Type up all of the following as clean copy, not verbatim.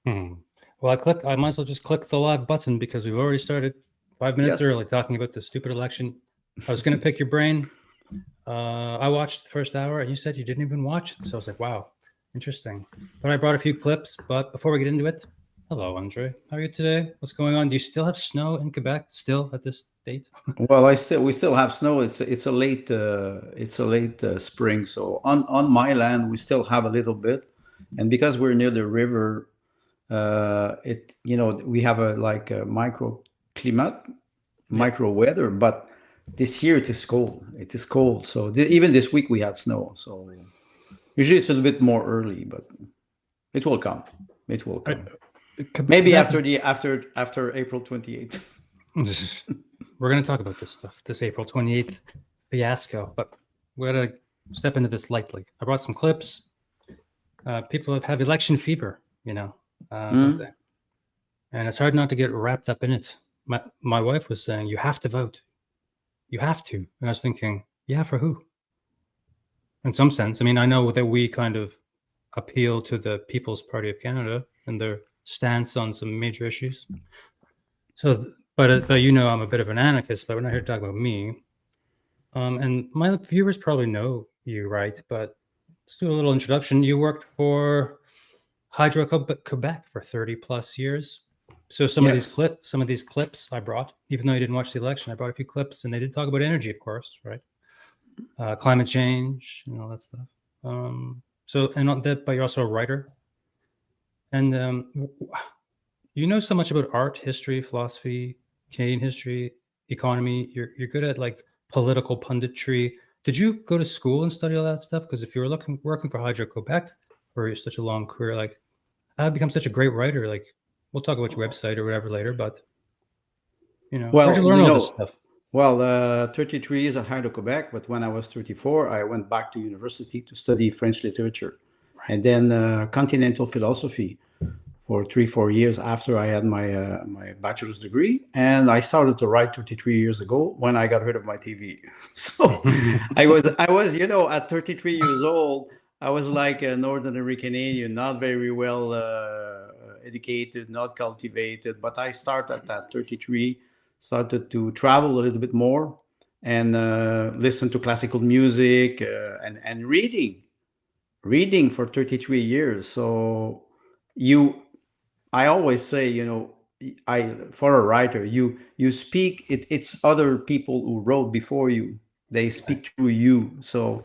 Hmm. Well, I might as well just click the live button because we've already started 5 minutes Yes. early talking about the stupid election. I was going to pick your brain. I watched the first hour, and you said you didn't even watch it. So I was like, wow, interesting. But I brought a few clips. But before we get into it, hello, Andre. How are you today? What's going on? Do you still have snow in Quebec still at this date? Well, we still have snow. It's a late spring. So on my land we still have a little bit, and because we're near the river, we have a like a microclimate, micro weather. But this year it is cold. It is cold. So even this week we had snow. So usually it's a little bit more early, but it will come. It will come. Maybe Quebec after April 28th. We're going to talk about this stuff, this April 28th fiasco, but we're going to step into this lightly. I brought some clips. People have election fever, don't they? And it's hard not to get wrapped up in it. My wife was saying, you have to vote. You have to. And I was thinking, yeah, for who? In some sense. I mean, I know that we kind of appeal to the People's Party of Canada and their stance on some major issues. So, but I'm a bit of an anarchist, but we're not here to talk about me. And my viewers probably know you, right? But let's do a little introduction. You worked for Hydro Quebec for 30 plus years. So some of these clips I brought, even though you didn't watch the election, I brought a few clips, and they did talk about energy, of course, right? Climate change and all that stuff. But you're also a writer, and you know so much about art, history, philosophy, Canadian history, economy. You're good at like political punditry. Did you go to school and study all that stuff? Because if you were working for Hydro Quebec for such a long career, like I've become such a great writer. Like we'll talk about your website or whatever later, but where'd you learn all this stuff? Well, 33 years at Hydro Quebec, but when I was 34, I went back to university to study French literature, and then continental philosophy for 3-4 years after I had my bachelor's degree. And I started to write 33 years ago when I got rid of my TV. So I was at 33 years old, I was like an ordinary Canadian, not very well educated, not cultivated. But I started at 33, started to travel a little bit more and listen to classical music and reading for 33 years. So I always say, for a writer, you speak. It's other people who wrote before you. They speak through you. So,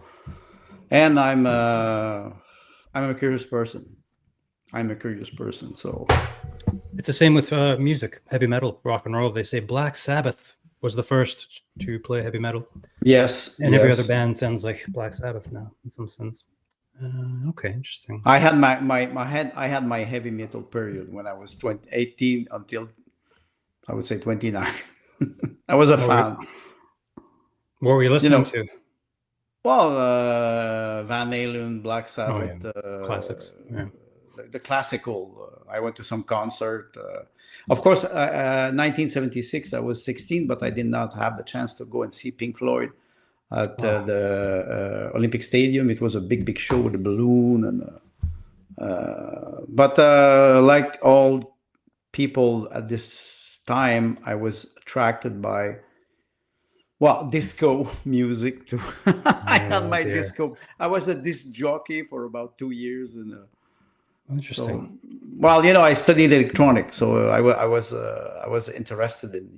and I'm a curious person. So it's the same with music, heavy metal, rock and roll. They say Black Sabbath was the first to play heavy metal. Yes, and every other band sounds like Black Sabbath now, in some sense. Okay, interesting. I had my heavy metal period when I was 18 until I would say 29. I was a fan. What were you listening to? Well, Van Halen, Black Sabbath, classics. Yeah. The classical. I went to some concert. Of course, 1976. I was 16, but I did not have the chance to go and see Pink Floyd at the Olympic Stadium. It was a big show with a balloon, but like all people at this time, I was attracted by disco music too. I had my disco. I was a disc jockey for about 2 years, and interesting. So, I studied electronics, so I was interested in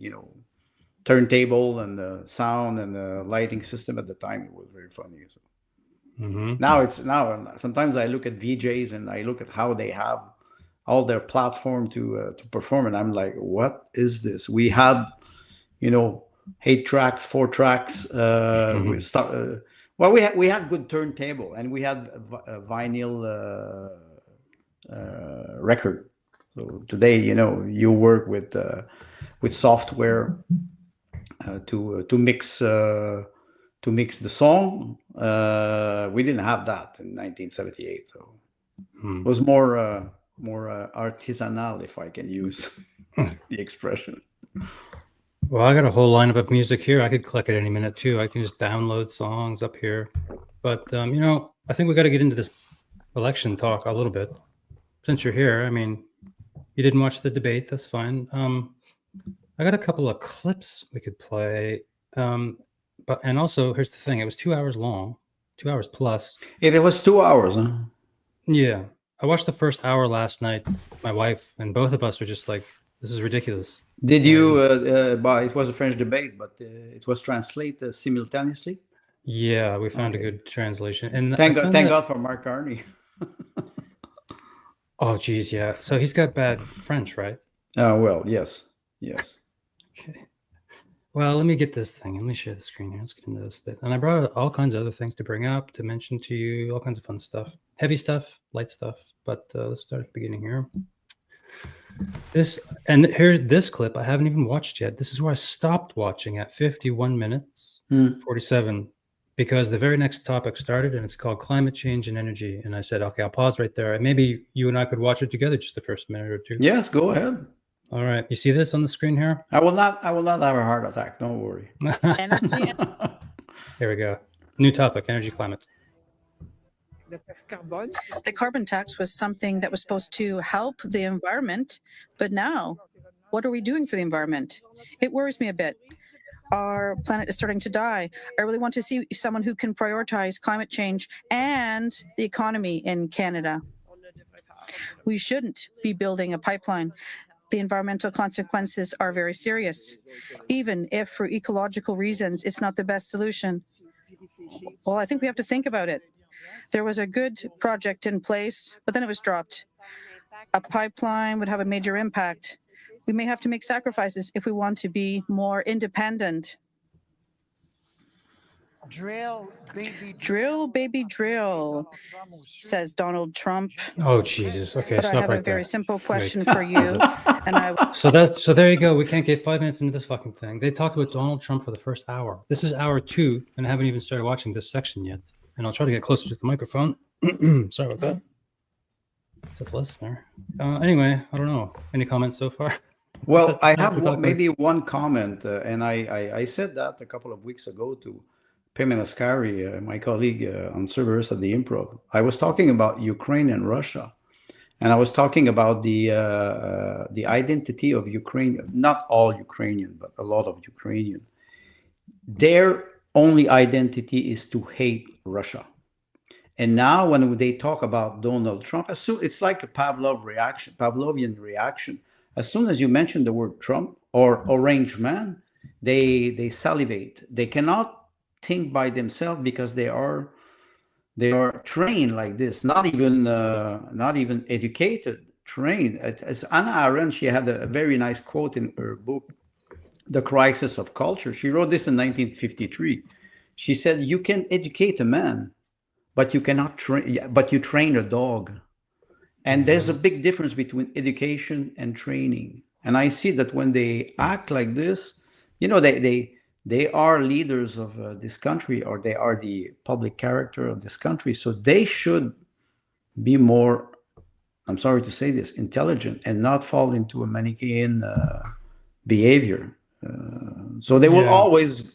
turntable and the sound and the lighting system at the time. It was very funny. So. Now sometimes I look at VJs and I look at how they have all their platform to perform, and I'm like, what is this? We had 8 tracks, 4 tracks. We had good turntable, and we had a vinyl record. So today, you work with software to mix the song. We didn't have that in 1978, so it was more artisanal, if I can use the expression. Well, I got a whole lineup of music here. I could click at any minute too. I can just download songs up here. But I think we got to get into this election talk a little bit. Since you're here, I mean, You didn't watch the debate. That's fine. I got a couple of clips we could play. And also, here's the thing: it was 2 hours long, 2 hours plus. It was 2 hours, huh? Yeah, I watched the first hour last night with my wife, and both of us were just like, "This is ridiculous." Did you, but it was a French debate, but it was translated simultaneously? Yeah, we found a Okay. good translation, and I Thank God, found thank that. God for Mark Carney. Oh, geez, yeah. So he's got bad French, right? Well, yes. Okay. Well, let me get this thing. Let me share the screen here. Let's get into this bit. And I brought all kinds of other things to bring up, to mention to you, all kinds of fun stuff, heavy stuff, light stuff. But let's start at the beginning here. Here's this clip I haven't even watched yet. This is where I stopped watching at 51 minutes 47, because the very next topic started, and it's called climate change and energy. And I said, okay, I'll pause right there. And maybe you and I could watch it together, just the first minute or two. Yes, go ahead. All right. You see this on the screen here? I will not have a heart attack. Don't worry. Energy and Here we go. New topic, energy climate. the carbon tax was something that was supposed to help the environment, but now, what are we doing for the environment? It worries me a bit. Our planet is starting to die. I really want to see someone who can prioritize climate change and the economy in Canada. We shouldn't be building a pipeline. The environmental consequences are very serious. Even if for ecological reasons it's not the best solution, well, I think we have to think about it. There was a good project in place, but then it was dropped. A pipeline would have a major impact. We may have to make sacrifices if we want to be more independent. Drill, baby, drill, says Donald Trump. Oh, Jesus. Okay, But I stop have right a very there. simple question Wait. for you, and I So there you go. We can't get 5 minutes into this fucking thing. They talked about Donald Trump for the first hour. This is hour 2, and I haven't even started watching this section yet. And I'll try to get closer to the microphone. Sorry about that. To the listener. Anyway, I don't know. Any comments so far? Well, I have maybe one comment, and I said that a couple of weeks ago to Pamela Ascari, my colleague on Subversive at the Improv. I was talking about Ukraine and Russia, and I was talking about the identity of Ukraine. Not all Ukrainian, but a lot of Ukrainian. Their only identity is to hate Russia. And now when they talk about Donald Trump, it's like a Pavlovian reaction. As soon as you mention the word Trump or Orange Man, they salivate. They cannot think by themselves because they are trained like this. Not even educated, trained. As Anna Arendt, she had a very nice quote in her book, The Crisis of Culture. She wrote this in 1953. She said, "You can educate a man, but you cannot train. But you train a dog." And there's a big difference between education and training. And I see that when they act like this, they are leaders of this country, or they are the public character of this country. So they should be more, I'm sorry to say this, intelligent and not fall into a Manichaean behavior. So they will always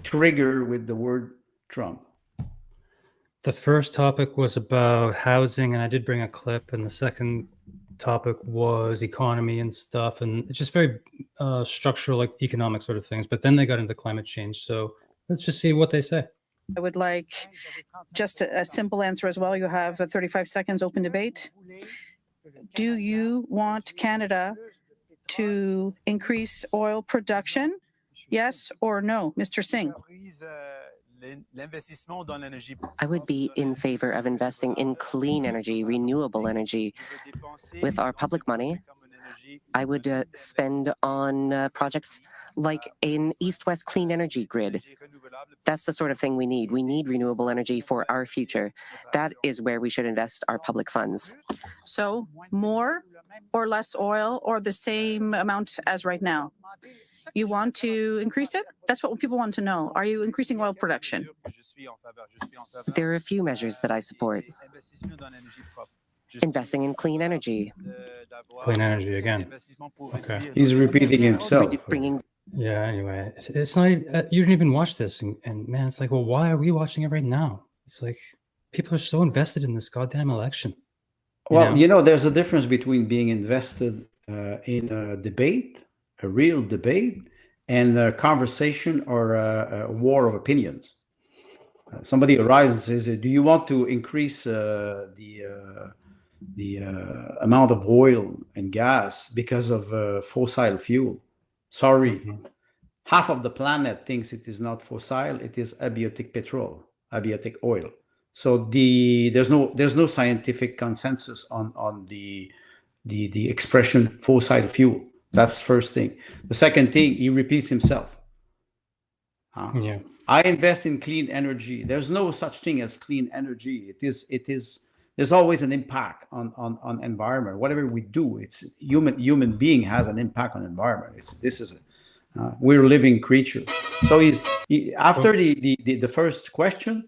trigger with the word Trump. The first topic was about housing, and I did bring a clip, and the second topic was economy and stuff, and it's just very structural, like economic sort of things. But then they got into climate change. So let's just see what they say. I would like just a simple answer as well. You have 35 seconds open debate. Do you want Canada to increase oil production? Yes or no? Mr. Singh. I would be in favor of investing in clean energy, renewable energy. With our public money, I would spend on projects like an east-west clean energy grid. That's the sort of thing we need. We need renewable energy for our future. That is where we should invest our public funds. So more or less oil, or the same amount as right now? You want to increase it? That's what people want to know. Are you increasing oil production? There are a few measures that I support. Investing in clean energy. Clean energy again. Okay. He's repeating himself. Yeah, anyway, it's not even, you didn't even watch this. And man, it's like, well, why are we watching it right now? It's like, people are so invested in this goddamn election. Well, there's a difference between being invested in a debate, a real debate, and a conversation or a war of opinions. Somebody arises and says, "Do you want to increase the amount of oil and gas because of fossil fuel?" Sorry, half of the planet thinks it is not fossil; it is abiotic petrol, abiotic oil. So there's no scientific consensus on the expression fossil fuel. That's first thing. The second thing, he repeats himself. Yeah. I invest in clean energy. There's no such thing as clean energy. There's always an impact on environment. Whatever we do, it's human being has an impact on environment. We're living creatures. So after the first question,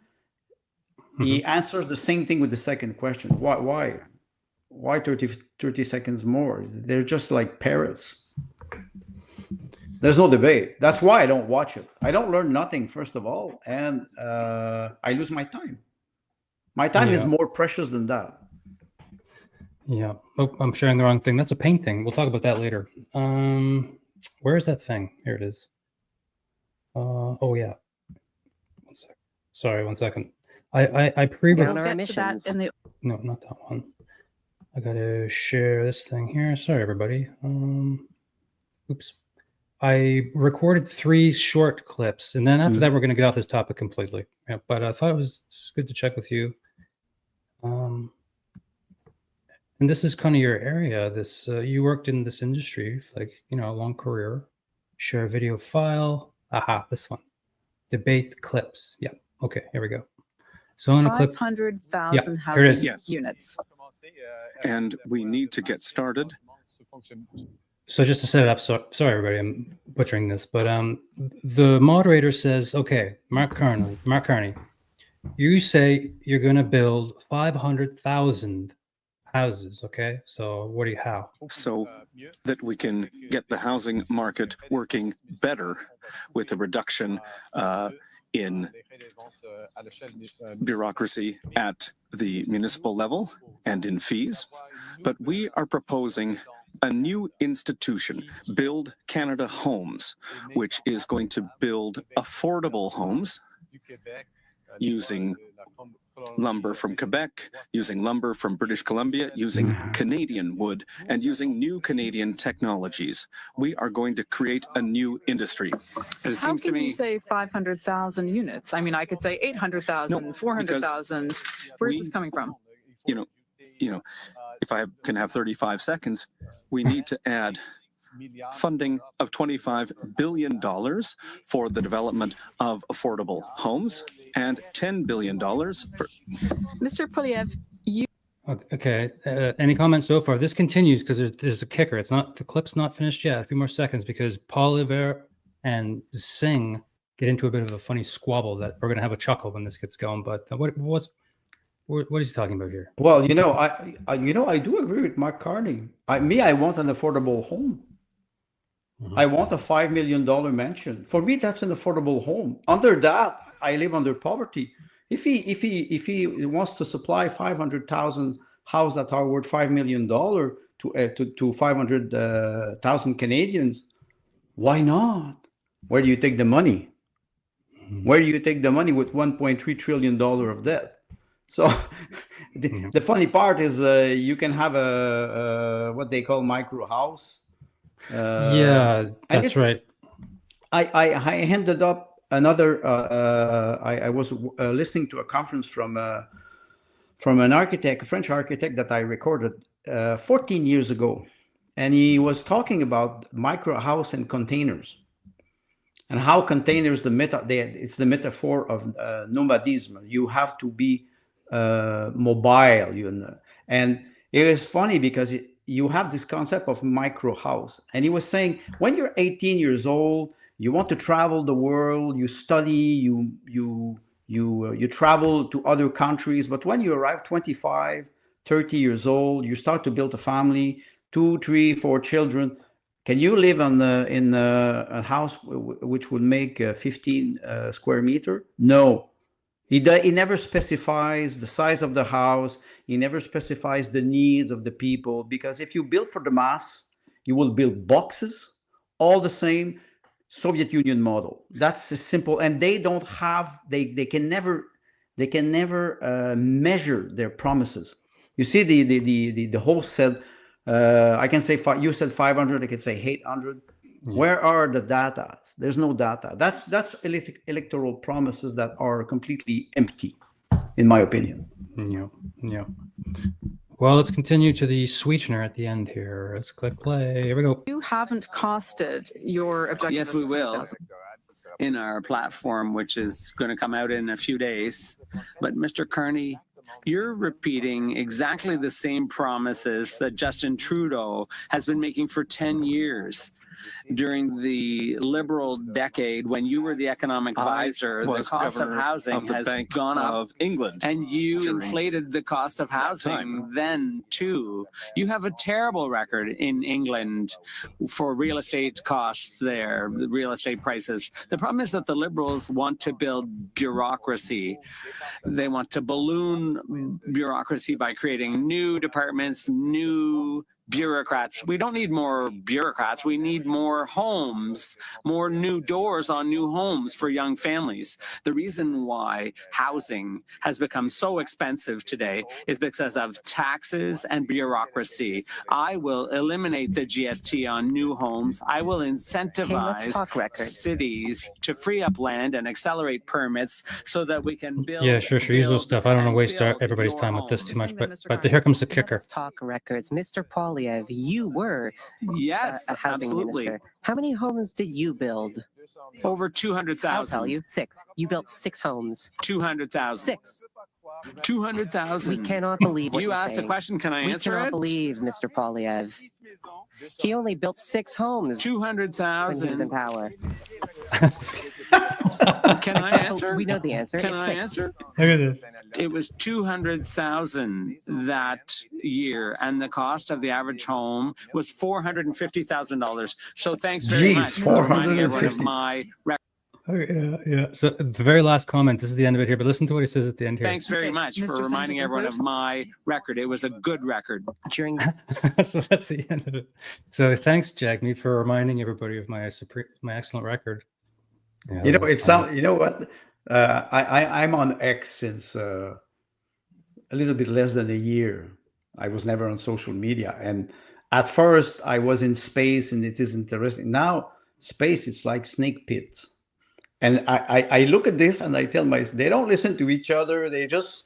he answers the same thing with the second question. Why 30 seconds more? They're just like parrots. There's no debate. That's why I don't watch it. I don't learn nothing, first of all, and I lose my time. My time is more precious than that. Yeah. Oh, I'm sharing the wrong thing. That's a painting. We'll talk about that later. Where is that thing? Here it is. Oh yeah. One sec. Sorry, 1 second. I pre-recorded. Down our We'll get to that emissions. in the No, not that one. I gotta share this thing here. Sorry, everybody. Oops. I recorded 3 short clips, and then after that, we're going to get off this topic completely. Yeah, but I thought it was just good to check with you. And this is kind of your area. This you worked in this industry, like a long career. Share a video file. Aha, this one. Debate clips. Yeah. Okay, here we go. So in a clip, 500,000 here it is. housing units. And we need to get started. So just to set it up, sorry everybody, I'm butchering this, but the moderator says, okay, Mark Carney, you say you're going to build 500,000 houses, okay? So how? So that we can get the housing market working better with a reduction in bureaucracy at the municipal level and in fees. But we are proposing a new institution, Build Canada Homes, which is going to build affordable homes using lumber from Quebec, using lumber from British Columbia, using Canadian wood, and using new Canadian technologies. We are going to create a new industry. And it How seems to can you me, say 500,000 units? I mean, I could say 800,000, No, 400,000. Where's we- this coming from? if I can have 35 seconds, we need to add funding of $25 billion for the development of affordable homes and $10 billion for... Mr. Poliev, Okay. Any comments so far? This continues because there's a kicker. The clip's not finished yet. A few more seconds because Paul Liver and Singh get into a bit of a funny squabble that we're going to have a chuckle when this gets going. But what is he talking about here? Well, I do agree with Mark Carney. I want an affordable home. I want a $5 million mansion. For me, that's an affordable home. Under that, I live under poverty. If he wants to supply 500,000 houses that are worth $5 million to 500,000 Canadians, why not? Where do you take the money? Where do you take the money with $1.3 trillion of debt? So the funny part is you can have a what they call micro house. Yeah, that's right. I ended up another. I was listening to a conference from an architect, a French architect that I recorded 14 years ago, and he was talking about micro house and containers, and how containers it's the metaphor of nomadism. You have to be mobile, and it is funny because you have this concept of micro house, and he was saying when you're 18 years old, you want to travel the world, you study, you travel to other countries, but when you arrive 25, 30 years old, you start to build a family, 2, 3, 4 children. Can you live in a house which would make 15 square meter? No. He never specifies the size of the house. He never specifies the needs of the people, because if you build for the mass, You will build boxes, all the same Soviet Union model. That's a simple, and they don't have, they can never measure their promises. You see, the host said, I can say you said 500, I can say 800. Yeah. Where are the data? There's no data. That's electoral promises that are completely empty, in my opinion. Yeah. Well, let's continue to the sweetener at the end here. Let's click play. Here we go. You haven't costed your objective. Yes, we will. In our platform, which is going to come out in a few days. But Mr. Carney, you're repeating exactly the same promises that Justin Trudeau has been making for 10 years. During the Liberal decade, when you were the economic advisor, the cost of housing has gone up. Of England, and you inflated the cost of housing then too. You have a terrible record in England for real estate costs there, the real estate prices. The problem is that the Liberals want to build bureaucracy. They want to balloon bureaucracy by creating new departments, new bureaucrats. We don't need more bureaucrats. We need more homes, more new doors on new homes for young families. The reason why housing has become so expensive today is because of taxes and bureaucracy. I will eliminate the GST on new homes. I will incentivize cities to free up land and accelerate permits so that we can build. Yeah, sure. Use those stuff. I don't want to waste everybody's time with this too much, but here comes the kicker. Let's talk records. Mr. Polyev, you were a housing minister. How many homes did you build? Over 200,000. I'll tell you, 6. You built 6 homes. 200,000. 6. 200,000. We cannot believe what you you're asked saying. the question. Can I answer it? We cannot believe Mr. Polyev. He only built 6 homes. 200,000. When he was in power. Can I answer? We know the answer. Can it's I 6. answer? Look at this. It was 200,000 that year, and the cost of the average home was $450,000. So thanks very much for reminding everyone of my record. Yeah. So the very last comment, this is the end of it here, but listen to what he says at the end here. Thanks very much for reminding everyone of my record. It was a good record. So that's the end of it. So thanks, Jagmeet, for reminding everybody of my excellent record. Yeah, you know what? I'm on X since a little bit less than a year. I was never on social media, and at first I was in space, and it is interesting. Now space is like snake pits, and I look at this and I tell myself they don't listen to each other. They just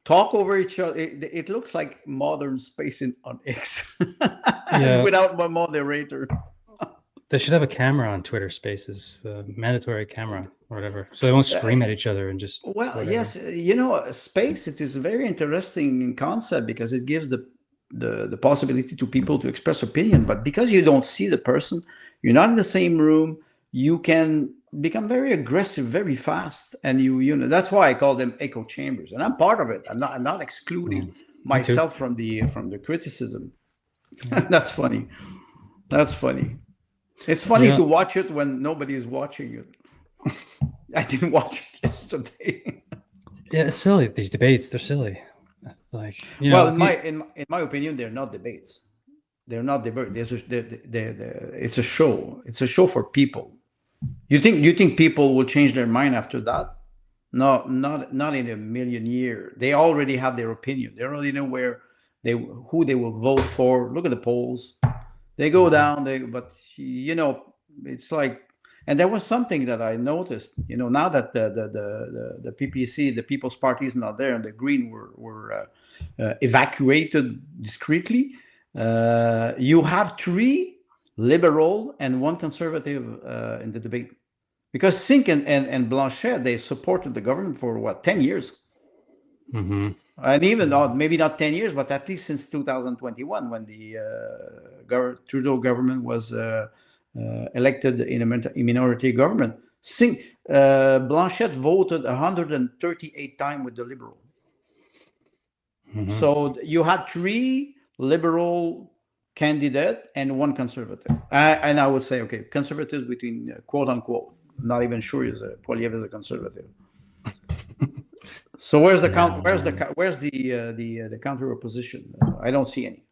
talk over each other. It looks like modern space on X, without my moderator. They should have a camera on Twitter Spaces, mandatory camera or whatever, so they won't scream at each other and just. Well, whatever. yes, space. It is a very interesting concept because it gives the possibility to people to express opinion. But because you don't see the person, you're not in the same room. You can become very aggressive very fast, and you know that's why I call them echo chambers, and I'm part of it. I'm not excluding myself from the criticism. That's funny. That's funny. It's funny to watch it when nobody is watching it. I didn't watch it yesterday. Yeah, it's silly. These debates, they're silly. Like, well, in my opinion, they're not debates. They're not debates. It's a show. It's a show for people. You think people will change their mind after that? No, not in a million years. They already have their opinion. They already know who they will vote for. Look at the polls. They go down. But it's like, and there was something that I noticed. Now that the PPC, the People's Party, is not there, and the Green were evacuated discreetly. You have 3 liberal and 1 conservative in the debate, because Sink and Blanchet, they supported the government for 10 years. Mm-hmm. And even maybe not 10 years, but at least since 2021, when the Trudeau government was elected in a minority government. Blanchet voted 138 times with the Liberal. Mm-hmm. So you had 3 Liberal candidates and 1 conservative. And I would say, okay, conservative between quote unquote. I'm not even sure Polyev is a conservative. So where's the counter opposition? I don't see any.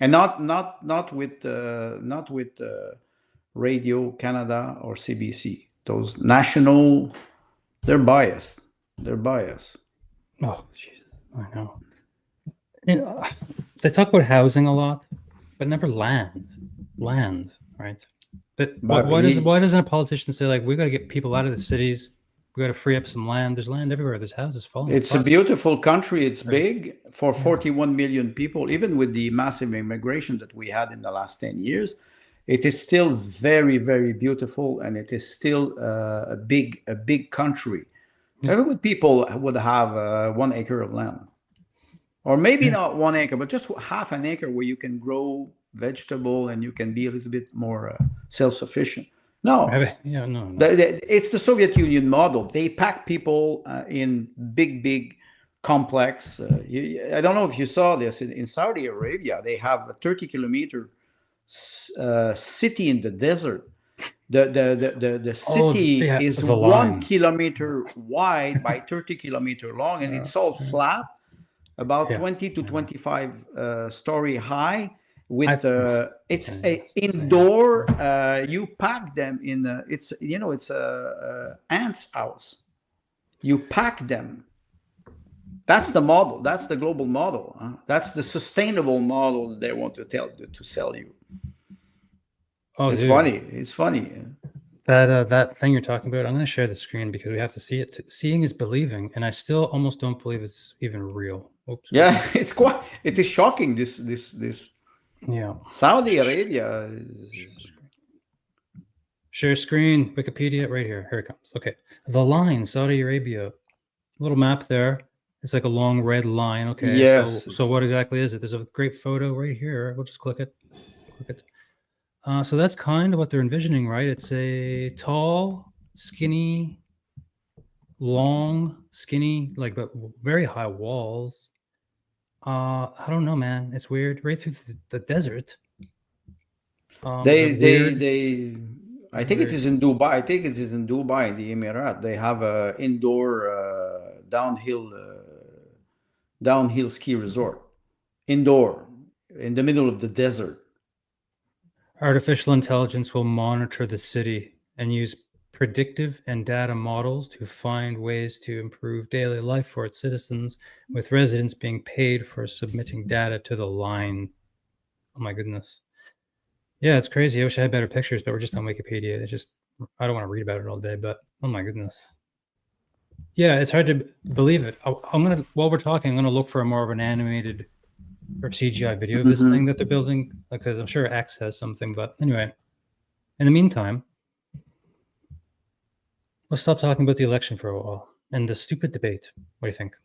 and not with Radio Canada or CBC. Those national, they're biased. They're biased. Oh, Jesus, I know. They talk about housing a lot, but never land. Land, right? But why doesn't a politician say, like, we got to get people out of the cities? We got to free up some land. There's land everywhere. There's houses falling. It's a beautiful country. It's big for 41 million people. Even with the massive immigration that we had in the last 10 years, it is still very, very beautiful, and it is still a big country. Every people would have 1 acre of land, or maybe not 1 acre, but just half an acre where you can grow vegetable and you can be a little bit more self-sufficient. No, no. It's the Soviet Union model. They pack people in big complex. I don't know if you saw this in Saudi Arabia. They have a 30-kilometer city in the desert. The city is 1 kilometer wide by 30 kilometer long, and it's all flat, about 20 to 25 story high. With it's a indoor. You pack them in. It's a ant's house. You pack them. That's the model. That's the global model. That's the sustainable model they want to sell you. Oh, it's funny. It's funny. That thing you're talking about, I'm going to share the screen because we have to see it. Seeing is believing, and I still almost don't believe it's even real. Oops. Yeah, it is shocking. This. Yeah. Saudi Arabia. Share screen. Wikipedia right here. Here it comes. Okay. The line, Saudi Arabia. Little map there. It's like a long red line. Okay. Yes. So what exactly is it? There's a great photo right here. We'll just click it. So that's kind of what they're envisioning, right? It's a tall, skinny, long, skinny, but very high walls. I don't know, man. It's weird. Right through the desert. I think it is in Dubai. I think it is in Dubai, in the Emirates. They have a indoor downhill ski resort. Indoor, in the middle of the desert. Artificial intelligence will monitor the city and use predictive and data models to find ways to improve daily life for its citizens, with residents being paid for submitting data to the line. Oh my goodness. Yeah, it's crazy. I wish I had better pictures, but we're just on Wikipedia. I don't want to read about it all day, but oh my goodness. Yeah, it's hard to believe it. While we're talking, I'm going to look for more of an animated or CGI video of this thing that they're building, because I'm sure X has something. But anyway, in the meantime, let's stop talking about the election for a while and the stupid debate. What do you think?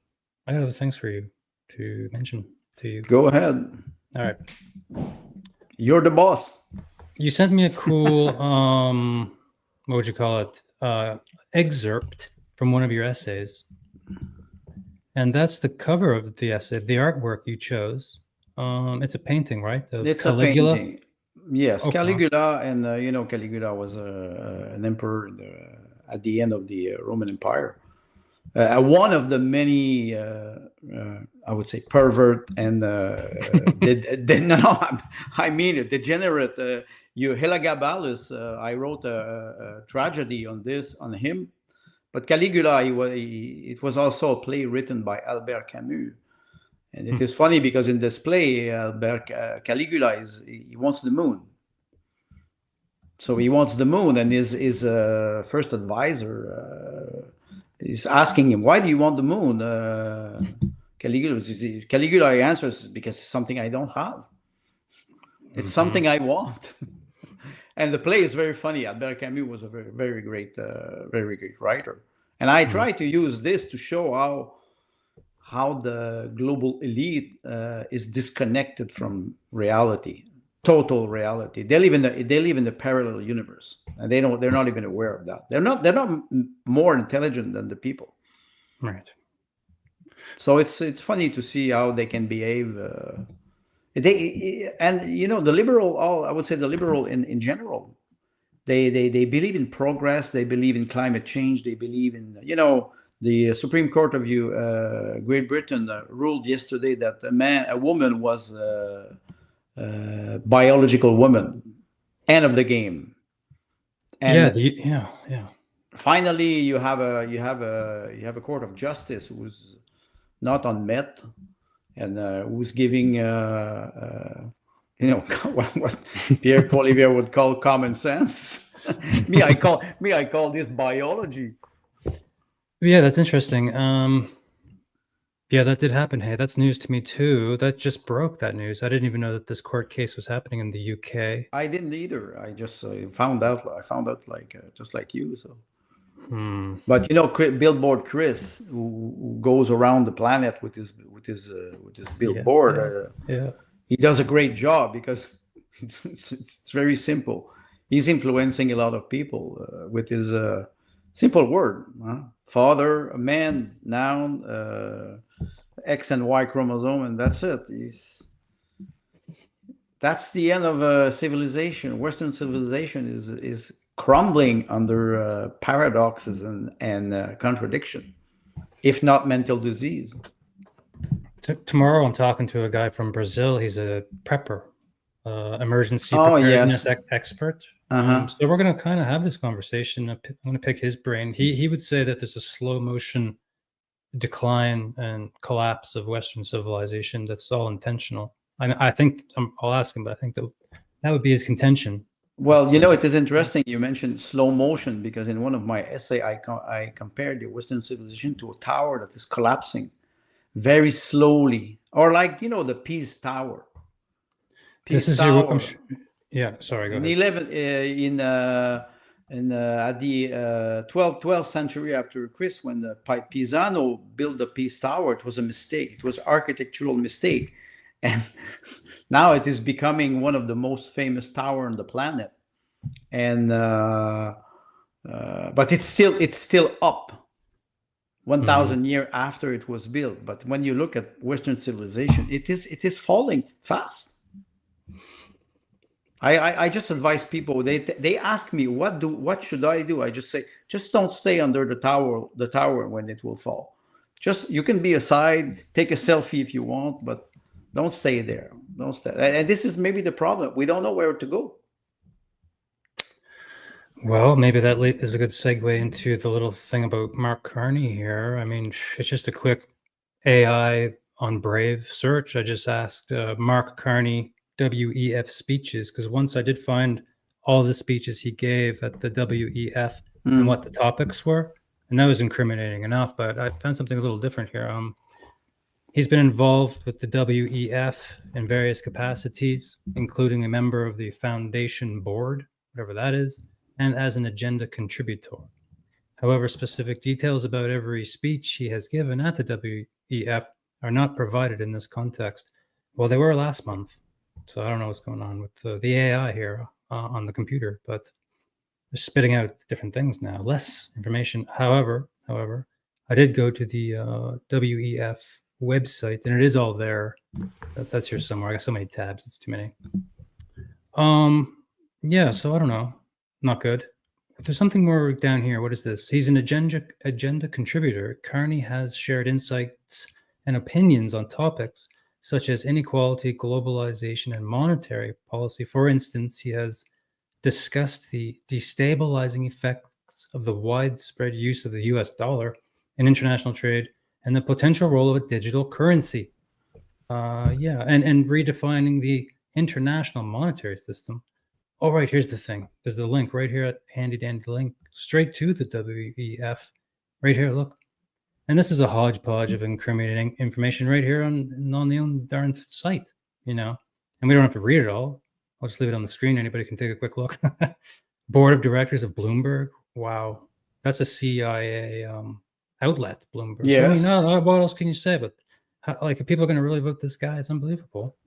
I got other things for you to mention to you. Go ahead. All right. You're the boss. You sent me a cool, what would you call it? Excerpt from one of your essays. And that's the cover of the essay, the artwork you chose. It's a painting, right? It's Caligula? a painting. Yes, Okay. Caligula, and Caligula was an emperor at the end of the Roman Empire. One of the many, I would say, pervert and degenerate. Helagabalus. I wrote a tragedy on him. But Caligula, it was also a play written by Albert Camus. And it is funny because in this play, Caligula he wants the moon. So he wants the moon, and his first advisor is asking him, "Why do you want the moon?" Caligula answers, "Because it's something I don't have. It's something I want." And the play is very funny. Albert Camus was a very great writer. And I try to use this to show how the global elite is disconnected from reality, total reality. They live in the parallel universe, and they're not even aware of that. They're not more intelligent than the people. Right. So it's funny to see how they can behave. The liberal, I would say the liberal in general, they believe in progress. They believe in climate change. They believe in, the Supreme Court of Great Britain ruled yesterday that a woman was biological woman. End of the game. And yeah. finally, you have a court of justice who's not unmet, and who's giving what Pierre Poilievre would call common sense. I call this biology. Yeah, that's interesting. Yeah, that did happen. Hey, that's news to me too. That just broke that news. I didn't even know that this court case was happening in the UK. I didn't either. I just found out. I found out just like you. So, but Billboard Chris, who goes around the planet with his billboard, yeah. He does a great job because it's very simple. He's influencing a lot of people with his simple word: father, a man, noun, X and Y chromosome, and that's it. That's the end of civilization. Western civilization is crumbling under paradoxes and contradiction, if not mental disease. Tomorrow, I'm talking to a guy from Brazil. He's a prepper, emergency preparedness expert. So we're going to kind of have this conversation. I'm going to pick his brain. He would say that there's a slow motion decline and collapse of Western civilization that's all intentional. I think I'll ask him, but I think that would be his contention. Well, it is interesting you mentioned slow motion, because in one of my essays, I compared the Western civilization to a tower that is collapsing very slowly, or like the Pisa Tower. Yeah, sorry. Go ahead. At the 12th century after Christ, when the Pisano built the Pisa Tower, it was a mistake. It was architectural mistake, and now it is becoming one of the most famous tower on the planet. And but it's still up 1,000 years after it was built. But when you look at Western civilization, it is falling fast. I just advise people. They ask me what should I do. I just say, just don't stay under the tower when it will fall. Just, you can be aside, take a selfie if you want, but don't stay there. Don't stay. And this is maybe the problem. We don't know where to go. Well, maybe that is a good segue into the little thing about Mark Carney here. I mean, it's just a quick AI on Brave search. I just asked Mark Carney WEF speeches, because once I did find all the speeches he gave at the WEF and what the topics were, and that was incriminating enough, but I found something a little different here. He's been involved with the WEF in various capacities, including a member of the foundation board, whatever that is, and as an agenda contributor. However, specific details about every speech he has given at the WEF are not provided in this context. Well, they were last month. So I don't know what's going on with the AI here on the computer, but they're spitting out different things now, less information. However, I did go to the WEF website, and it is all there. That's here somewhere. I got so many tabs; it's too many. Yeah. So I don't know. Not good. But there's something more down here. What is this? He's an agenda contributor. Carney has shared insights and opinions on topics such as inequality, globalization, and monetary policy. For instance, he has discussed the destabilizing effects of the widespread use of the US dollar in international trade and the potential role of a digital currency. And redefining the international monetary system. Oh, right, here's the thing. There's the link right here, handy dandy link, straight to the WEF. Right here, look. And this is a hodgepodge of incriminating information right here on the own darn site, and we don't have to read it all. I'll just leave it on the screen. Anybody can take a quick look. Board of Directors of Bloomberg. Wow. That's a CIA outlet, Bloomberg. Yes. So, what else can you say? But if people are going to really vote this guy, it's unbelievable.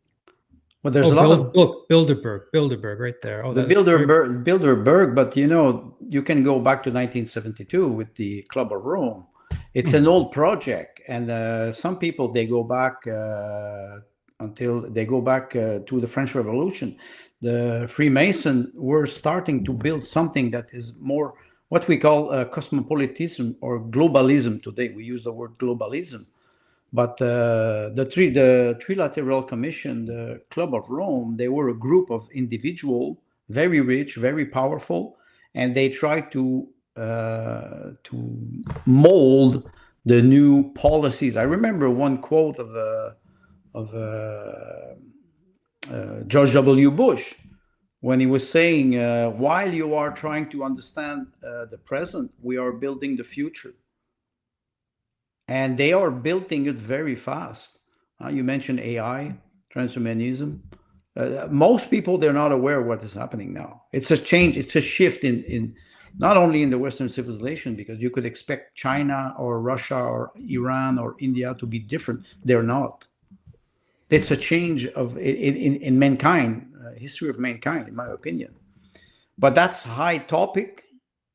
Well, there's a lot of Bilderberg right there. Oh, the Bilderberg, but you can go back to 1972 with the Club of Rome. It's an old project, and some people, they go back to the French Revolution. The Freemasons were starting to build something that is more what we call cosmopolitanism or globalism today. We use the word globalism, But the Trilateral Commission, the Club of Rome, they were a group of individuals, very rich, very powerful, and they tried to mold the new policies. I remember one quote of George W. Bush, when he was saying, while you are trying to understand the present, we are building the future. And they are building it very fast. You mentioned AI, transhumanism. Most people, they're not aware of what is happening now. It's a change, it's a shift in not only in the Western civilization, because you could expect China or Russia or Iran or India to be different. They're not. It's a change of in mankind, history of mankind, in my opinion. But that's high topic,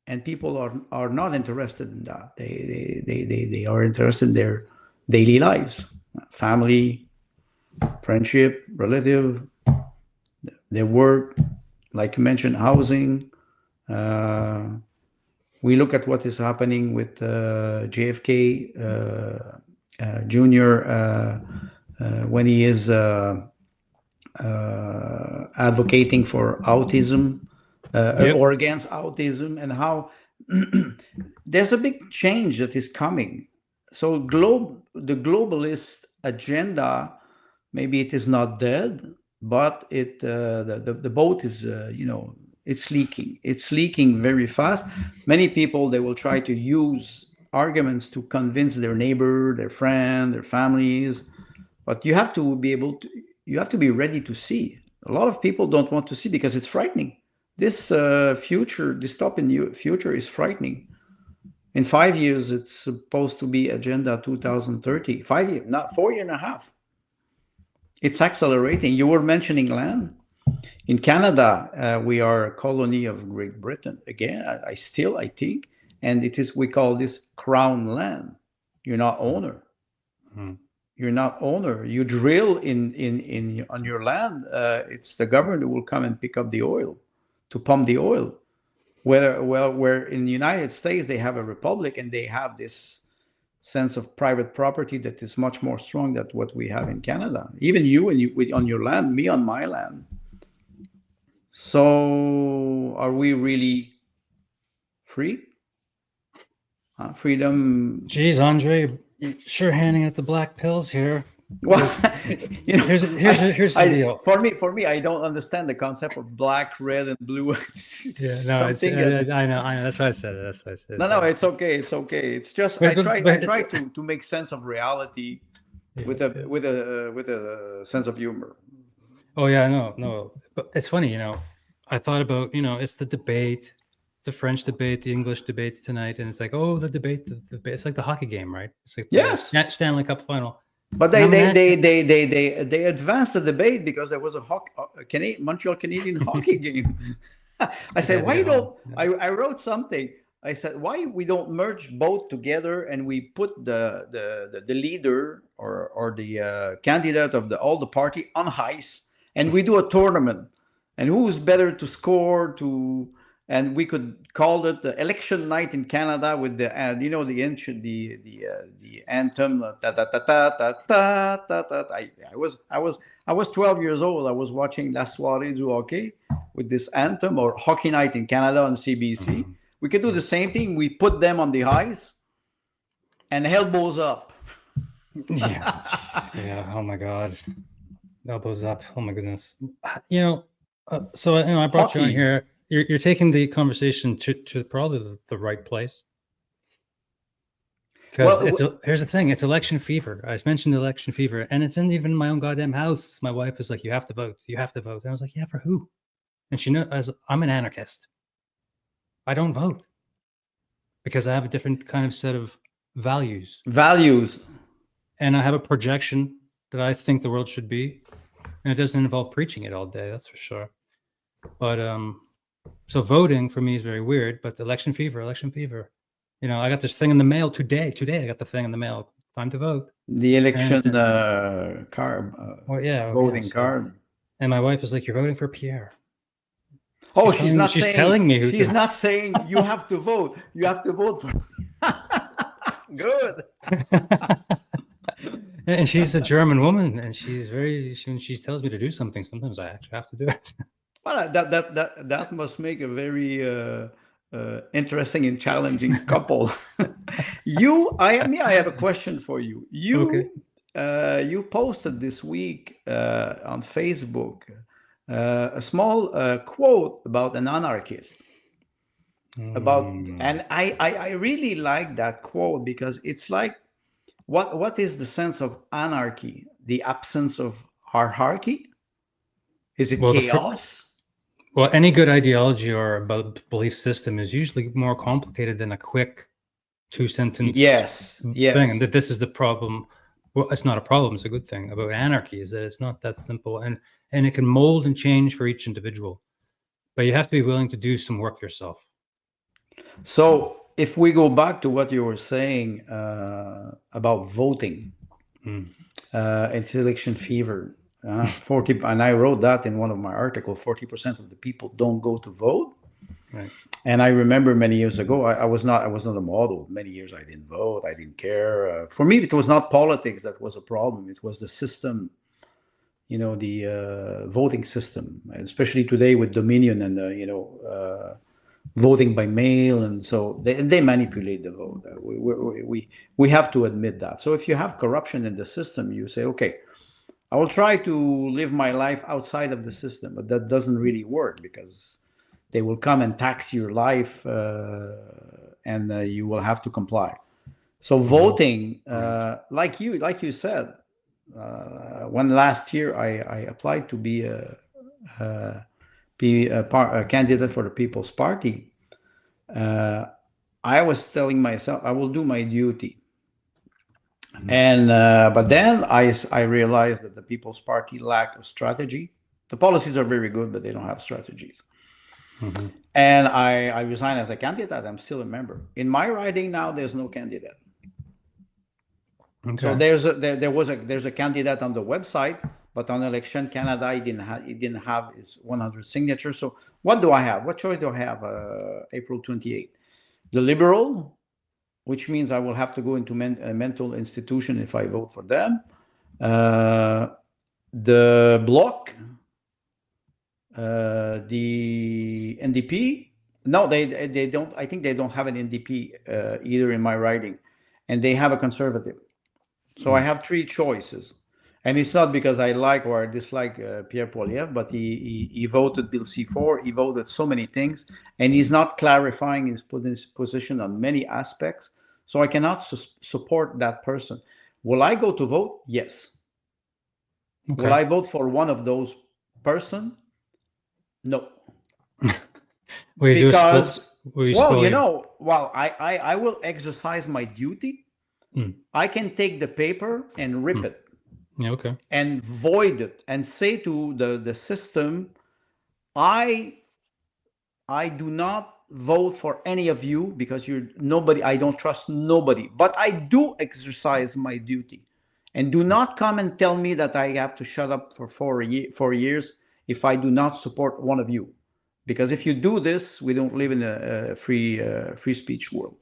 and people are not interested in that. They are interested in their daily lives, family, friendship, relative, their work, like you mentioned, housing. We look at what is happening with JFK Jr. When he is advocating for autism or against autism, and how there's a big change that is coming. So the globalist agenda, maybe it is not dead, but the boat is it's leaking very fast. Many people, they will try to use arguments to convince their neighbor, their friend, their families, but you have to be ready to see. A lot of people don't want to see because it's frightening. This dystopian future is frightening. In 5 years, it's supposed to be Agenda 2030. 5 years, not 4 years and a half. It's accelerating. You were mentioning land. In Canada, we are a colony of Great Britain. Again, I think, and we call this crown land. You're not owner. Mm-hmm. You're not owner. You drill on your land. It's the government who will come and pick up the oil, to pump the oil. Where in the United States they have a republic and they have this sense of private property that is much more strong than what we have in Canada. Even you on your land, me on my land. So are we really free? Freedom. Geez, Andre, you're sure handing out the black pills here. Well, here's the deal. For me, I don't understand the concept of black, red, and blue. I know. That's why I said it. No, it's okay. It's just I try to make sense of reality with a sense of humor. Oh yeah, no. But it's funny, I thought about, it's the debate, the French debate, the English debates tonight, and it's like, oh, the debate. It's like the hockey game, right? It's like the Stanley Cup final. But they advanced the debate because there was a Montreal Canadian hockey game. I said, why don't I wrote something. I said, why we don't merge both together and we put the leader or the candidate of all the party on ice, and we do a tournament, and who's better to score and we could call it the election night in Canada with the anthem. I was 12 years old. I was watching La Soirée du Hockey with this anthem, or Hockey Night in Canada on CBC. Mm-hmm. We could do the same thing. We put them on the ice and elbows up. Yeah. Oh my God, elbows up. Oh my goodness. So I brought hockey. You on here. You're taking the conversation to probably the right place. Because here's the thing, it's election fever. I mentioned election fever, and it's in even my own goddamn house. My wife is like, you have to vote. And I was like, yeah, for who? And she knows I'm an anarchist. I don't vote because I have a different kind of set of values. And I have a projection that I think the world should be. And it doesn't involve preaching it all day, that's for sure. But so voting for me is very weird, but the election fever. I got this thing in the mail today. Today I got the thing in the mail. Time to vote. The election card. Voting card. And my wife is like, "You're voting for Pierre." She's telling me. She's not saying you have to vote. You have to vote for. Good. And she's a German woman, and she's when she tells me to do something, sometimes I actually have to do it. Well, that must make a very interesting and challenging couple. I have a question for you. Okay. You posted this week on Facebook a small quote about an anarchist. And I really like that quote because it's like, what is the sense of anarchy? The absence of hierarchy? Is it Well, chaos? Well, any good ideology or belief system is usually more complicated than a quick 2-sentence Yes. thing. And that this is the problem. Well, it's not a problem. It's a good thing about anarchy is that it's not that simple, and it can mold and change for each individual. But you have to be willing to do some work yourself. So if we go back to what you were saying about voting, it's election fever. 40, and I wrote that in one of my articles. 40% of the people don't go to vote. Right. And I remember many years ago, I was not a model. Many years I didn't vote. I didn't care. For me, it was not politics that was a problem. It was the system, the voting system, especially today with Dominion and voting by mail, and so they manipulate the vote. We have to admit that. So if you have corruption in the system, you say, okay, I will try to live my life outside of the system, but that doesn't really work because they will come and tax your life, and you will have to comply. So voting, like you said, when last year I applied to be a candidate for the People's Party, I was telling myself I will do my duty. And but then I realized that the People's Party lacked a strategy. The policies are very good, but they don't have strategies. And I resigned as a candidate. I'm still a member. In my riding now, there's no candidate. Okay. So there's a candidate on the website, but on Election Canada, he didn't have his 100 signatures. So what do I have? What choice do I have? April 28th, the Liberal, which means I will have to go into a mental institution if I vote for them. The Bloc, the NDP. No, they don't. I think they don't have an NDP either in my riding, and they have a Conservative. So I have three choices, and it's not because I like or I dislike Pierre Poilievre, but he voted Bill C4. He voted so many things, and he's not clarifying his position on many aspects. So I cannot support that person. Will I go to vote? Yes. Okay. Will I vote for one of those person? No. Because I will exercise my duty. I can take the paper and rip it. Yeah, okay. And void it and say to the system, I do not vote for any of you because you're nobody. I don't trust nobody, but I do exercise my duty. And do not come and tell me that I have to shut up for 4 years if I do not support one of you. Because if you do this, we don't live in a free speech world.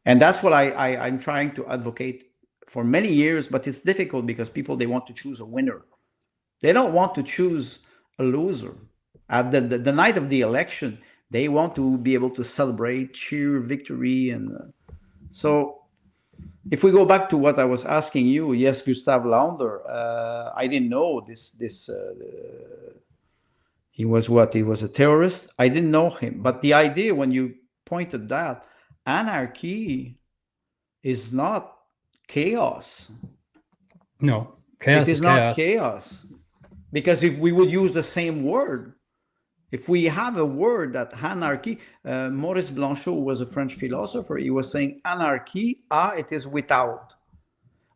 And that's what I'm trying to advocate for many years, but it's difficult because people, they want to choose a winner. They don't want to choose a loser. At the night of the election, they want to be able to celebrate, cheer victory. And so if we go back to what I was asking you, yes, Gustave Launder, I didn't know this he was what? He was a terrorist? I didn't know him. But the idea when you pointed that, anarchy is not chaos. No, chaos is not chaos. Because if we would use the same word, if we have a word that anarchy, Maurice Blanchot was a French philosopher, he was saying anarchy, it is without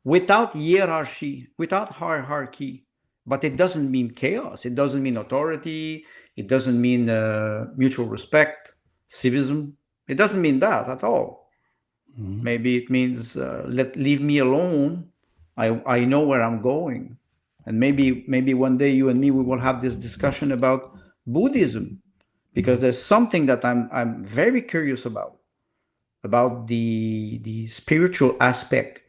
hierarchy, without hierarchy. But it doesn't mean chaos. It doesn't mean authority. It doesn't mean mutual respect, civism. It doesn't mean that at all. Maybe it means leave me alone. I know where I'm going. And maybe one day you and me, we will have this discussion about Buddhism, because there's something that I'm very curious about the spiritual aspect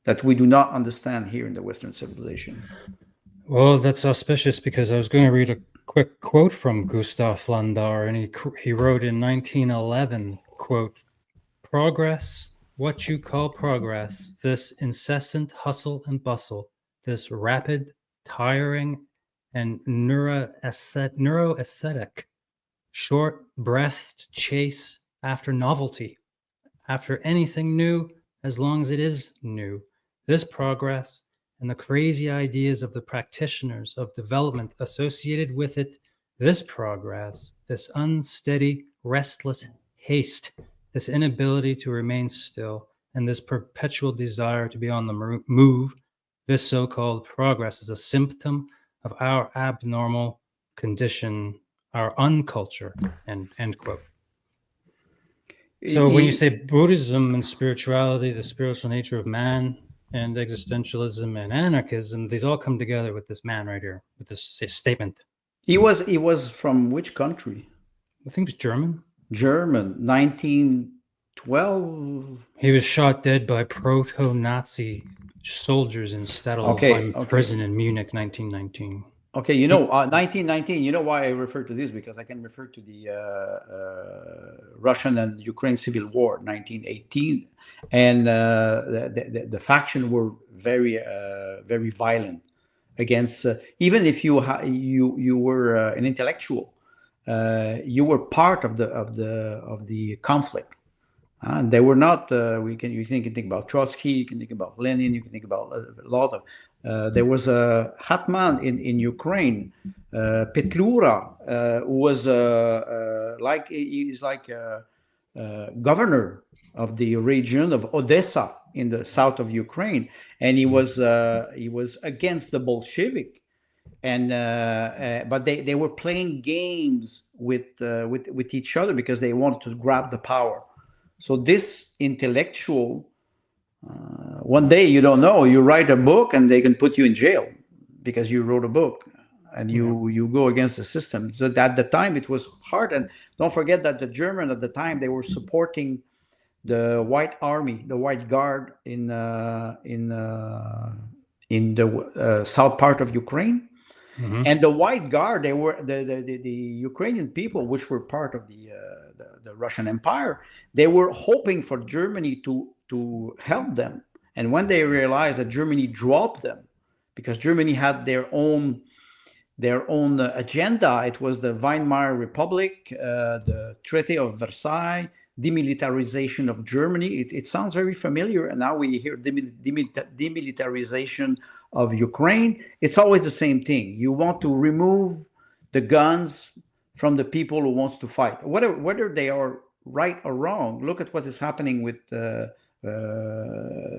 that we do not understand here in the Western civilization. Well, that's auspicious because I was going to read a quick quote from Gustav Landauer, and he wrote in 1911, quote, "Progress, what you call progress, this incessant hustle and bustle, this rapid, tiring, and neuroaesthetic, short-breathed chase after novelty, after anything new, as long as it is new, this progress and the crazy ideas of the practitioners of development associated with it, this progress, this unsteady, restless haste, this inability to remain still, and this perpetual desire to be on the move, this so-called progress is a symptom of our abnormal condition, our unculture," end quote. So when you say Buddhism and spirituality, the spiritual nature of man, and existentialism and anarchism, these all come together with this man right here, with this statement. He was from which country? I think it's German. German, 1912. He was shot dead by proto-Nazi soldiers in Stadelheim prison in Munich, 1919. Okay, you know, 1919, you know why I refer to this? Because I can refer to the Russian and Ukraine Civil War, 1918. And the faction were very, very violent against, even if you were an intellectual, you were part of the conflict. And they were not. You can think about Trotsky, you can think about Lenin, you can think about a lot of. There was a hetman in Ukraine, Petlura, who was he's like a governor of the region of Odessa in the south of Ukraine, and he was against the Bolshevik, and but they were playing games with each other because they wanted to grab the power. So this intellectual, one day, you don't know, you write a book and they can put you in jail because you wrote a book and you go against the system. So at the time it was hard. And don't forget that the German at the time, they were supporting the White Army, the White Guard in the south part of Ukraine. Mm-hmm. And the White Guard, they were the Ukrainian people, which were part of the Russian Empire. They were hoping for Germany to help them. And when they realized that Germany dropped them, because Germany had their own agenda, it was the Weimar Republic, the Treaty of Versailles, demilitarization of Germany. It sounds very familiar. And now we hear demilitarization of Ukraine. It's always the same thing. You want to remove the guns from the people who wants to fight, whether they are right or wrong. Look at what is happening with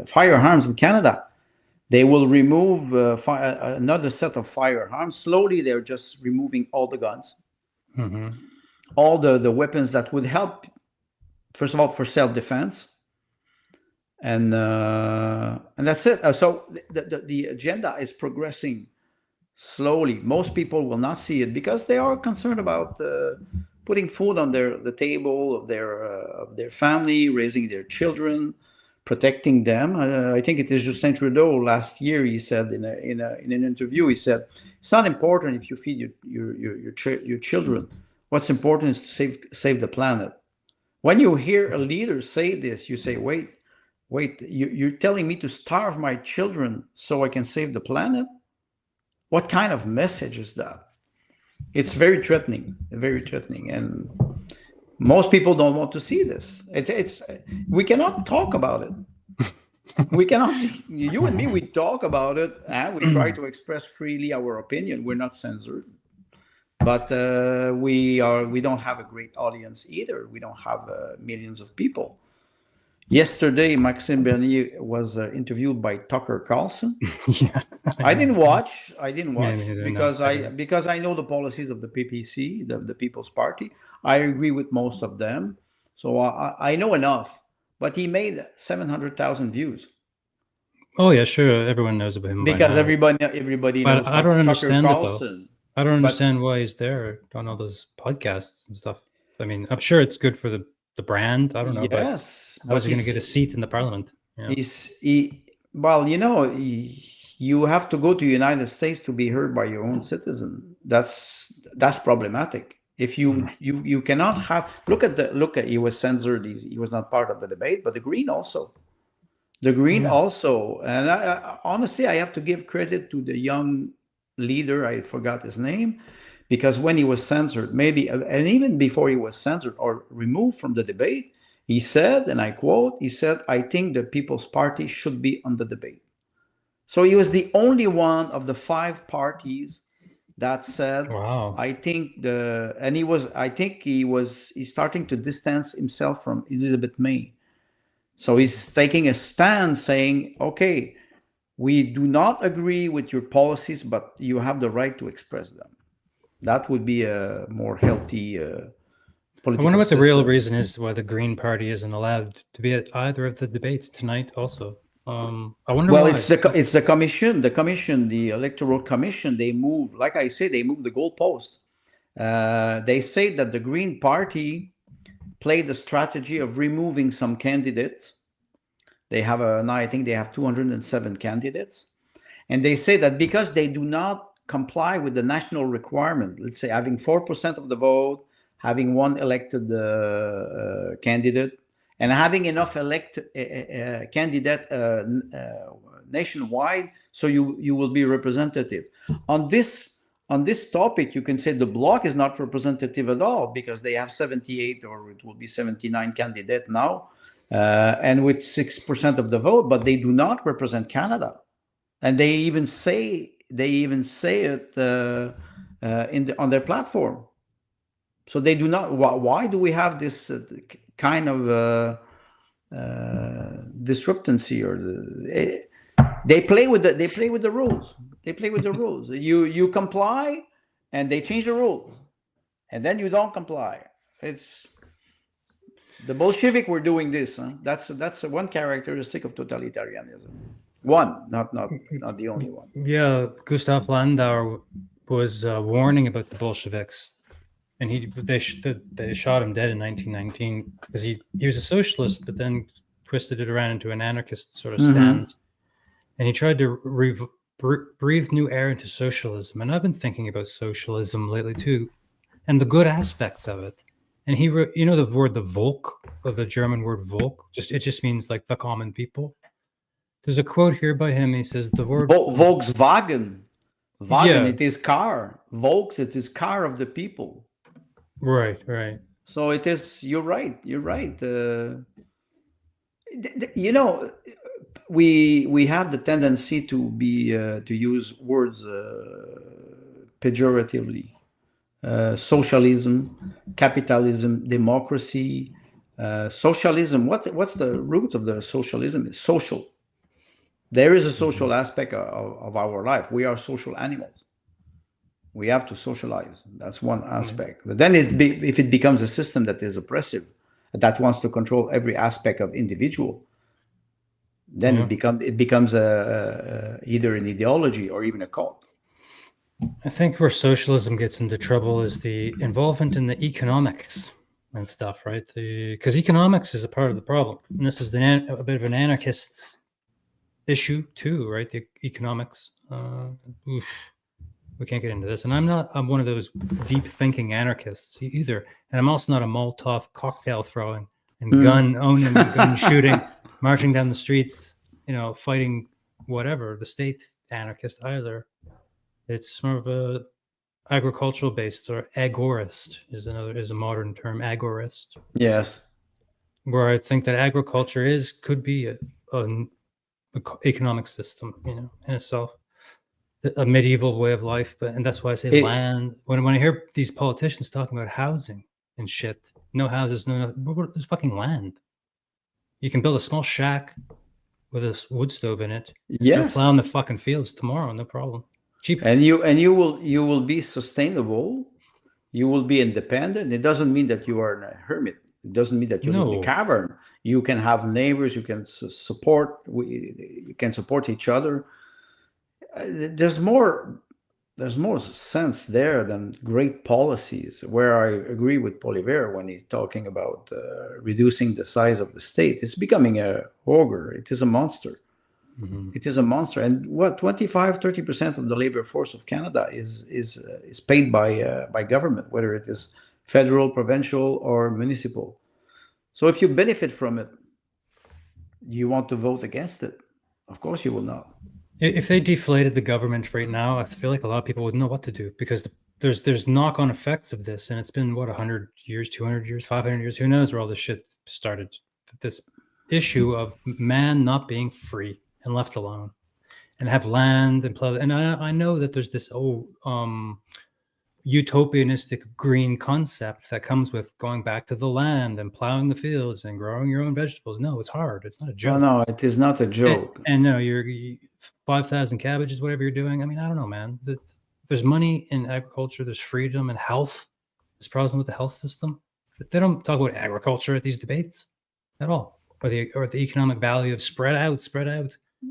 firearms in Canada. They will remove another set of firearms. Slowly, they're just removing all the guns, mm-hmm. all the weapons that would help, first of all, for self-defense. And that's it. So the agenda is progressing slowly. Most people will not see it because they are concerned about putting food on the table of their family, raising their children, protecting them. I think it is Justin Trudeau last year. He said in an interview, he said, "It's not important if you feed your children. What's important is to save the planet." When you hear a leader say this, you say, "Wait, you're telling me to starve my children so I can save the planet? What kind of message is that?" It's very threatening, and most people don't want to see this. We cannot talk about it. We cannot. You and me, we talk about it, and we try to express freely our opinion. We're not censored, but we don't have a great audience either. We don't have millions of people. Yesterday, Maxime Bernier was interviewed by Tucker Carlson. Yeah. I didn't watch because I know the policies of the PPC, the People's Party. I agree with most of them, so I know enough. But he made 700,000 views. Oh yeah, sure. Everyone knows about him because everybody knows. But I don't understand it though. I don't understand why he's there on all those podcasts and stuff. I mean, I'm sure it's good for the brand. I don't know. Yes. But how is he going to get a seat in the parliament? You know? Well, you have to go to United States to be heard by your own citizen. That's problematic. If you cannot have look at he was censored. He was not part of the debate, but the Green also. The Green Yeah. also, and honestly, I have to give credit to the young leader. I forgot his name, because when he was censored, maybe, and even before he was censored or removed from the debate, he said, and I quote, he said, "I think the People's Party should be on the debate." So he was the only one of the five parties that said, Wow. I think and I think he's starting to distance himself from Elizabeth May. So he's taking a stand saying, okay, we do not agree with your policies, but you have the right to express them. That would be a more healthy I political wonder what the real system. reason is why the Green Party isn't allowed to be at either of the debates tonight. Also, I wonder Well, why. it's the commission, the electoral commission. They move, like I say, they move the goalpost. They say that the Green Party played the strategy of removing some candidates. They have now I think they have 207 candidates, and they say that because they do not comply with the national requirement, let's say having 4% of the vote, having one elected candidate, and having enough elected candidate nationwide, so you will be representative. On this topic, you can say the bloc is not representative at all, because they have 78, or it will be 79 candidates now, and with 6% of the vote, but they do not represent Canada. And they even say it on their platform. So they do not. Why do we have this kind of disruptancy? They play with the rules. They play with the rules. You comply, and they change the rules, and then you don't comply. It's the Bolshevik were doing this. Huh? That's one characteristic of totalitarianism. One, not the only one. Yeah, Gustav Landauer was warning about the Bolsheviks, and they shot him dead in 1919 because he was a socialist, but then twisted it around into an anarchist sort of stance, and he tried to breathe new air into socialism. And I've been thinking about socialism lately too, and the good aspects of it. And he wrote, the word, the Volk, of the German word Volk, it just means like the common people. There's a quote here by him. He says the word Volkswagen. Wagen, Yeah. it is car. Volks, it is car of the people. Right. So it is. You're right. We have the tendency to use words pejoratively. Socialism, capitalism, democracy, socialism. What's the root of the socialism? Is social. There is a social aspect of our life. We are social animals. We have to socialize. That's one aspect. But then if it becomes a system that is oppressive, that wants to control every aspect of individual, then it becomes either an ideology or even a cult. I think where socialism gets into trouble is the involvement in the economics and stuff, right? Because economics is a part of the problem, and this is a bit of an anarchist's issue too, right? The economics. We can't get into this, and I'm one of those deep thinking anarchists either, and I'm also not a Molotov cocktail throwing and gun owning, gun shooting, marching down the streets, fighting whatever the state anarchist either. It's more of a agricultural based, or agorist is a modern term, agorist. Yes. Where I think that agriculture could be an economic system, in itself, a medieval way of life. And that's why I say land. When I hear these politicians talking about housing and shit, no houses, no nothing. There's fucking land. You can build a small shack with a wood stove in it. Start plowing the fucking fields tomorrow, no problem. Cheap. And you will be sustainable. You will be independent. It doesn't mean that you are a hermit. It doesn't mean that you live in a cavern. You can have neighbors. You can support. You can support each other. There's more sense there than great policies. Where I agree with Poliver when he's talking about reducing the size of the state. It's becoming a ogre. It is a monster. Mhm. It is a monster. And what 25-30% of the labor force of Canada is paid by government, whether it is federal, provincial, or municipal. So if you benefit from it, you want to vote against it? Of course you will not. If they deflated the government right now, I feel like a lot of people wouldn't know what to do, because there's knock-on effects of this, and it's been what, 100 years, 200 years, 500 years, who knows where all this shit started. This issue of man not being free and left alone, and have land and play. And I know that there's this utopianistic green concept that comes with going back to the land and plowing the fields and growing your own vegetables. No, it's hard. It's not a joke. No, it is not a joke. And no, you're 5,000 cabbages, whatever you're doing. I mean, I don't know, man. There's money in agriculture. There's freedom and health. There's problems with the health system. But they don't talk about agriculture at these debates at all, or the economic value of spread out.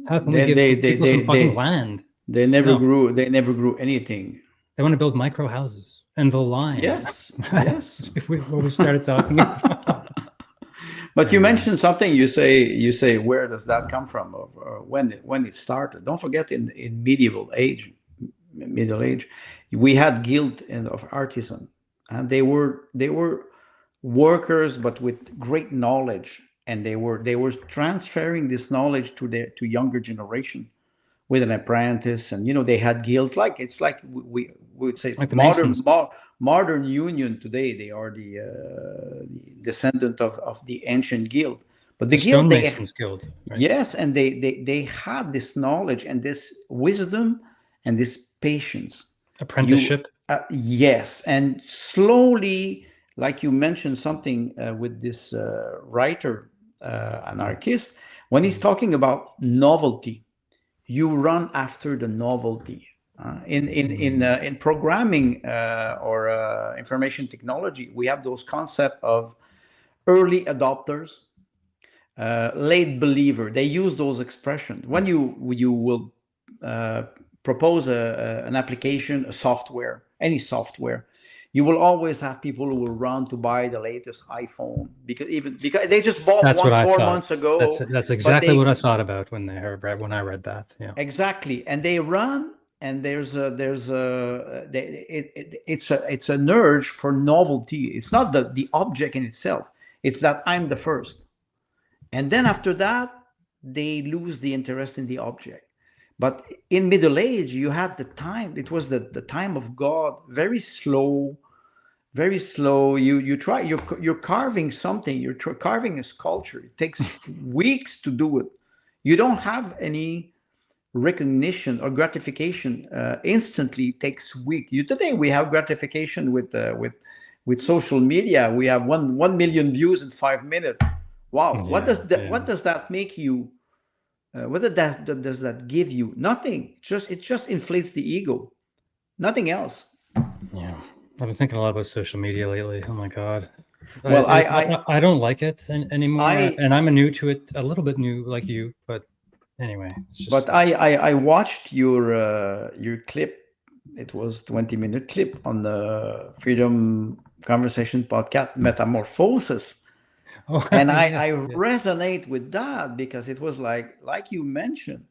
How can we give people some fucking land? They never No. grew. They never grew anything. They want to build micro houses and the line. Yes, yes. What we started talking about. But you mentioned something. You say, where does that come from, or when it started? Don't forget, in Middle Age, we had guild of artisan, and they were workers, but with great knowledge, and they were transferring this knowledge to younger generation with an apprentice, and they had guild. It's like we would say, like the modern union today. They are the descendant of the ancient guild, but the guild, Stonemasons Guild. Right? Yes, and they had this knowledge and this wisdom and this patience. Apprenticeship. Yes, and slowly, like you mentioned something with this writer, anarchist, when he's talking about novelty, you run after the novelty. In programming or information technology, we have those concepts of early adopters, late believer. They use those expressions. When you will propose an application, a software, any software, you will always have people who will run to buy the latest iPhone because they just bought one 4 months ago. That's exactly what I thought about when I read that. Yeah, exactly. And they run, and it's an urge for novelty. It's not the object in itself. It's that I'm the first, and then after that they lose the interest in the object. But in Middle Age, you had the time. It was the time of God. Very slow. You're carving something. You're carving a sculpture. It takes weeks to do it. You don't have any recognition or gratification instantly. It takes weeks. Today we have gratification with social media. We have 1 million views in 5 minutes. Wow. Yeah, what does that make you? What does that give you? Nothing. It just inflates the ego. Nothing else. Yeah, I've been thinking a lot about social media lately. Oh my god. Well, I don't like it anymore, and I'm new to it, a little bit new like you. But anyway, it's just... But I watched your clip. It was 20-minute clip on the Freedom Conversation podcast, Metamorphosis. Oh, and I resonate with that because it was like you mentioned,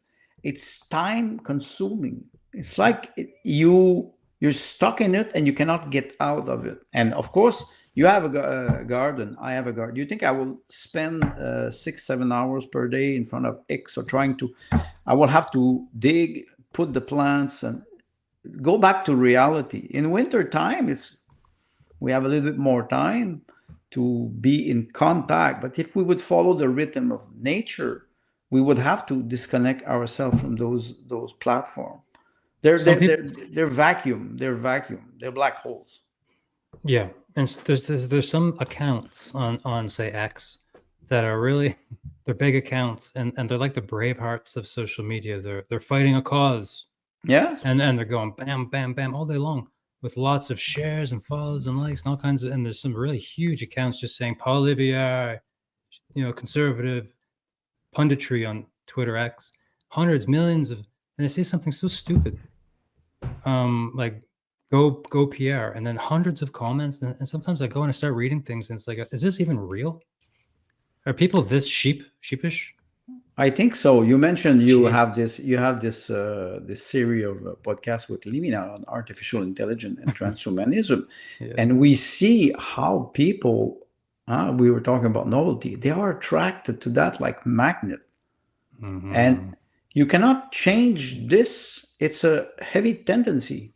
it's time consuming. It's like you're stuck in it and you cannot get out of it. And of course, you have a garden. I have a garden. Do you think I will spend 6-7 hours per day in front of X or I will have to dig, put the plants, and go back to reality. In winter time, we have a little bit more time to be in contact. But if we would follow the rhythm of nature, we would have to disconnect ourselves from those platforms. They're vacuum. They're black holes. Yeah, and there's some accounts on say X that are really, they're big accounts, and they're like the Bravehearts of social media. They're fighting a cause. Yeah, and they're going bam, bam, bam all day long, with lots of shares and follows and likes and all kinds of, and there's some really huge accounts just saying Paul Olivier, conservative punditry on Twitter X, hundreds, millions of, and they say something so stupid, like go Pierre, and then hundreds of comments, and sometimes I go and I start reading things, and it's like, is this even real? Are people this sheepish? I think so. You mentioned you have Jesus. this series of podcasts with Limina on artificial intelligence and transhumanism, Yeah. and we see how people. We were talking about novelty. They are attracted to that like magnet, Mhm. and you cannot change this. It's a heavy tendency.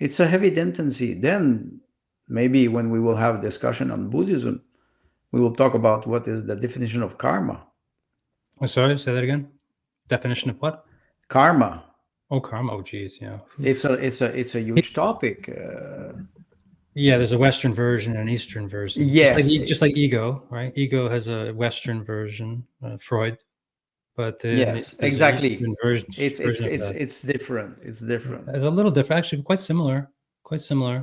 It's a heavy tendency. Then maybe when we will have a discussion on Buddhism, we will talk about what is the definition of karma. Oh, sorry, say that again. Definition of what? Karma. Oh, karma. Oh, geez, yeah. It's a huge topic. Yeah, there's a Western version and an Eastern version. Yes. Just like ego, right? Ego has a Western version, Freud, but Yes, there's an exactly. Eastern version, of that. It's different. It's different. It's a little different, actually, quite similar. Quite similar.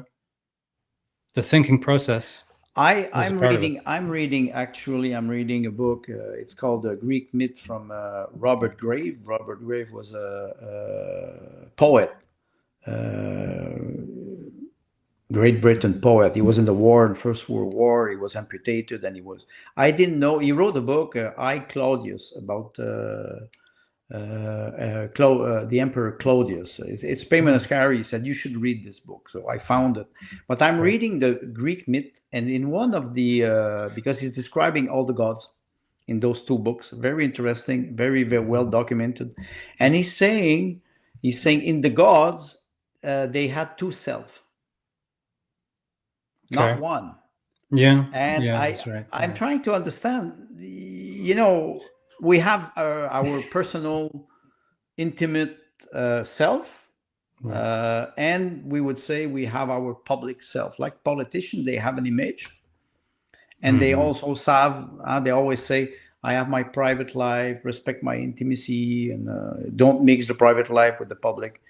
The thinking process. I'm part of reading. I'm reading. Actually, I'm reading a book. It's called "The Greek Myth" from Robert Grave. Robert Grave was a poet, Great Britain poet. He was in the war, in First World War. He was amputated, and he was. I didn't know. He wrote a book, I Claudius, about the Emperor Claudius. It's Payman Ascari. He said you should read this book, so I found it. But I'm reading the Greek myth, and in one of the because he's describing all the gods in those two books, very interesting, very well documented, and he's saying in the gods they had two self, not one. Yeah, And that's right. I'm trying to understand. We have our personal, intimate self, and we would say we have our public self. Like politicians, they have an image, and they also have. They always say, "I have my private life. Respect my intimacy, and don't mix the private life with the public."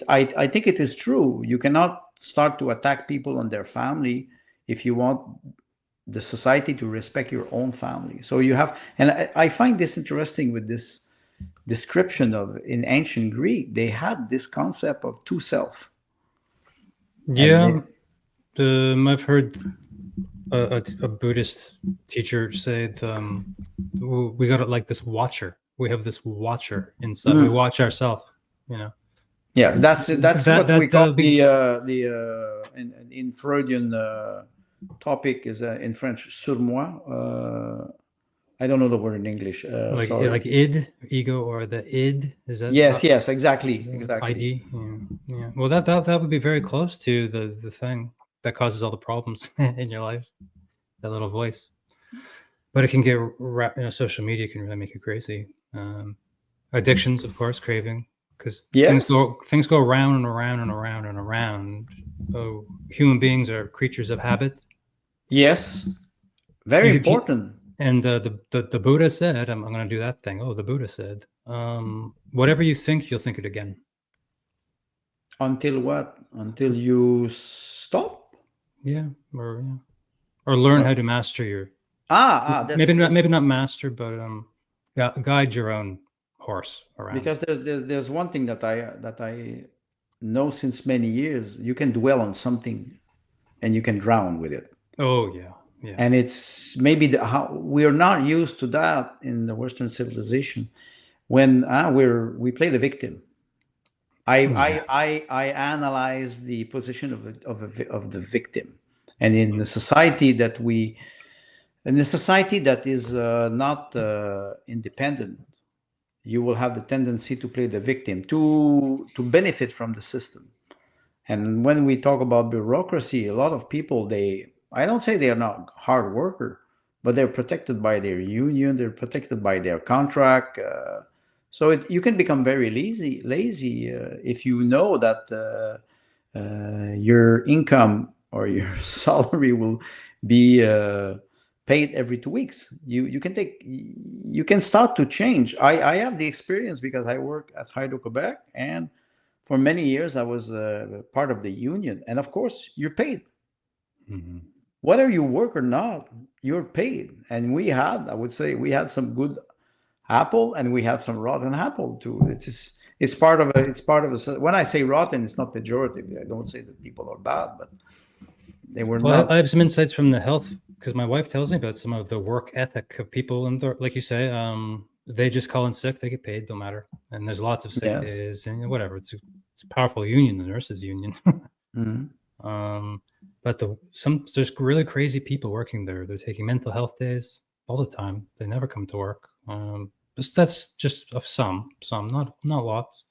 I think it is true. You cannot start to attack people on their family if you want the society to respect your own family. So you have, and I find this interesting with this description of in ancient Greek, they had this concept of two self. Yeah, I've heard a Buddhist teacher say we got it like this watcher. We have this watcher inside. We watch ourselves. Yeah, that's what we call in Freudian topic is in French surmoi. I don't know the word in English. Like id, ego, or the id. Is that? Yes, exactly. ID. Yeah. Well, that would be very close to the thing that causes all the problems in your life. That little voice. But it can get social media can really make you crazy. Addictions, of course, craving, because things go around and around and around and around. Oh, human beings are creatures of habit. Yes, very important. And the Buddha said, I'm going to do that thing. Oh, the Buddha said, whatever you think, you'll think it again. Until what? Until you stop? Yeah, or learn how to master your. That's maybe not master, but guide your own horse around. Because there's one thing that I know since many years. You can dwell on something, and you can drown with it. Oh yeah. And it's maybe how we are not used to that in the Western civilization. When we play the victim. I analyze the position of the victim, and in the society that is not independent, you will have the tendency to play the victim to benefit from the system. And when we talk about bureaucracy, a lot of people I don't say they are not hard worker, but they're protected by their union, they're protected by their contract. So you can become very lazy if you know that your income or your salary will be paid every 2 weeks. You can start to change. I have the experience because I work at Hydro-Quebec, and for many years I was part of the union, and of course you're paid. Whether you work or not, you're paid. And I would say we had some good apple and we had some rotten apple too. It's part of a. When I say rotten, it's not pejorative. I don't say that people are bad, but they were not. I have some insights from the health, because my wife tells me about some of the work ethic of people, and like you say, they just call in sick, they get paid, don't matter. And there's lots of sick Yes. days and whatever. It's a powerful union, the nurses union. Mhm. But there's really crazy people working there. They're taking mental health days all the time. They never come to work. That's just of some, not lots.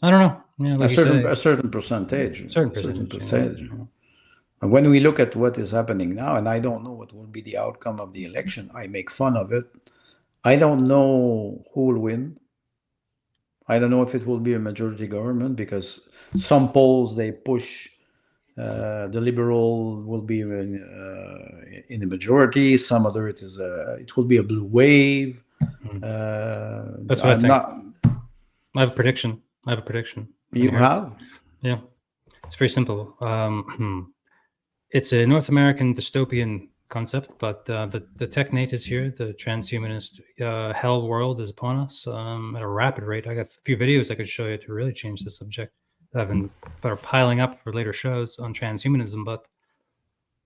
I don't know. Yeah, like A certain percentage. certain percentage. You know. And when we look at what is happening now, and I don't know what will be the outcome of the election, I make fun of it. I don't know who will win. I don't know if it will be a majority government, because some polls they push the Liberal will be in the majority. Some other it will be a blue wave. That's what I think. I have a prediction. You have? Yeah, it's very simple. It's a North American dystopian concept, but the technate is here. The transhumanist hell world is upon us at a rapid rate. I got a few videos I could show you to really change the subject that are piling up for later shows on transhumanism. But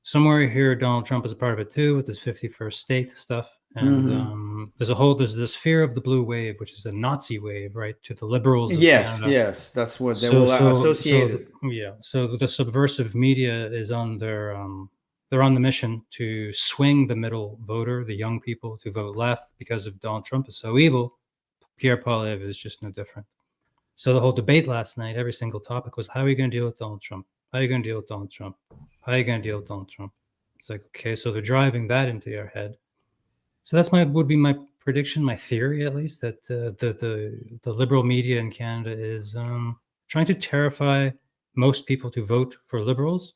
somewhere here, Donald Trump is a part of it too, with this 51st state stuff. And there's this fear of the blue wave, which is a Nazi wave, right? To the liberals of Canada. Yes, that's what they will associate it. So the subversive media is on they're on the mission to swing the middle voter, the young people, to vote left because of Donald Trump is so evil. Pierre Poilievre is just no different. So the whole debate last night, every single topic was, how are you going to deal with Donald Trump? How are you going to deal with Donald Trump? How are you going to deal with Donald Trump? It's like, okay, so they're driving that into your head. So that's would be my prediction, my theory at least, that the liberal media in Canada is trying to terrify most people to vote for liberals,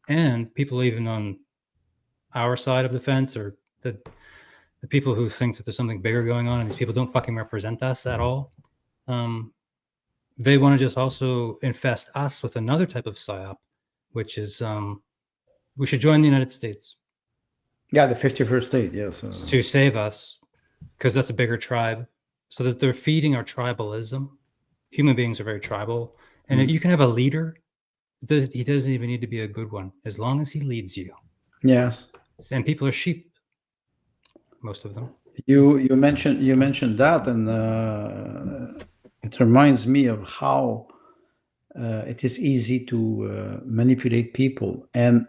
and people even on our side of the fence, or the people who think that there's something bigger going on and these people don't fucking represent us at all. They want to just also infest us with another type of psyop, which is we should join the United States. Yeah, the 51st state, yes. To save us, because that's a bigger tribe. So that they're feeding our tribalism. Human beings are very tribal. And you can have a leader. He doesn't even need to be a good one, as long as he leads you. Yes. And people are sheep, most of them. You mentioned that, and it reminds me of how it is easy to manipulate people. And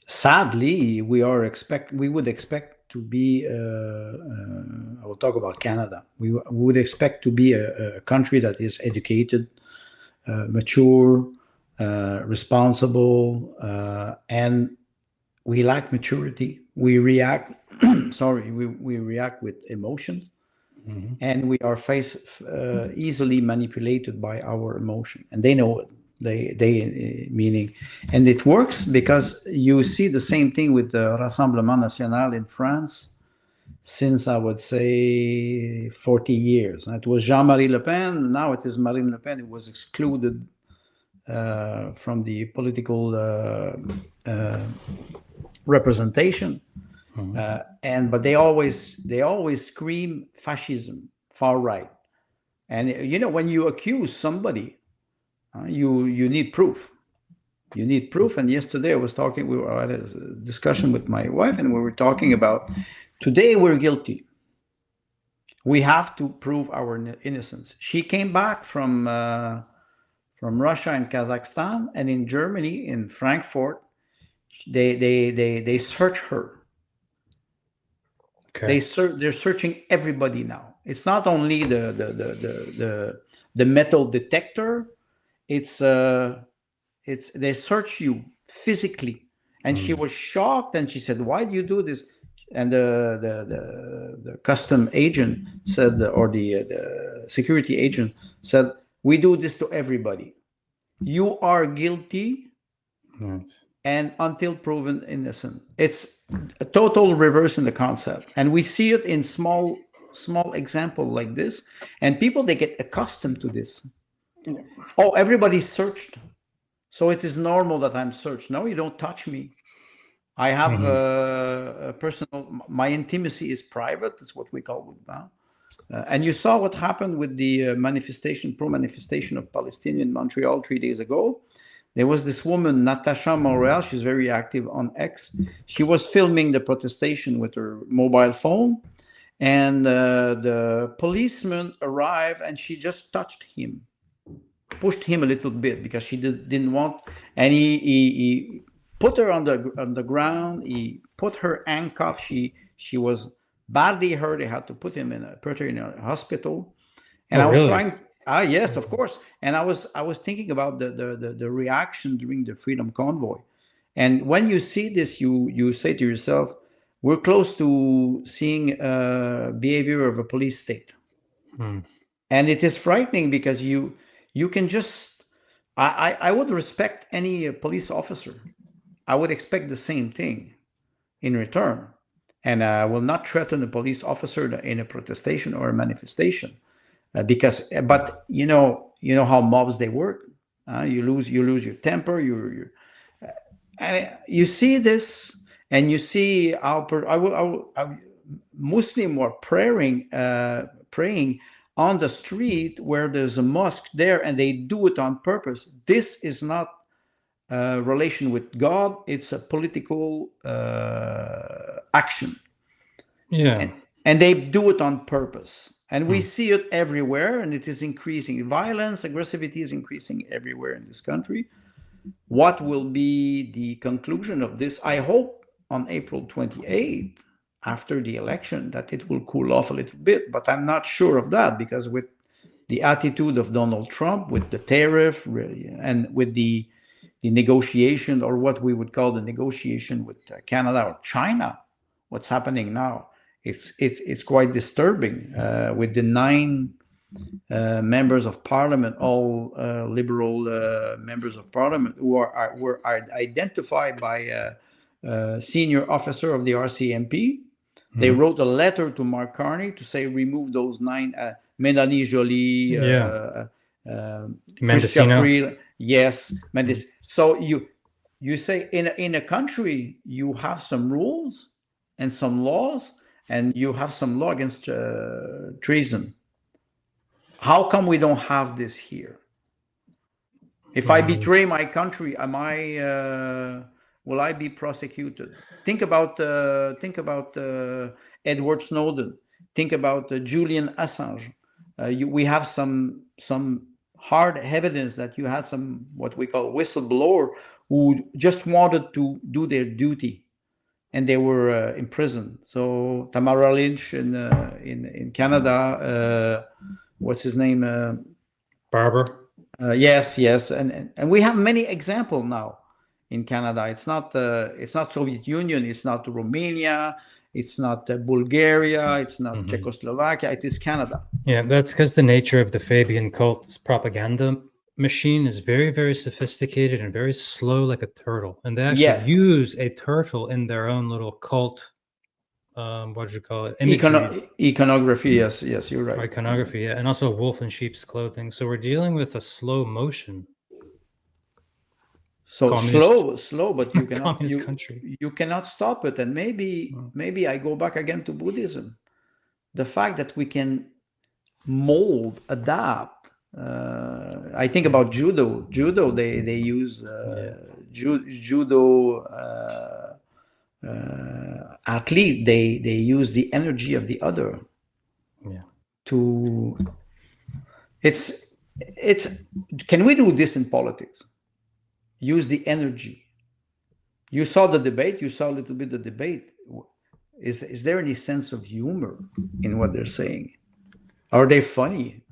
sadly, we would expect to be. I will talk about Canada. We would expect to be a country that is educated, mature, responsible, and we lack maturity. We react. We react with emotions, and we are easily manipulated by our emotion, and they know it. They meaning, and it works because you see the same thing with the Rassemblement National in France since, I would say, 40 years. It was Jean-Marie Le Pen. Now it is Marine Le Pen who was excluded from the political representation. But they always scream fascism, far right. And when you accuse somebody, you need proof. You need proof. And yesterday we were at a discussion with my wife, and we were talking about, today we're guilty. We have to prove our innocence. She came back from Russia and Kazakhstan, and in Germany, in Frankfurt, they search her. Okay. They're searching everybody now. It's not only the metal detector. It's they search you physically. And she was shocked, and she said, "Why do you do this?" And the custom agent said, or the security agent said, "We do this to everybody. You are guilty, and until proven innocent." It's a total reverse in the concept, and we see it in small example like this. And people, they get accustomed to this. Oh, everybody's searched, so it is normal that I'm searched. No, you don't touch me. I have a personal. My intimacy is private. That's what we call it now. And you saw what happened with the pro-manifestation of Palestinians in Montreal 3 days ago. There was this woman, Natasha Montreal. She's very active on X. She was filming the protestation with her mobile phone, and the policeman arrived, and she just touched him, pushed him a little bit because she didn't want, and he put her on the ground. He put her handcuffed. She was badly hurt. They had to put her in a hospital. And I was really? trying. Ah, yes, of course. And I was thinking about the reaction during the Freedom Convoy. And when you see this, you say to yourself, we're close to seeing behavior of a police state. Hmm. And it is frightening because you can just, I would respect any police officer. I would expect the same thing in return. And I will not threaten a police officer in a protestation or a manifestation. But you know how mobs they work. You lose your temper. You see this, and you see how Muslim were praying on the street where there's a mosque there, and they do it on purpose. This is not a relation with God. It's a political action. Yeah. And they do it on purpose. And we see it everywhere, and it is increasing. Violence, aggressivity is increasing everywhere in this country. What will be the conclusion of this? I hope on April 28th, after the election, that it will cool off a little bit, but I'm not sure of that, because with the attitude of Donald Trump, with the tariff, and with the negotiation, or what we would call the negotiation with Canada or China, what's happening now, it's quite disturbing, with the 9 members of parliament, all liberal members of parliament, who were identified by a senior officer of the RCMP. They wrote a letter to Mark Carney to say remove those 9, Mélanie Joly, Mendocino. Yes, Mendes. So you say in a country you have some rules and some laws, and you have some law against treason. How come we don't have this here? If I betray my country, will I be prosecuted? Think about Edward Snowden. Think about Julian Assange. We have some hard evidence that you had some, what we call, whistleblower, who just wanted to do their duty, and they were imprisoned. So Tamara Lynch in Canada, what's his name? Barber. Yes, and we have many examples now in Canada. It's not Soviet Union. It's not Romania. It's not Bulgaria. It's not Czechoslovakia. It is Canada. Yeah, that's because the nature of the Fabian cult's propaganda machine is very, very sophisticated and very slow, like a turtle. And they actually use a turtle in their own little cult. What do you call it? Iconography. Yes, you're right. Iconography, yeah, and also wolf in sheep's clothing. So we're dealing with a slow motion. So slow, but you cannot. Country. You cannot stop it. And maybe I go back again to Buddhism. The fact that we can mold, adapt. I think about judo. Judo, they use judo. Athlete, they use the energy of the other. It's can we do this in politics? Use the energy. You saw the debate. You saw a little bit of the debate. Is there any sense of humor in what they're saying? Are they funny?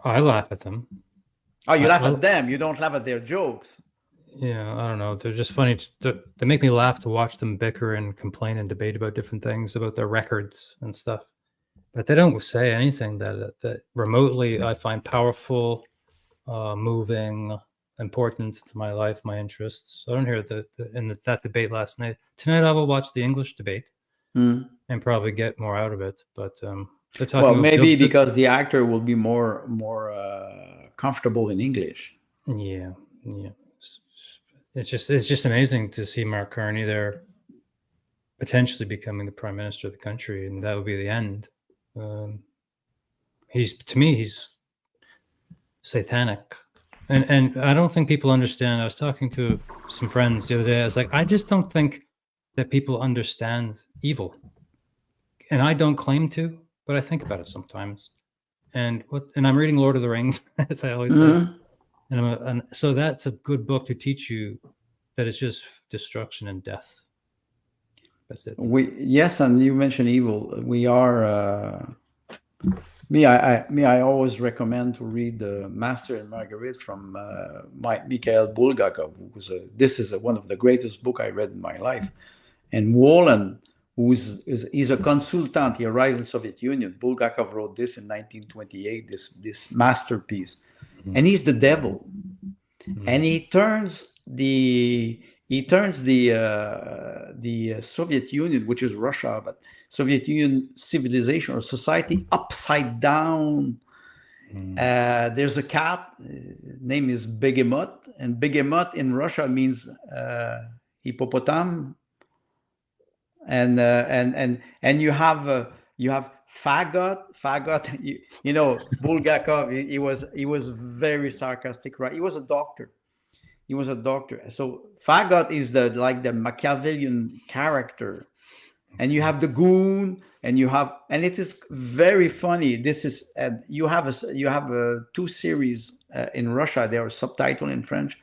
I laugh at them. Oh, you laugh at them. You don't laugh at their jokes. Yeah, I don't know. They're just funny. They make me laugh to watch them bicker and complain and debate about different things, about their records and stuff. But they don't say anything that remotely I find powerful, moving, important to my life, my interests. I don't hear that debate last night. Tonight I will watch the English debate and probably get more out of it. But they're talking. Well, maybe because the actor will be more comfortable in English. Yeah. It's just amazing to see Mark Carney there potentially becoming the prime minister of the country, and that would be the end. He's satanic, and I don't think people understand. I was talking to some friends the other day. I was like, I just don't think that people understand evil. and I don't claim to, but I think about it sometimes. And I'm reading Lord of the Rings, as I always say. Mhm. And so that's a good book to teach you that it's just destruction and death. That's it. Yes, and you mentioned evil. We are I always recommend to read the Master and Marguerite from Mikhail Bulgakov, this is one of the greatest book I read in my life. And Wallen, he's a consultant, he arrived in Soviet Union. Bulgakov wrote this in 1928, this masterpiece, and he's the devil, and he turns the Soviet Union, which is Russia, but Soviet Union civilization or society upside down. There's a cat, name is Behemoth, and Behemoth in Russia means hippopotam, and you have Fagot. You know, Bulgakov. He was very sarcastic, right? He was a doctor. So Fagot is the Machiavellian character, and you have the goon, and it is very funny. This is you have two series in Russia. They are subtitled in French.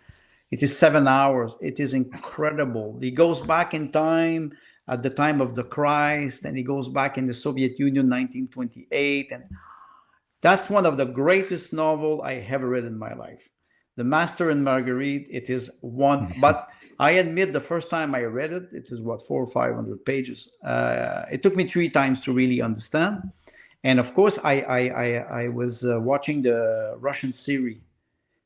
It is 7 hours. It is incredible. He goes back in time at the time of the Christ, and he goes back in the Soviet Union, 1928, and that's one of the greatest novel I ever read in my life. The Master and Marguerite, it is one, but I admit the first time I read it, it is 400 or 500 pages. It took me 3 times to really understand. And of course, I was watching the Russian series.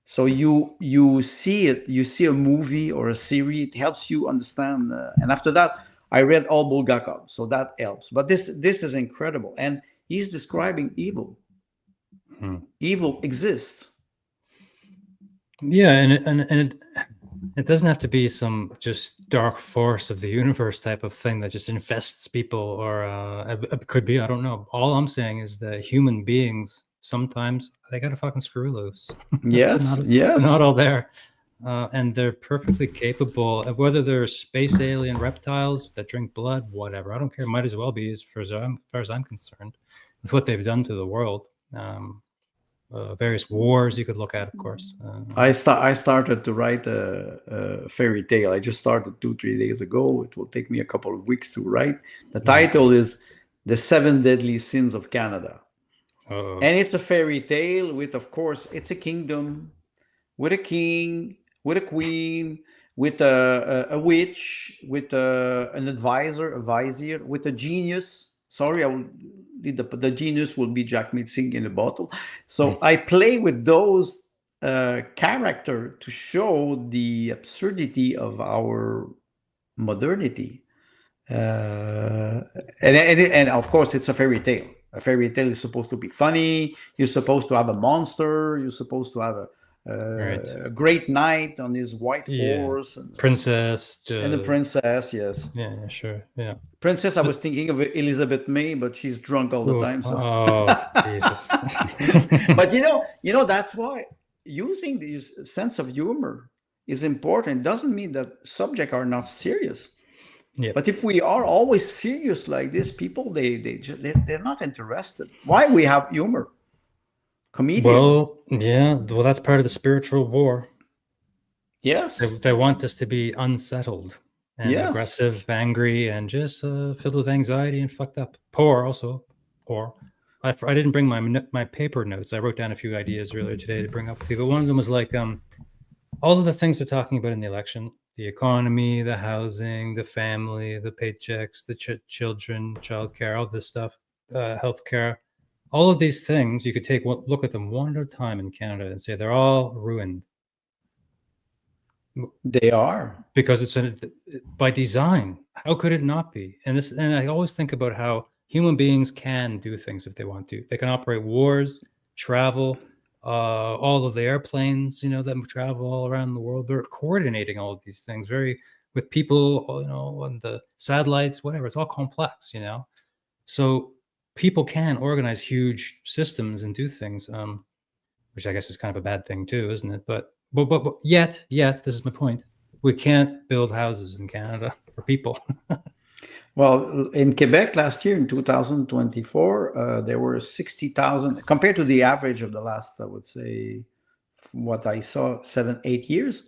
So you see it, you see a movie or a series, it helps you understand. And after that, I read all Bulgakov, so that helps. But this is incredible. And he's describing evil. Evil exists. Yeah, and it doesn't have to be some just dark force of the universe type of thing that just infests people, or it could be, I don't know. All I'm saying is that human beings sometimes they got to fucking screw loose. Yes, they're not all there, and they're perfectly capable of, whether they're space alien reptiles that drink blood, whatever. I don't care. Might as well be, as far as I'm concerned, with what they've done to the world. Various wars you could look at, of course. I started to write a fairy tale. I just started 2-3 days ago. It will take me a couple of weeks to write. The title is The 7 Deadly Sins of Canada. And it's a fairy tale with, of course, it's a kingdom with a king, with a queen, with a witch, with an advisor, a vizier, with a genius. Sorry, I will. The genius will be Jack Mitzing in a bottle. So I play with those character to show the absurdity of our modernity. And of course, it's a fairy tale. A fairy tale is supposed to be funny. You're supposed to have a monster. You're supposed to have a great knight on his white horse, and princess, and the princess. Yes. Yeah, sure. Yeah. Princess. I was thinking of Elizabeth May, but she's drunk all the time. So. Oh, Jesus. But you know that's why using this sense of humor is important. It doesn't mean that subjects are not serious. Yeah. But if we are always serious like this, people they're not interested. Why we have humor? Comedian. Well, yeah. Well, that's part of the spiritual war. Yes. They want us to be unsettled and aggressive, angry, and just filled with anxiety and fucked up. Poor. I didn't bring my paper notes. I wrote down a few ideas earlier today to bring up with you, but one of them was like all of the things they're talking about in the election: the economy, the housing, the family, the paychecks, the children, childcare, all this stuff, healthcare. All of these things, you could take one look at them one at a time in Canada and say they're all ruined. They are, because it's by design. How could it not be? And I always think about how human beings can do things if they want to. They can operate wars, travel, all of the airplanes, that travel all around the world. They're coordinating all of these things with people, and the satellites, whatever. It's all complex, So people can organize huge systems and do things, which I guess is kind of a bad thing too, isn't it? But yet, this is my point. We can't build houses in Canada for people. Well, in Quebec last year, in 2024, there were 60,000 compared to the average of the last, I would say, from what I saw, 7, 8 years.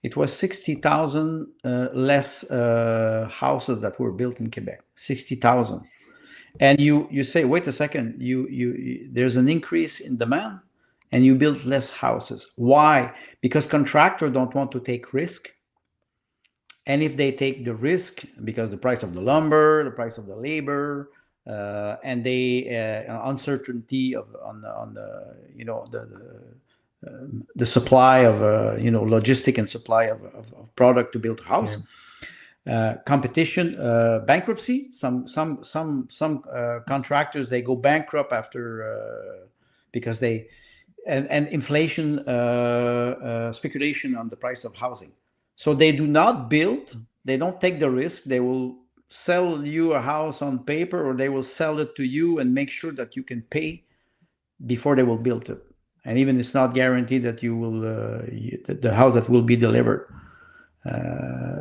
It was 60,000 less houses that were built in Quebec. 60,000. And you say, wait a second, you there's an increase in demand, and you build less houses. Why? Because contractors don't want to take risk. And if they take the risk, because the price of the lumber, the price of the labor, and the uncertainty on the supply of logistic and supply of product to build a house, competition, bankruptcy. Some contractors, they go bankrupt after because they and inflation, speculation on the price of housing. So they do not build, they don't take the risk. They will sell you a house on paper, or they will sell it to you and make sure that you can pay before they will build it. And even it's not guaranteed that you will the house that will be delivered.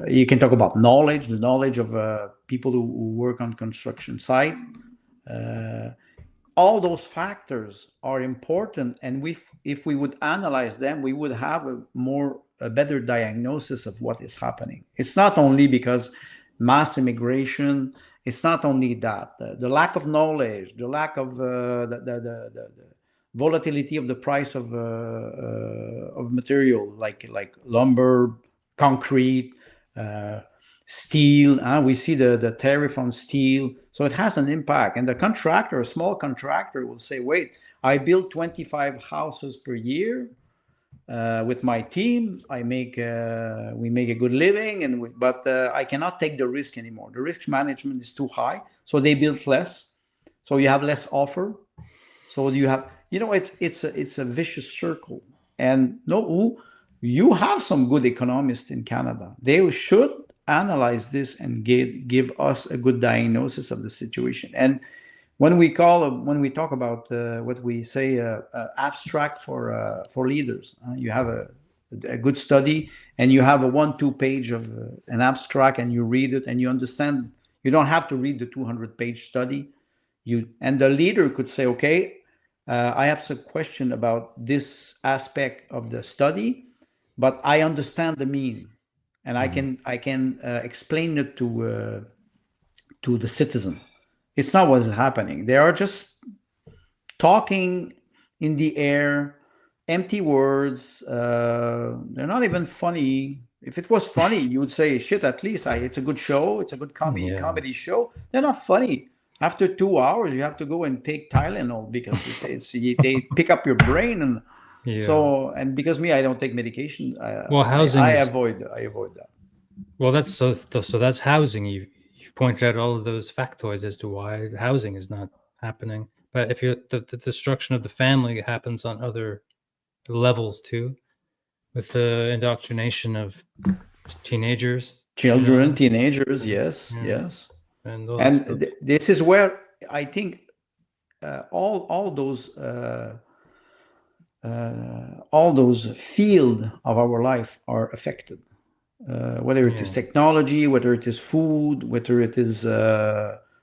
You can talk about knowledge, the knowledge of people who work on construction site. All those factors are important, and if we would analyze them, we would have a better diagnosis of what is happening. It's not only because mass immigration. It's not only that. The lack of knowledge, the lack of the volatility of the price of material like lumber, concrete, steel. We see the tariff on steel. So it has an impact. And the contractor, a small contractor, will say, wait, I build 25 houses per year with my team. We make a good living, but I cannot take the risk anymore. The risk management is too high. So they build less. So you have less offer. So you have, it's a vicious circle. And you have some good economists in Canada. They should analyze this and give us a good diagnosis of the situation. And when we talk about what we say abstract for leaders, you have a good study, and you have a 1-2 page of an abstract, and you read it and you understand. You don't have to read the 200-page study. And the leader could say, okay, I have some question about this aspect of the study, but I understand the mean, and I can explain it to the citizen. It's not what's happening. They are just talking in the air, empty words. They're not even funny. If it was funny, you would say, shit, at least it's a good show. It's a good comedy show. They're not funny. After 2 hours, you have to go and take Tylenol because they pick up your brain. And so, and because I don't take medication. Housing. I avoid that. Well, that's that's housing. You've pointed out all of those factoids as to why housing is not happening. But if the destruction of the family happens on other levels too, with the indoctrination of teenagers, teenagers, yes. And this is where I think all those fields of our life are affected. Whether it is technology, whether it is food, whether it is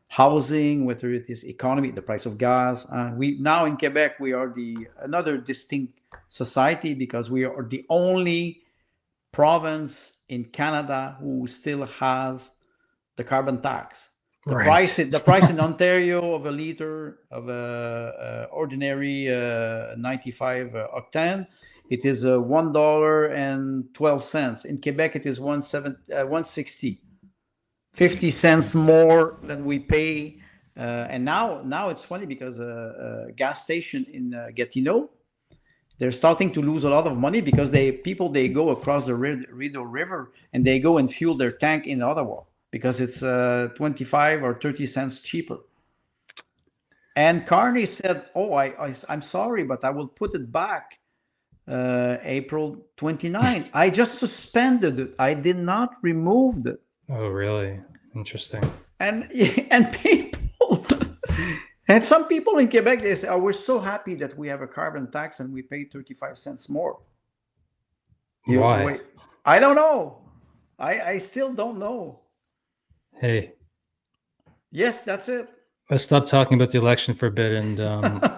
housing, whether it is economy, the price of gas. We now in Quebec, we are another distinct society because we are the only province in Canada who still has the carbon tax. The price in Ontario of a liter of ordinary 95 octane, it is $1.12. In Quebec, it is 1.60, 50 cents more than we pay. And now it's funny because a gas station in Gatineau, they're starting to lose a lot of money because they go across the Rideau River and they go and fuel their tank in Ottawa because it's 25 or 30 cents cheaper. And Carney said, "Oh, I'm sorry, but I will put it back." April 29. I just suspended it. I did not remove it. Oh, really? Interesting. And people, and some people in Quebec, they say, "Oh, we're so happy that we have a carbon tax and we pay 35 cents more." Why? Wait, I don't know. I still don't know. Hey, Yes, that's it. Let's stop talking about the election for a bit and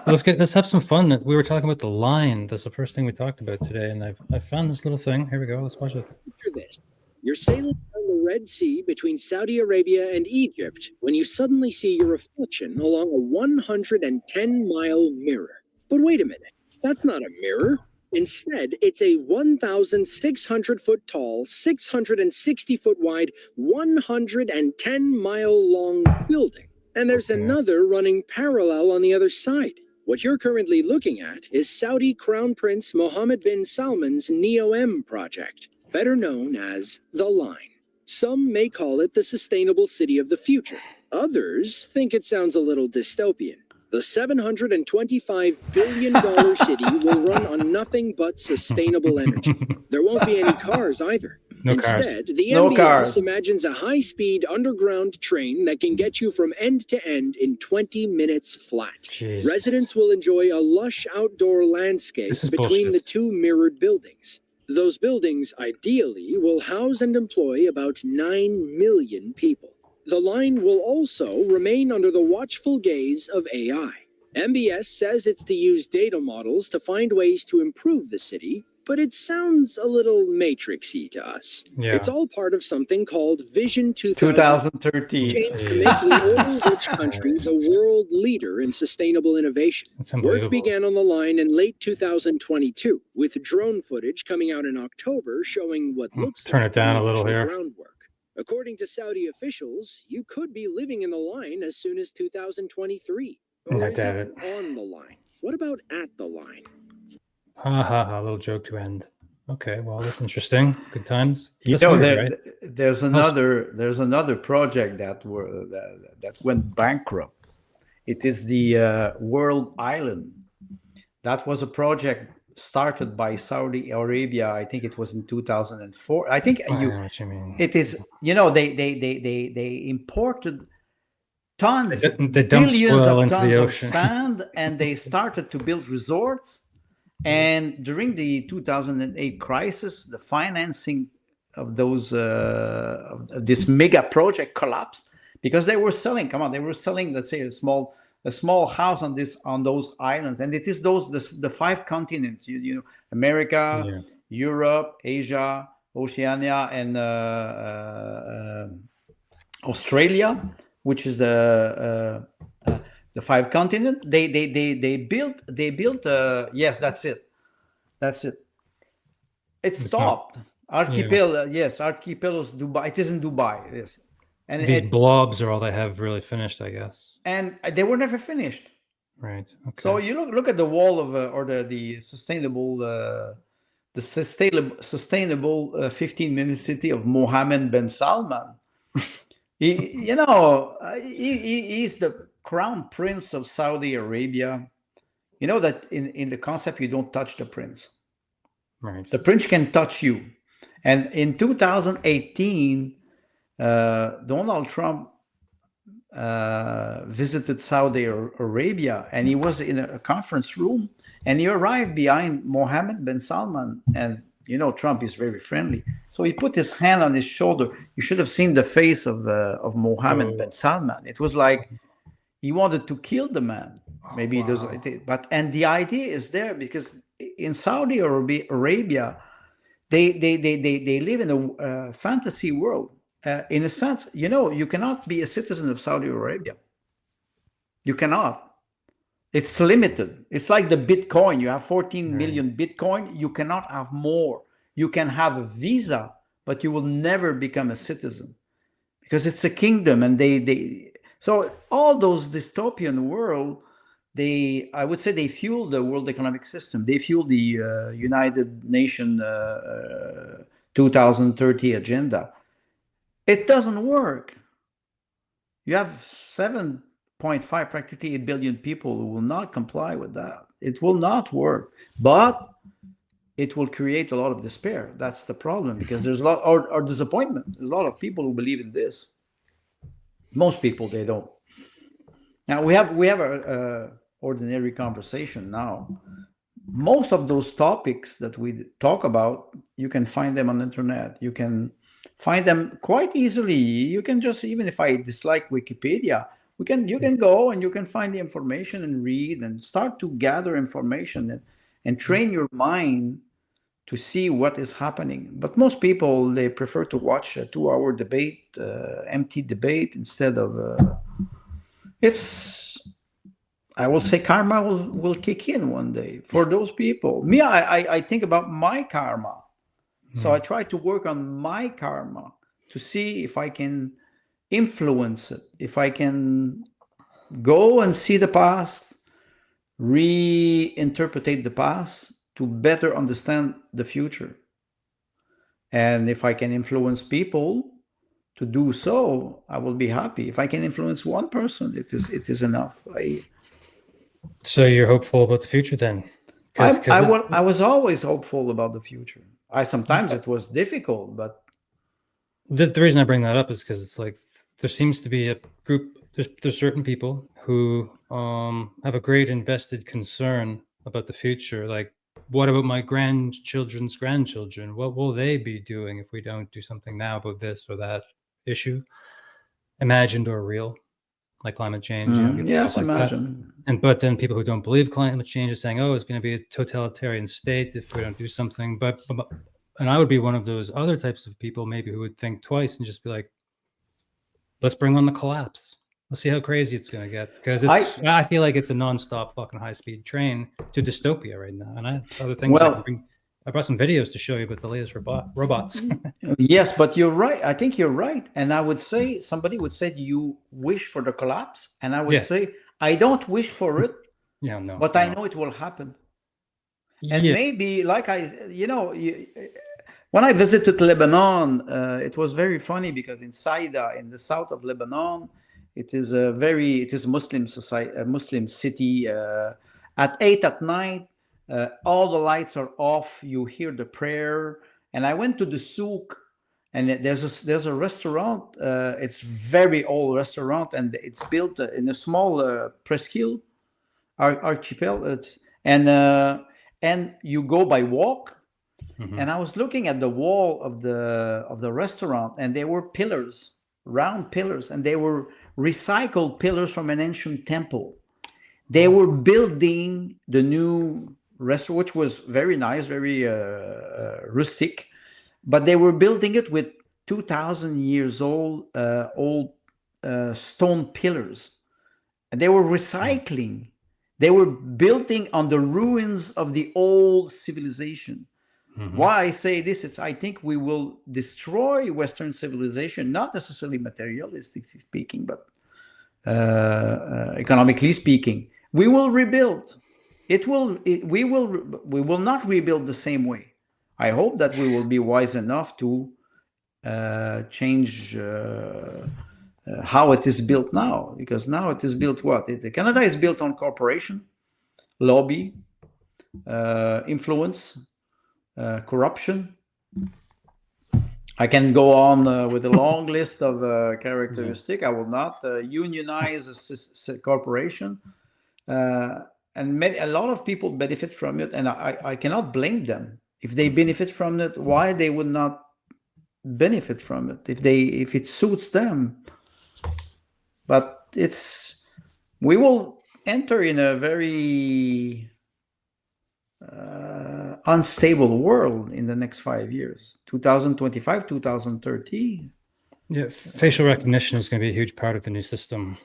let's have some fun. We were talking about the line. That's the first thing we talked about today, and I found this little thing. Here we go. Let's watch it. Picture this. You're sailing down the Red Sea between Saudi Arabia and Egypt when you suddenly see your reflection along a 110-mile mirror. But wait a minute, that's not a mirror. Instead, it's a 1,600-foot tall, 660-foot wide, 110-mile-long building. And there's another running parallel on the other side. What you're currently looking at is Saudi Crown Prince Mohammed bin Salman's NEOM project, better known as The Line. Some may call it the sustainable city of the future. Others think it sounds a little dystopian. The $725 billion city will run on nothing but sustainable energy. There won't be any cars either. No Instead, cars. the No MBS cars. imagines a high-speed underground train that can get you from end to end in 20 minutes flat. Jeez. Residents will enjoy a lush outdoor landscape This is between bullshit. the two mirrored buildings. Those buildings, ideally, will house and employ about 9 million people. The line will also remain under the watchful gaze of AI. MBS says it's to use data models to find ways to improve the city, but it sounds a little matrixy to us. Yeah. It's all part of something called Vision 2030. 2030. Aims to make the oil-rich country the world leader in sustainable innovation. That's Work unbelievable. began on the line in late 2022, with drone footage coming out in October showing what looks Turn like it down a the little initial here. groundwork. According to Saudi officials, you could be living in the line as soon as 2023. Or I is doubt it on the line? What about at the line? Ha ha ha! Little joke to end. Okay, well, that's interesting. Good times. You That's know, weird, there, right? there's another project that went bankrupt. It is the World Island. That was a project started by Saudi Arabia. I think it was in 2004. I think I know what you mean. it is. You know, they imported tons, They dumped billions oil of into tons the of ocean. sand, and they started to build resorts. And during the 2008 crisis, the financing of those of this mega project collapsed because they were selling. Come on, they were selling, let's say, a small house on those islands, and it is the 5 continents. You know, America, Yeah. Europe, Asia, Oceania, and Australia, which is the 5 continents. They built. Yes, that's it. It stopped. Archipelago. Yes, archipelagos. Dubai. It is in Dubai. Yes, and These blobs are all they have really finished, I guess. and they were never finished. Right. Okay. So you look at the wall of or the sustainable 15-minute city of Mohammed bin Salman. He's the crown prince of Saudi Arabia. You know that in the concept, you don't touch the prince. Right. The prince can touch you. And in 2018, Donald Trump visited Saudi Arabia, and he was in a conference room, and he arrived behind Mohammed bin Salman. And you know, Trump is very friendly, so he put his hand on his shoulder. You should have seen the face of Mohammed bin Salman. It was like he wanted to kill the man. Maybe wow. it doesn't, and the idea is there because in Saudi Arabia, they live in a fantasy world. In a sense, you know, you cannot be a citizen of Saudi Arabia. You cannot. It's limited. It's like the Bitcoin. You have 14 million Bitcoin. You cannot have more. You can have a visa, but you will never become a citizen because it's a kingdom. And so all those dystopian world, I would say they fuel the world economic system. They fuel the United Nations 2030 agenda. It doesn't work. You have 7.5, practically 8 billion people who will not comply with that. It will not work, but it will create a lot of despair. That's the problem, because there's a lot or disappointment. There's a lot of people who believe in this. Most people, they don't. Now we have a ordinary conversation now. Most of those topics that we talk about, you can find them on the internet. You can find them quite easily. You can just, even if I dislike Wikipedia, you can go and you can find the information and read and start to gather information and train your mind to see what is happening. But most people, they prefer to watch a 2-hour debate, empty debate, instead of I will say karma will kick in one day for those people. Me, I think about my karma. So I try to work on my karma to see if I can influence it, if I can go and see the past, reinterpret the past to better understand the future. And if I can influence people to do so, I will be happy. If I can influence one person, it is enough. So you're hopeful about the future then? I was always hopeful about the future. Sometimes it was difficult, but the reason I bring that up is because it's like there seems to be a group. There's certain people who have a great invested concern about the future. Like, what about my grandchildren's grandchildren? What will they be doing if we don't do something now about this or that issue, imagined or real, like climate change? yes, like imagine. But then people who don't believe climate change are saying, "Oh, it's going to be a totalitarian state if we don't do something." And I would be one of those other types of people, maybe, who would think twice and just be like, "Let's bring on the collapse. Let's see how crazy it's going to get." Because I feel like it's a nonstop fucking high-speed train to dystopia right now. And I have other things I brought some videos to show you about the latest robots. Yes, but you're right. I think you're right. And I would say, somebody would say, you wish for the collapse. And I would say, I don't wish for it. Yeah, no. But I know it will happen. And maybe, like when I visited Lebanon, it was very funny because in Saida, in the south of Lebanon, it is a Muslim society, a Muslim city. At 8 at night, all the lights are off. You hear the prayer. And I went to the souk, and there's a restaurant. It's very old restaurant, and it's built in a small presqu'île archipel. And you go by walk. Mm-hmm. And I was looking at the wall of the restaurant, and there were pillars, round pillars, and they were recycled pillars from an ancient temple. They were building the new restaurant, which was very nice, very rustic, but they were building it with 2,000 years old stone pillars, and they were recycling. They were building on the ruins of the old civilization. Mm-hmm. Why I say this, I think we will destroy Western civilization, not necessarily materialistically speaking, but economically speaking. We will rebuild. We will not rebuild the same way. I hope that we will be wise enough to change how it is built now, because now it is built Canada is built on corporation, lobby, influence, corruption. I can go on with a long list of characteristics. I will not unionize a corporation, and a lot of people benefit from it, and I cannot blame them. If they benefit from it, why they would not benefit from it if it suits them? But we will enter in a very unstable world in the next 5 years, 2025, 2030. Yeah, facial recognition is going to be a huge part of the new system.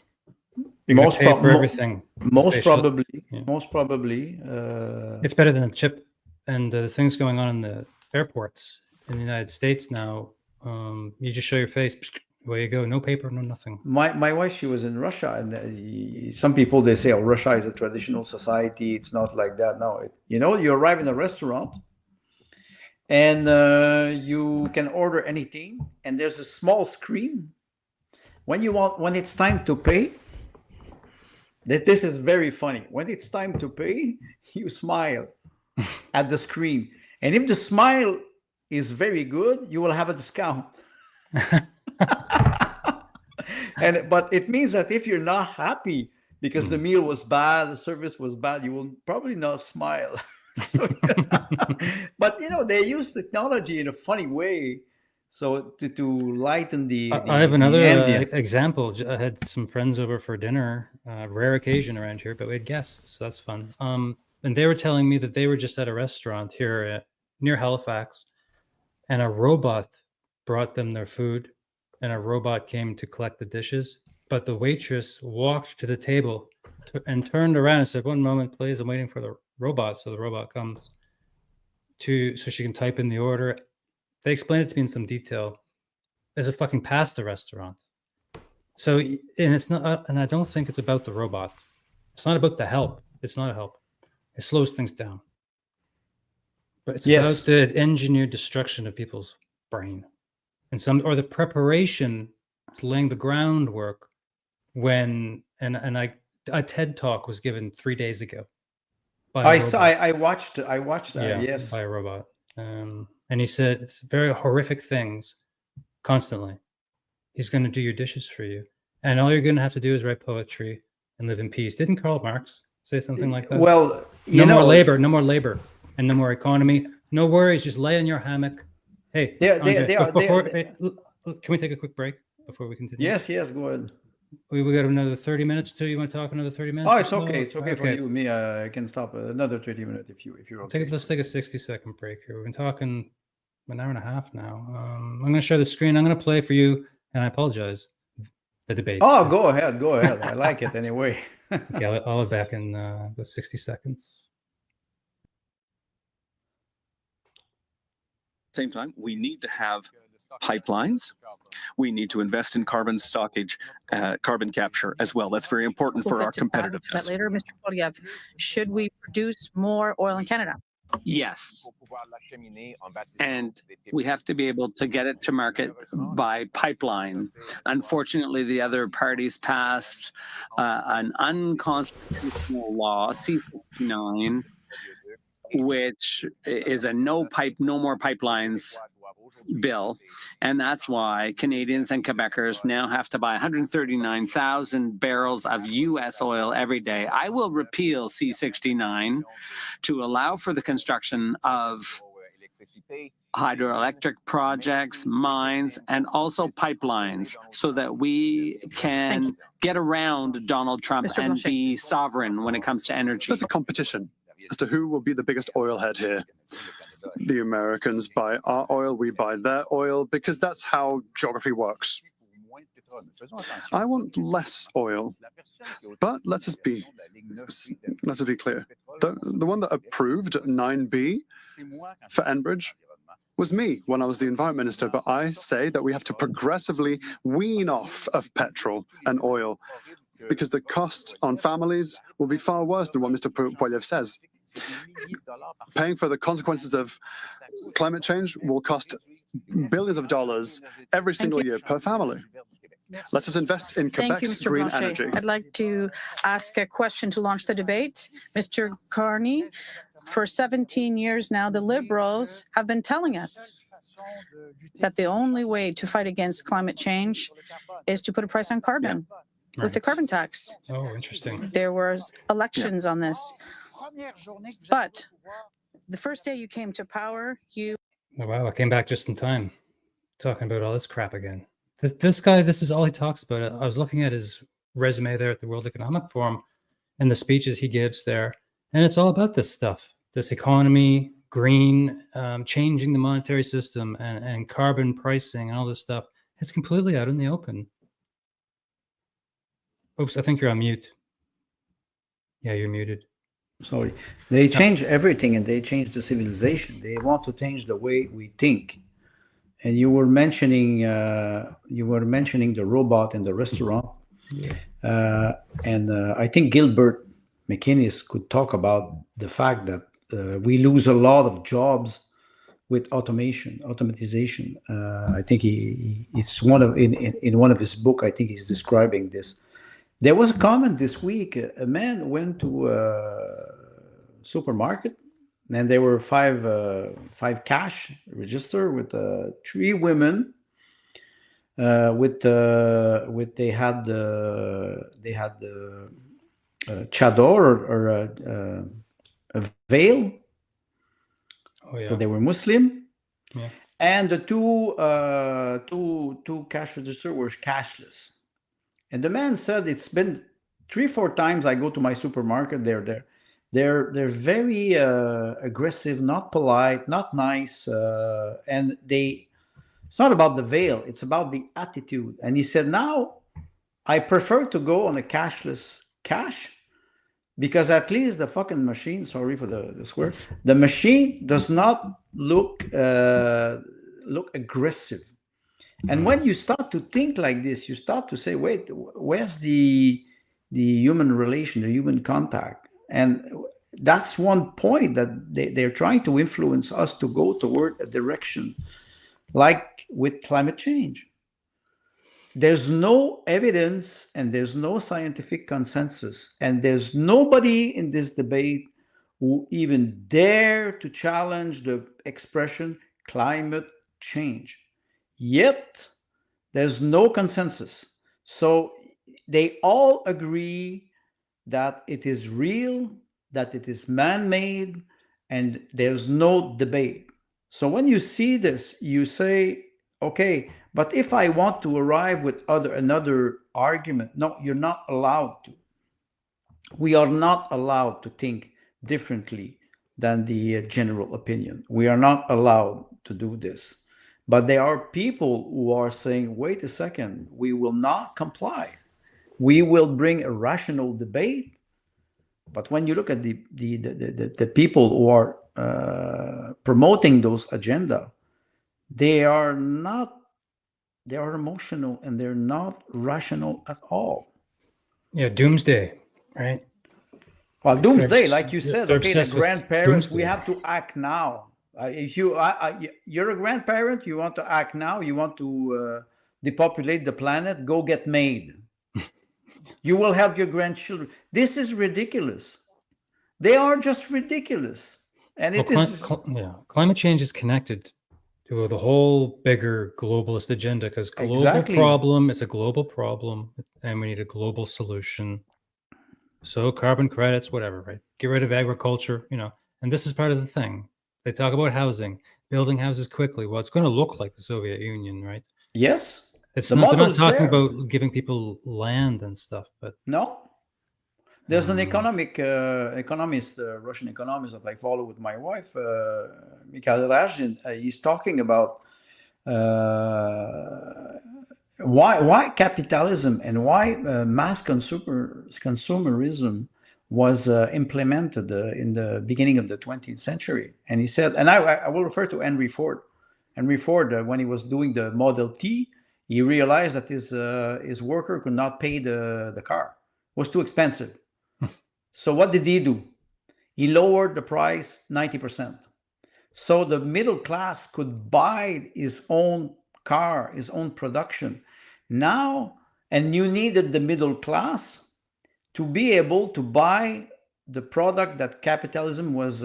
You're going to pay for everything. Most probably. It's better than a chip. And the things going on in the airports in the United States now, you just show your face, away you go, no paper, no nothing. My wife, she was in Russia, and some people, they say, oh, Russia is a traditional society. It's not like that. No, you arrive in a restaurant, and you can order anything, and there's a small screen. When it's time to pay, this is very funny. When it's time to pay, you smile at the screen, and if the smile is very good, you will have a discount. But it means that if you're not happy because the meal was bad, the service was bad, you will probably not smile. But they use technology in a funny way So to lighten the I have another ambience. example. I had some friends over for dinner, rare occasion around here, but we had guests, so that's fun. And they were telling me that they were just at a restaurant here near Halifax, and a robot brought them their food, and a robot came to collect the dishes. But the waitress walked to the table and turned around and said, "One moment, please. I'm waiting for the robot." So the robot comes so she can type in the order. They explained it to me in some detail. There's a fucking pasta restaurant. So, and it's not, and I don't think it's about the robot. It's not about the help. It's not a help. It slows things down. But it's Yes. about the engineered destruction of people's brain, or the preparation to laying the groundwork when, a TED talk was given 3 days ago. By a robot. I watched that. Yeah, Yes. by a robot. And he said it's very horrific things constantly. He's going to do your dishes for you, and all you're going to have to do is write poetry and live in peace. Didn't Karl Marx say something like that? Well, no more labor, and no more economy. No worries, just lay in your hammock. Hey, can we take a quick break before we continue? Yes, go ahead. We got another 30 minutes too. You want to talk another 30 minutes? Oh, it's okay. It's okay for you. Me, I can stop another 30 minutes if you're okay. Let's take a 60-second break here. We've been talking an hour and a half now. I'm going to share the screen. I'm going to play for you, and I apologize. The debate. Oh, go ahead. I like it anyway. Okay, I'll be back in the 60 seconds. Same time, we need to have pipelines. We need to invest in carbon stockage, carbon capture as well. That's very important for our competitiveness. That later, Mr. Poilievre, should we produce more oil in Canada? Yes. And we have to be able to get it to market by pipeline. Unfortunately, the other parties passed an unconstitutional law, C-69, which is a no more pipelines bill. And that's why Canadians and Quebecers now have to buy 139,000 barrels of U.S. oil every day. I will repeal C-69 to allow for the construction of hydroelectric projects, mines, and also pipelines so that we can get around Donald Trump and be sovereign when it comes to energy. There's a competition as to who will be the biggest oil head here. The Americans buy our oil, we buy their oil, because that's how geography works. I want less oil, but let us be clear. The one that approved 9B for Enbridge was me when I was the Environment Minister, but I say that we have to progressively wean off of petrol and oil because the cost on families will be far worse than what Mr. Poilievre says. Paying for the consequences of climate change will cost billions of dollars every single year per family. Let us invest in Quebec's green energy. I'd like to ask a question to launch the debate. Mr. Carney, for 17 years now, the Liberals have been telling us that the only way to fight against climate change is to put a price on carbon with the carbon tax. Oh, interesting. There was elections on this. But the first day you came to power, Oh, wow, I came back just in time, talking about all this crap again. This guy, this is all he talks about. I was looking at his resume there at the World Economic Forum and the speeches he gives there, and it's all about this stuff, this economy, green, changing the monetary system, and carbon pricing and all this stuff. It's completely out in the open. Oops, I think you're on mute. Yeah, you're muted. Sorry. They change everything, and they change the civilization. They want to change the way we think. And you were mentioning the robot in the restaurant. Yeah. I think Gilbert McInnes could talk about the fact that we lose a lot of jobs with automatization. I think it's in one of his book. I think he's describing this. There was a comment this week. A man went to a supermarket, and there were five cash register with 3 women. They had the chador or a veil. Oh, yeah. So they were Muslim. Yeah. and the two cash register were cashless. And the man said, it's been 3-4 times I go to my supermarket. They're very aggressive, not polite, not nice, and it's not about the veil, it's about the attitude. And he said, now I prefer to go on a cashless cash, because at least the fucking machine, sorry for the swear, the machine does not look aggressive. And when you start to think like this, you start to say, wait, where's the human relation, the human contact? And that's one point that they're trying to influence us to go toward a direction like with climate change. There's no evidence and there's no scientific consensus, and there's nobody in this debate who even dare to challenge the expression climate change. Yet, there's no consensus. So they all agree that it is real, that it is man-made, and there's no debate. So when you see this, you say, okay, but if I want to arrive with another argument, no, you're not allowed to. We are not allowed to think differently than the general opinion. We are not allowed to do this. But there are people who are saying, wait a second, we will not comply. We will bring a rational debate. But when you look at the people who are promoting those agenda, they are emotional and they're not rational at all. Yeah, doomsday, right? Well, doomsday, like you said, they're okay, the obsessed with grandparents, we doomsday. have to act now. If you're a grandparent, you want to act now, you want to depopulate the planet, go get made. You will help your grandchildren. This is ridiculous. They are just ridiculous. And climate change is connected to the whole bigger globalist agenda, because it's a global problem, and we need a global solution. So carbon credits, whatever, right? Get rid of agriculture, and this is part of the thing. They talk about housing, building houses quickly. Well, it's going to look like the Soviet Union, right? Yes. They're not talking about giving people land and stuff, but no. There's an economist, Russian economist that I follow with my wife, Mikhail Razhin. He's talking about why capitalism and why mass consumerism was implemented in the beginning of the 20th century. And he said, and I will refer to Henry Ford. Henry Ford, when he was doing the Model T, he realized that his worker could not pay the car. It was too expensive. So what did he do? He lowered the price 90%. So the middle class could buy his own car, his own production. Now, and you needed the middle class to be able to buy the product that capitalism was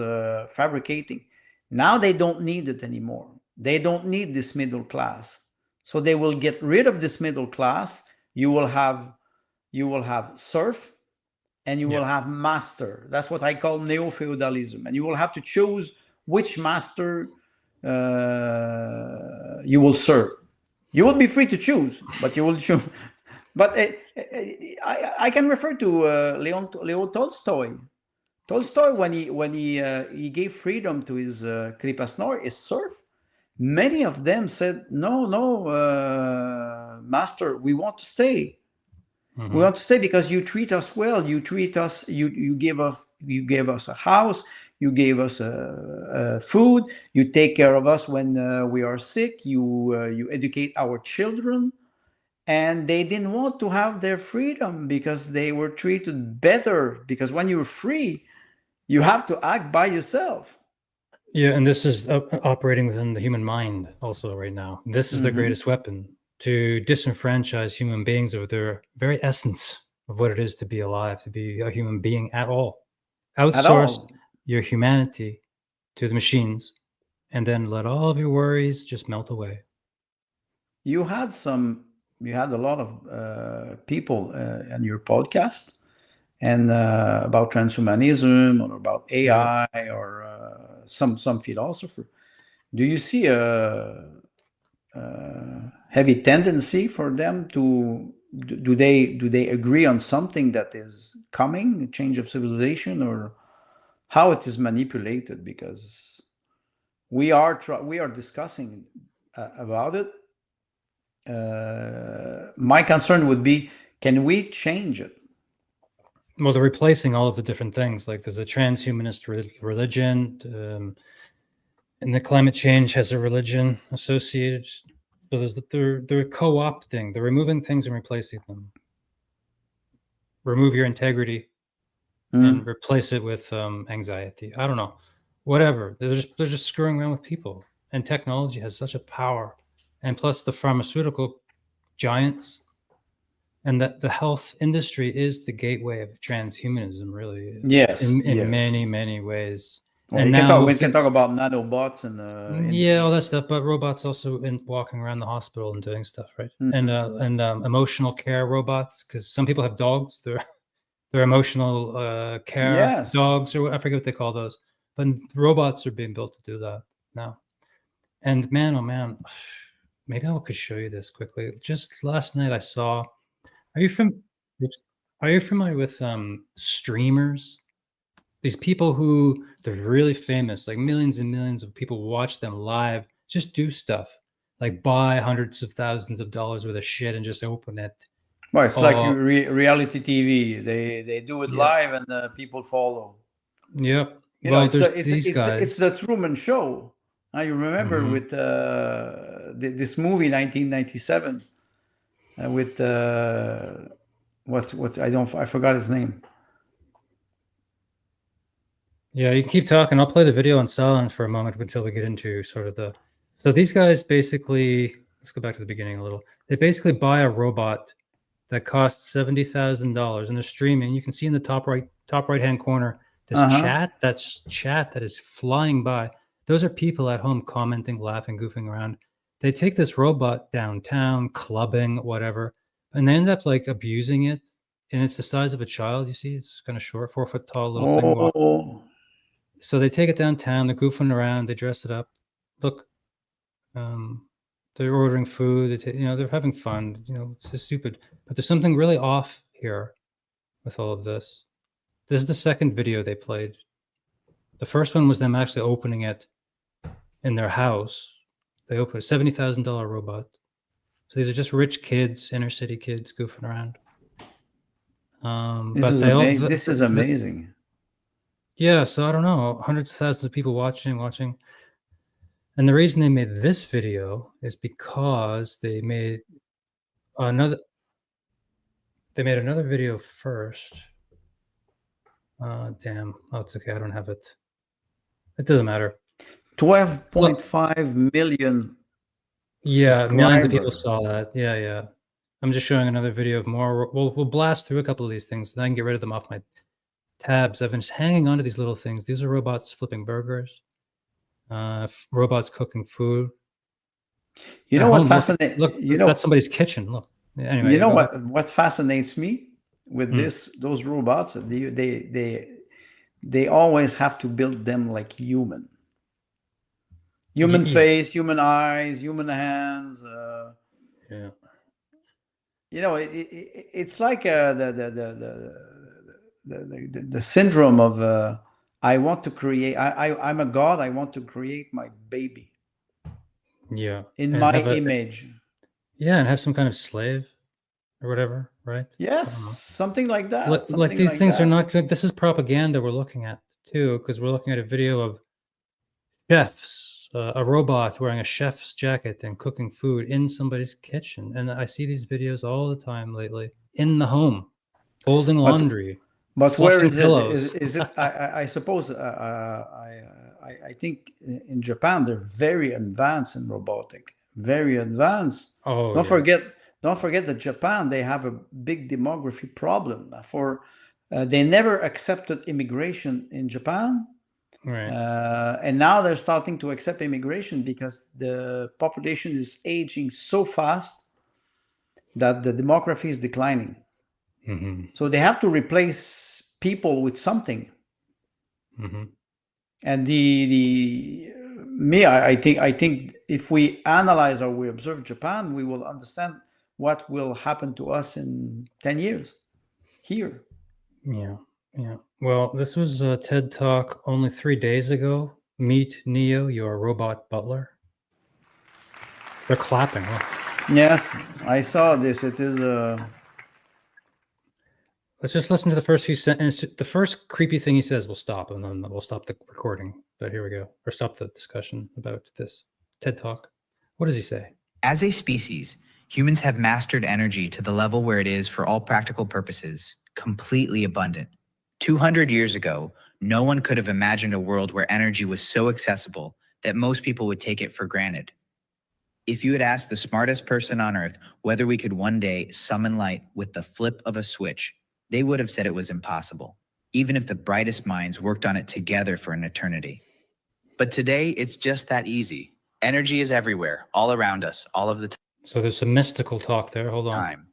fabricating. Now they don't need it anymore. They don't need this middle class. So they will get rid of this middle class. You will have serf, and you will have master. That's what I call neo-feudalism. And you will have to choose which master you will serve. You will be free to choose, but you will choose. But I can refer to Leo Tolstoy. Tolstoy, when he gave freedom to his kripasnor, his serf, many of them said, no, master, we want to stay. Mm-hmm. We want to stay because you treat us well. You treat us. You gave us a house. You gave us food. You take care of us when we are sick. You educate our children, and they didn't want to have their freedom because they were treated better. Because when you're free, you have to act by yourself. Yeah, and this is operating within the human mind also right now. This is the greatest weapon to disenfranchise human beings of their very essence of what it is to be alive, to be a human being at all. Outsource your humanity to the machines, and then let all of your worries just melt away. You had a lot of people in your podcast, and about transhumanism or about AI or some philosopher. do you see a heavy tendency for them to do they agree on something that is coming, a change of civilization, or how it is manipulated? Because we are discussing about it. My concern would be, can we change it? Well, they're replacing all of the different things. Like there's a transhumanist religion, and the climate change has a religion associated. So they're co-opting. They're removing things and replacing them. Remove your integrity and replace it with anxiety. I don't know, whatever. They're just screwing around with people. And technology has such a power, and plus the pharmaceutical giants. And that the health industry is the gateway of transhumanism, really. Yes, in yes. many ways. Well, And we can talk about nanobots and yeah, all that stuff. But robots also walking around the hospital and doing stuff, right? And emotional care robots, because some people have dogs. They're emotional care dogs, or I forget what they call those. But robots are being built to do that now. And man, oh man, maybe I could show you this quickly. Just last night I saw. Are you familiar with streamers? These people who they're really famous, like millions and millions of people watch them live, just do stuff like buy hundreds of thousands of dollars worth of shit and just open it. Well, it's like reality TV. They do it live and people follow. Yep. Well, these guys. It's the Truman Show. You remember with this movie 1997 with I forgot his name. Yeah, you can keep talking. I'll play the video on silent for a moment until we get into sort of the. So these guys basically, let's go back to the beginning a little. They basically buy a robot that costs $70,000, and they're streaming. You can see in the top right hand corner this chat. That's chat that is flying by. Those are people at home commenting, laughing, goofing around. They take this robot downtown, clubbing, whatever, and they end up like abusing it. And it's the size of a child. You see, it's kind of short, 4 foot tall little thing. So they take it downtown. They're goofing around. They dress it up. Look, they're ordering food. They're having fun. It's just stupid. But there's something really off here with all of this. This is the second video they played. The first one was them actually opening it in their house. They opened a $70,000 robot. So these are just rich kids, inner city kids, goofing around. This is amazing. Yeah, so I don't know, hundreds of thousands of people watching. And the reason they made this video is because they made another video first. Damn. Oh, it's okay. I don't have it. It doesn't matter. 12.5 million. Yeah, millions of people saw that. Yeah. I'm just showing another video of more. We'll blast through a couple of these things, and I can get rid of them off my tabs. I've been just hanging on to these little things. These are robots flipping burgers. Robots cooking food. You know what fascinates? Look, that's somebody's kitchen. Look. Anyway, you know what fascinates me with those robots? They always have to build them like human face, human eyes, human hands. Yeah. It's like the syndrome of I want to create. I'm a god. I want to create my baby. Yeah. In my image. Yeah, and have some kind of slave or whatever, right? Yes, something like that. Like these things are not good. This is propaganda we're looking at too, because we're looking at a video of chefs, a robot wearing a chef's jacket and cooking food in somebody's kitchen. And I see these videos all the time lately in the home, folding laundry. But where is pillows. Is it? I suppose. I think in Japan they're very advanced in robotic. Very advanced. Oh, don't forget that Japan, they have a big demography problem. They never accepted immigration in Japan. Right. And now they're starting to accept immigration because the population is aging so fast that the demography is declining. Mm-hmm. So they have to replace people with something. Mm-hmm. And the I think if we analyze or we observe Japan, we will understand what will happen to us in 10 years here. Yeah, yeah. Well, this was a TED Talk only 3 days ago. Meet Neo, your robot butler. They're clapping. Oh. Yes, I saw this. It is Let's just listen to the first few sentences. The first creepy thing he says, we'll stop, and then we'll stop the recording. But here we go. Or stop the discussion about this TED Talk. What does he say? As a species, humans have mastered energy to the level where it is, for all practical purposes, completely abundant. 200 years ago, no one could have imagined a world where energy was so accessible that most people would take it for granted. If you had asked the smartest person on Earth whether we could one day summon light with the flip of a switch, they would have said it was impossible, even if the brightest minds worked on it together for an eternity. But today, it's just that easy. Energy is everywhere, all around us, all of the time. So there's some mystical talk there. Hold on.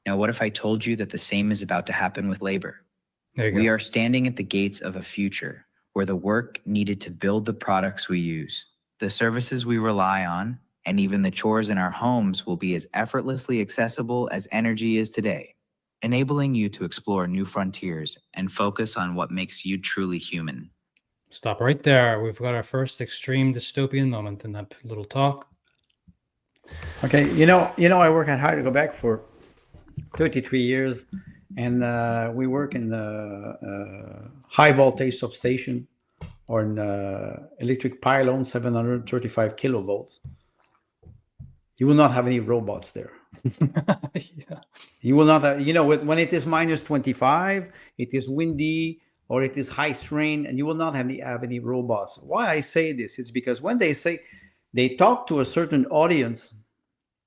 Now, what if I told you that the same is about to happen with labor? There you We go. are standing at the gates of a future where the work needed to build the products we use, the services we rely on, and even the chores in our homes will be as effortlessly accessible as energy is today, enabling you to explore new frontiers and focus on what makes you truly human. Stop right there. We've got our first extreme dystopian moment in that little talk. okay. I work at Hydro Quebec for 33 years, and we work in the high voltage substation or in electric pylon, 735 kilovolts. You will not have any robots there. Yeah. You will not have, when it is minus 25, it is windy, or it is high strain, and you will not have any robots. Why I say this? It's because when they talk to a certain audience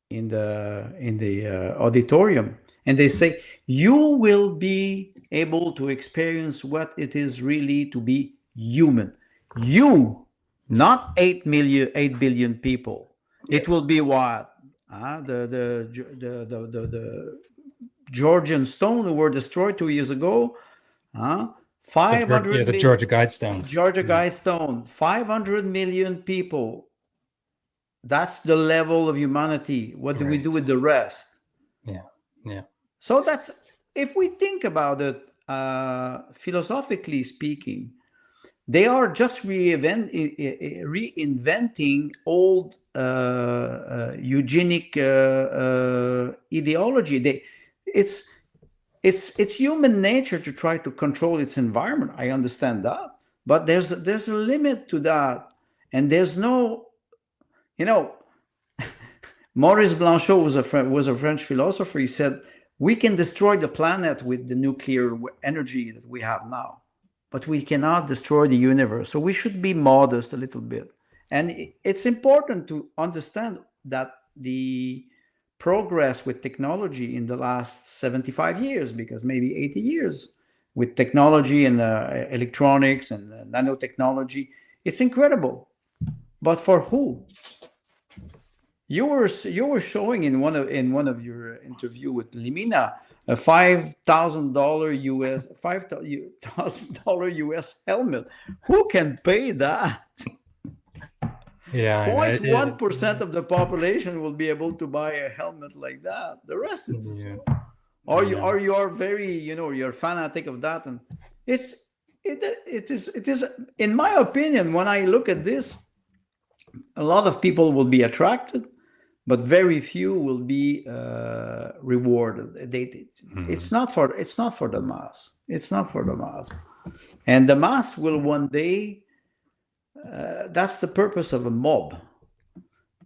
in the auditorium, and they say, you will be able to experience what it is really to be human. You, not 8 billion people. It will be what? The Georgian stone who were destroyed 2 years ago. 500 the Georgia Guidestones. Georgia Guidestone, 500 million people. That's the level of humanity. What do we do with the rest? Yeah. So that's, if we think about it, philosophically speaking, they are just reinventing old eugenic ideology. It's human nature to try to control its environment. I understand that, but there's a limit to that, and there's no, Maurice Blanchot was a French philosopher. He said, we can destroy the planet with the nuclear energy that we have now, but we cannot destroy the universe. So we should be modest a little bit. And it's important to understand that the progress with technology in the last 75 years, because maybe 80 years with technology and electronics and nanotechnology, it's incredible. But for who? You were showing in one of your interview with Limina a $5,000 US helmet. Who can pay that? Yeah. 0.1% of the population will be able to buy a helmet like that. The rest is, you are very, you're fanatic of that, and it is in my opinion, when I look at this, a lot of people will be attracted, but very few will be rewarded. It's not for the mass. It's not for the mass, and the mass will one day. That's the purpose of a mob.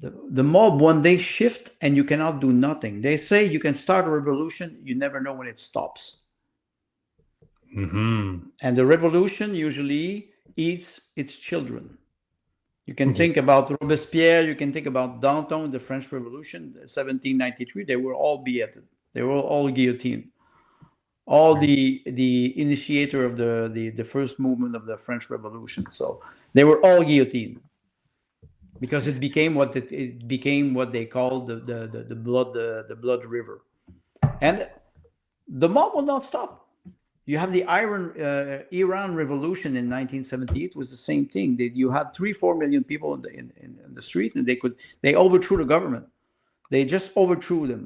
The mob one day shift, and you cannot do nothing. They say you can start a revolution, you never know when it stops. And the revolution usually eats its children. You can think about Robespierre, you can think about Danton, the French Revolution, 1793, they were all beheaded. They were all guillotined. All the initiator of the first movement of the French Revolution. So they were all guillotined because it became what they called the blood river. And the mob will not stop. You have the Iran Revolution in 1978 was the same thing. You had 3-4 million people in the street, and they overthrew the government. They just overthrew them.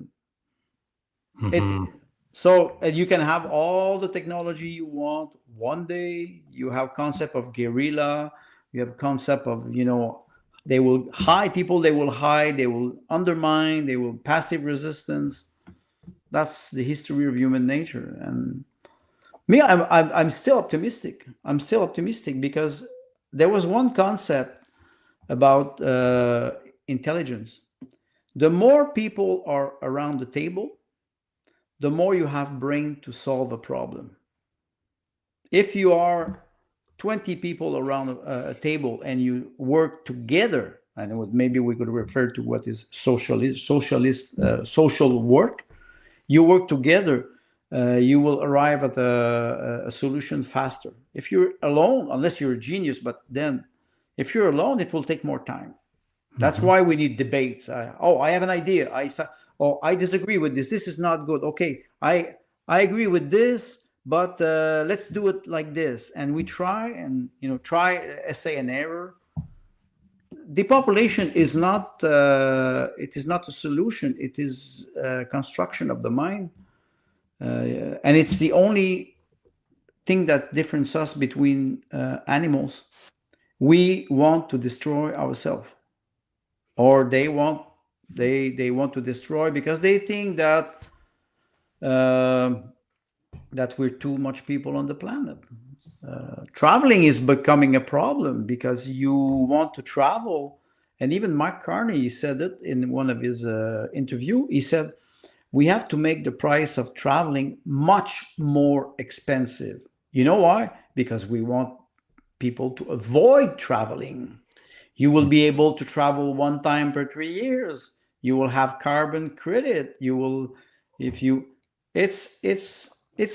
So you can have all the technology you want. One day you have concept of guerrilla. You have concept of, they will hide people. They will hide. They will undermine. They will passive resistance. That's the history of human nature. And me, I'm still optimistic. I'm still optimistic because there was one concept about intelligence. The more people are around the table, the more you have brain to solve a problem. If you are 20 people around a table and you work together, and maybe we could refer to what is social work, you work together, you will arrive at a solution faster. If you're alone, unless you're a genius, but then if you're alone, it will take more time. That's why we need debates. I have an idea. I disagree with this. This is not good. Okay, I agree with this, but let's do it like this. And we try and try essay and error. Depopulation is not it is not a solution. It is construction of the mind, and it's the only thing that differentiates us between animals. We want to destroy ourselves, or they want to destroy because they think that that we're too much people on the planet. Traveling is becoming a problem because you want to travel, and even Mark Carney said it in one of his interview. He said we have to make the price of traveling much more expensive. You know why? Because we want people to avoid traveling. You will be able to travel one time per 3 years. You will have carbon credit. You will, it's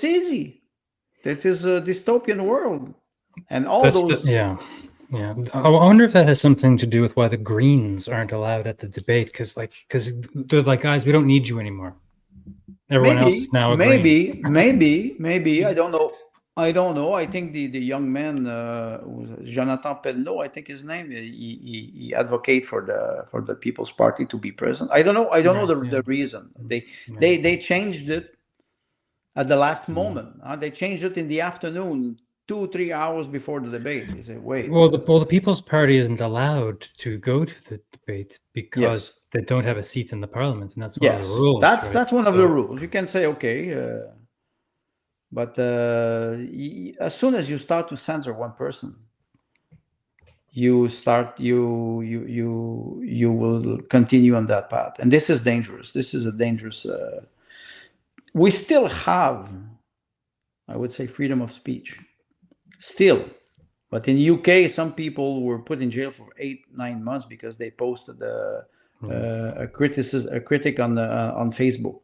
easy. That is a dystopian world, and all those. Yeah. I wonder if that has something to do with why the Greens aren't allowed at the debate, because they're like, guys, we don't need you anymore. Everyone else is now agreeing. Maybe. I don't know. I think the young man, Jonathan Pelleneau, I think his name, he advocate for the People's Party to be present. I don't know the reason. They changed it at the last moment. They changed it in the afternoon, 2-3 hours before the debate. They say, wait. Well, the People's Party isn't allowed to go to the debate because they don't have a seat in the parliament, and that's one of the rules. That's one of the rules. You can say, okay, but as soon as you start to censor one person, you will continue on that path, and this is dangerous. This is a dangerous. We still have, I would say, freedom of speech, still, but in UK, some people were put in jail for 8-9 months because they posted a critic on Facebook.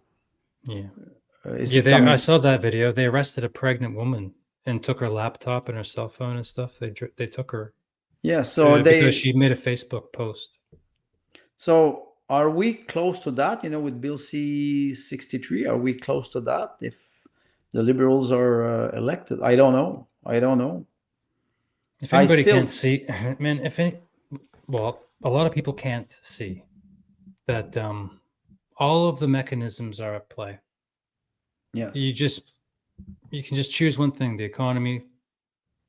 I saw that video. They arrested a pregnant woman and took her laptop and her cell phone and stuff. They took her. Yeah, so because she made a Facebook post. So are we close to that? With Bill C-63, are we close to that? If the Liberals are elected, I don't know. If anybody can't see, man, a lot of people can't see that all of the mechanisms are at play. Yeah, you can just choose one thing: the economy,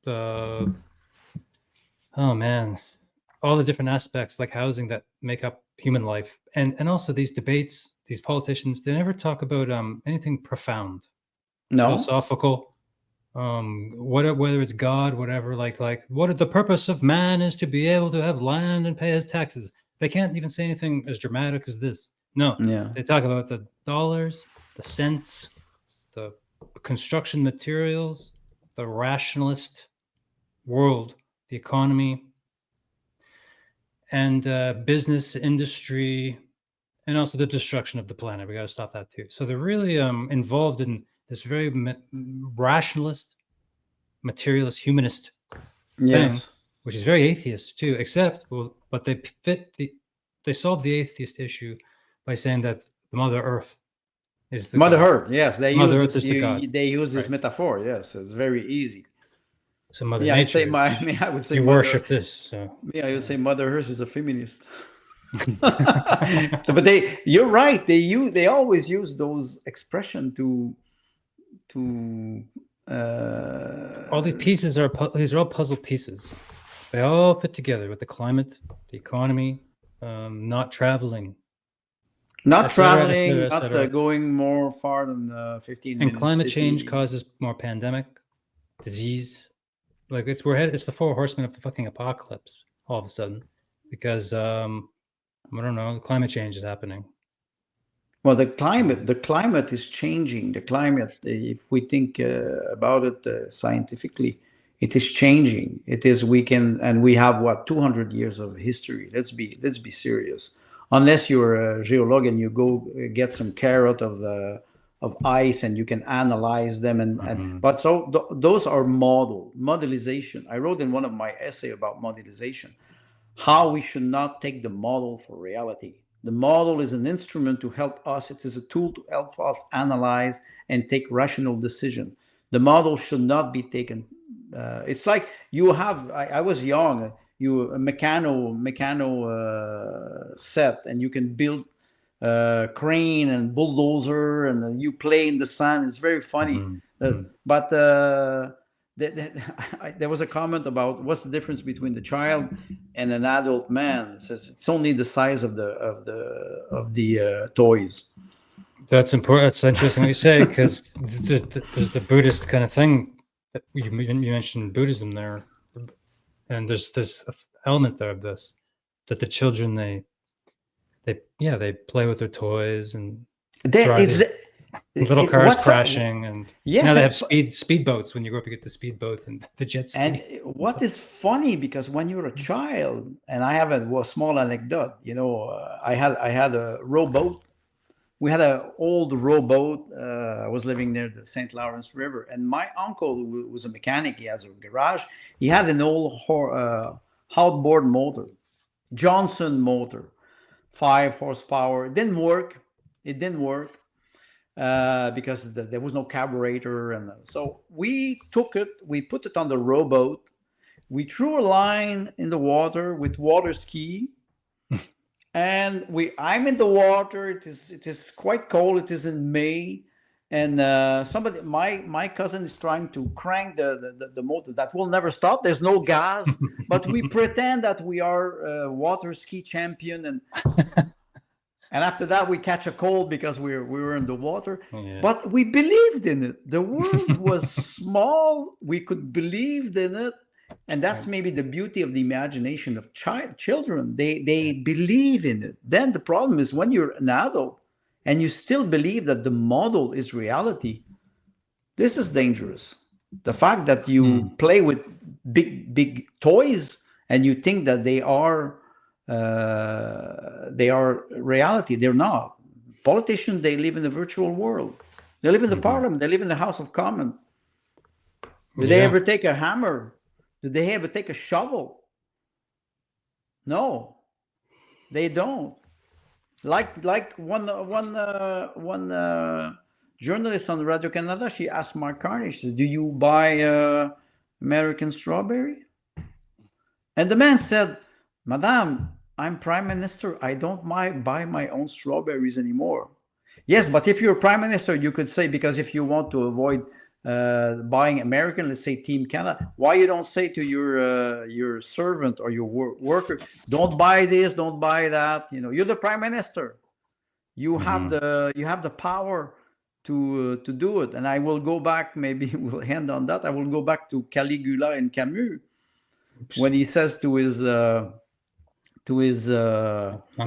all the different aspects like housing that make up human life, and also these debates. These politicians, they never talk about anything profound, philosophical. Whether it's God, whatever, like what the purpose of man is to be able to have land and pay his taxes. They can't even say anything as dramatic as this. No, they talk about the dollars, the cents, the construction materials, the rationalist world, the economy, and business, industry, and also the destruction of the planet. We got to stop that too. So they're really involved in this very rationalist, materialist, humanist thing, which is very atheist too. But they solve the atheist issue by saying that the Mother Earth is the Mother god. Earth, yes, they Mother use Earth this, is the god. they use this Right. metaphor. Yes, it's very easy. So Mother Yeah, Nature. I would say You Mother. worship this. So Yeah, I would say Mother Earth is a feminist. But you're right. They always use those expression to all these pieces are these are all puzzle pieces. They all fit together with the climate, the economy, not traveling, not et cetera, et traveling, cetera, et not cetera. going more far than 15 And minutes. climate city. change causes more pandemic, disease. Like it's it's the four horsemen of the fucking apocalypse all of a sudden, because I don't know, climate change is happening. Well, the climate is changing. The climate, if we think about it scientifically, it is changing. It is, and we have what, 200 years of history. Let's be serious. Unless you're a geologist and you go get some carat of ice and you can analyze them, but so those are modelization. I wrote in one of my essay about modelization, how we should not take the model for reality. The model is an instrument to help us. It is a tool to help us analyze and take rational decision. The model should not be taken. It's like you have. I was young. You a mechano set, and you can build crane and bulldozer, and you play in the sun. It's very funny. But there was a comment about what's the difference between the child and an adult man. It says it's only the size of the toys. That's important. That's interesting what you say, because there's the Buddhist kind of thing that you mentioned Buddhism there, and there's this element there of this, that the children they play with their toys and drive these little cars crashing, and now they have speedboats. When you grow up, you get the speedboat and the jet ski. And what is funny, because when you're a child, and I have a small anecdote, I had a rowboat. We had an old rowboat. I was living near the St. Lawrence River, and my uncle, who was a mechanic, he has a garage. He had an old outboard motor, Johnson motor, 5 horsepower. It didn't work. Because there was no carburetor, and so we took it. We put it on the rowboat. We threw a line in the water with water ski, and I'm in the water. It is quite cold. It is in May, and my cousin is trying to crank the motor. That will never stop. There's no gas, but we pretend that we are a water ski champion, and after that, we catch a cold because we were in the water. Yeah. But we believed in it. The world was small. We could believe in it. And that's maybe the beauty of the imagination of children. They believe in it. Then the problem is when you're an adult and you still believe that the model is reality, this is dangerous. The fact that you play with big toys and you think that they are reality. They're not. Politicians, they live in the virtual world. They live in the parliament. They live in the House of Commons. Did they ever take a hammer? Did they ever take a shovel? No, they don't. Like one journalist on Radio Canada, she asked Mark Carney, she said, "Do you buy American strawberry?" And the man said, "Madame, I'm prime minister. I don't buy my own strawberries anymore." Yes, but if you're prime minister, you could say, because if you want to avoid buying American, let's say Team Canada, why you don't say to your servant or your worker, don't buy this, don't buy that. You're the prime minister. You have the power to do it. And I will go back. Maybe we'll end on that. I will go back to Caligula and Camus when he says to his I'm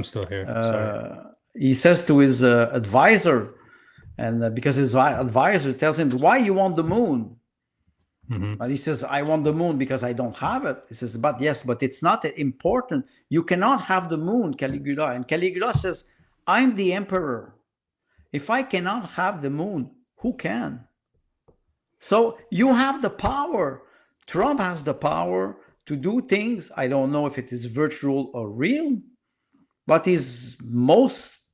still here. Sorry. He says to his advisor, and because his advisor tells him, "Why you want the moon?" And he says, "I want the moon because I don't have it." He says, but it's not important. You cannot have the moon, Caligula. And Caligula says, "I'm the emperor. If I cannot have the moon, who can?" So you have the power. Trump has the power to do things. I don't know if it is virtual or real, but he's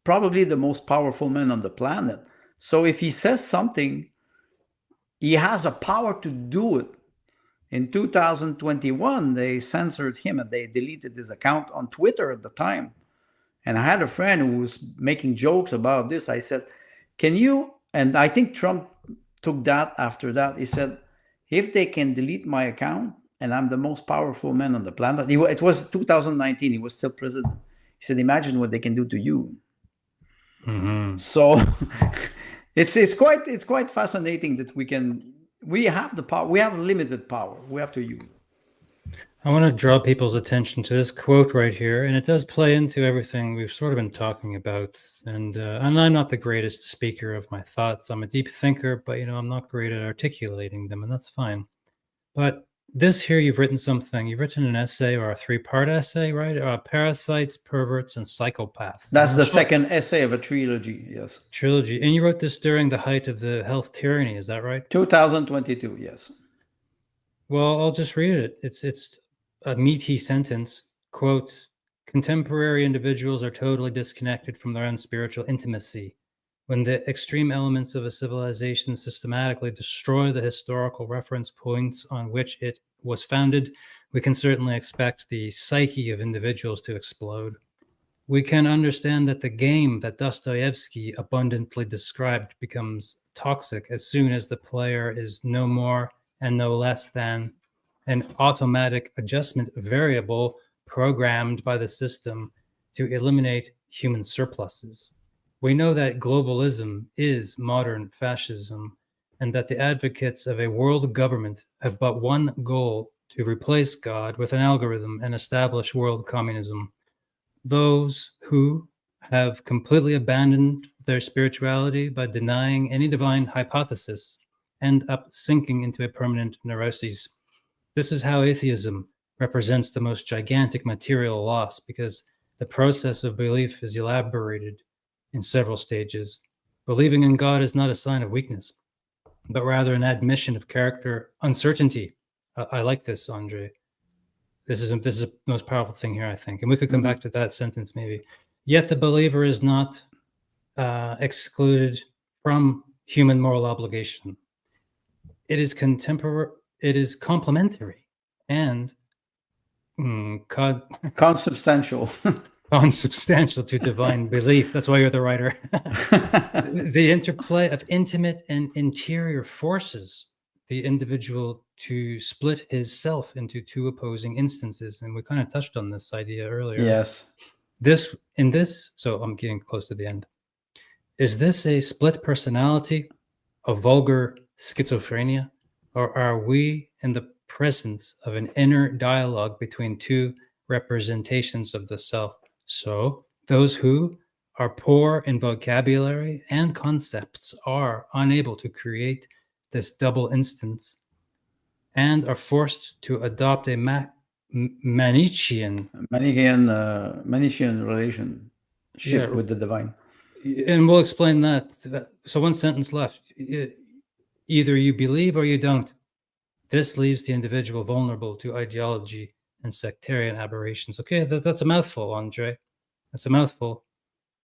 probably the most powerful man on the planet. So if he says something, he has a power to do it. In 2021, they censored him and they deleted his account on Twitter at the time. And I had a friend who was making jokes about this. I said, can you, and I think Trump took that after that. He said, if they can delete my account and I'm the most powerful man on the planet, it was 2019, he was still president. He said, imagine what they can do to you. So it's quite fascinating that we have the power, we have limited power, we have to use it. I want to draw people's attention to this quote right here, and it does play into everything we've sort of been talking about. And I'm not the greatest speaker of my thoughts. I'm a deep thinker, but I'm not great at articulating them, and that's fine. But this here, you've written something. You've written an essay or a 3-part essay, right? Parasites, perverts, and psychopaths. That's the second essay of a trilogy, yes. Trilogy. And you wrote this during the height of the health tyranny, is that right? 2022, yes. Well, I'll just read it. It's a meaty sentence. Quote, contemporary individuals are totally disconnected from their own spiritual intimacy. When the extreme elements of a civilization systematically destroy the historical reference points on which it was founded, we can certainly expect the psyche of individuals to explode. We can understand that the game that Dostoevsky abundantly described becomes toxic as soon as the player is no more and no less than an automatic adjustment variable programmed by the system to eliminate human surpluses. We know that globalism is modern fascism and that the advocates of a world government have but one goal: to replace God with an algorithm and establish world communism. Those who have completely abandoned their spirituality by denying any divine hypothesis end up sinking into a permanent neuroses. This is how atheism represents the most gigantic material loss, because the process of belief is elaborated in several stages. Believing in God is not a sign of weakness, but rather an admission of character uncertainty. I like this, Andre. This is the most powerful thing here, I think. And we could come back to that sentence maybe. Yet the believer is not excluded from human moral obligation. It is complementary and consubstantial. Consubstantial to divine belief. That's why you're the writer. The interplay of intimate and interior forces the individual to split his self into two opposing instances. And we kind of touched on this idea earlier. Yes. So I'm getting close to the end. Is this a split personality, a vulgar schizophrenia, or are we in the presence of an inner dialogue between two representations of the self? So those who are poor in vocabulary and concepts are unable to create this double instance and are forced to adopt a Manichean relationship with the divine. And we'll explain that. So one sentence left. Either you believe or you don't. This leaves the individual vulnerable to ideology and sectarian aberrations. Okay, that's a mouthful, Andre. That's a mouthful.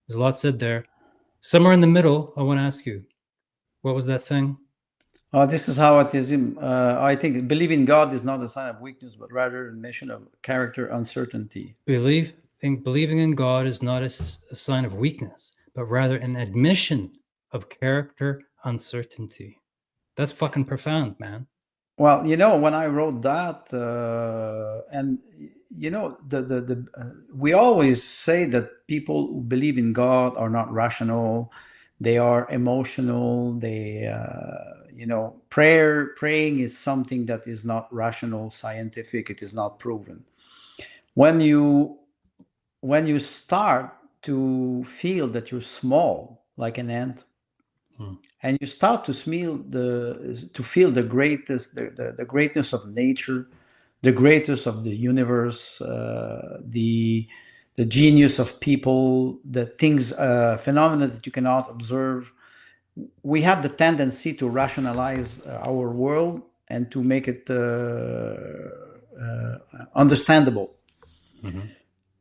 There's a lot said there. Somewhere in the middle, I want to ask you, what was that thing? This is how it is. I think believing God is not a sign of weakness, but rather a mission of character uncertainty. Believing in God is not a sign of weakness, but rather an admission of character uncertainty. That's fucking profound, man. Well, when I wrote that, and we always say that people who believe in God are not rational; they are emotional. They, praying is something that is not rational, scientific. It is not proven. When you start to feel that you're small, like an ant. And you start to feel the greatness of nature, the greatness of the universe, the genius of people, the things, phenomena that you cannot observe. We have the tendency to rationalize our world and to make it understandable.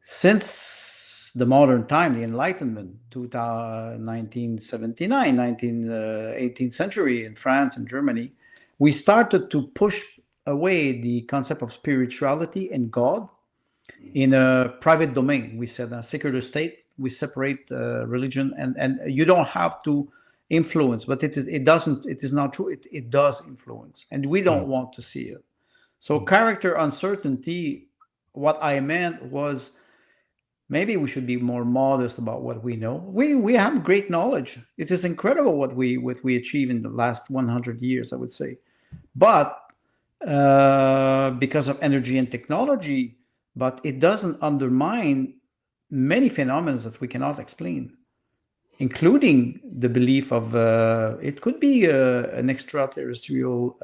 Since since the modern time, the Enlightenment, 1979, 18th century in France and Germany, we started to push away the concept of spirituality and God in a private domain. We said a secular state, we separate religion, and you don't have to influence, but it is not true. It does influence, and we don't want to see it. So character uncertainty, what I meant was maybe we should be more modest about what we know. We have great knowledge. It is incredible what we achieve in the last 100 years, I would say. But because of energy and technology, but it doesn't undermine many phenomena that we cannot explain, including the belief of it could be an extraterrestrial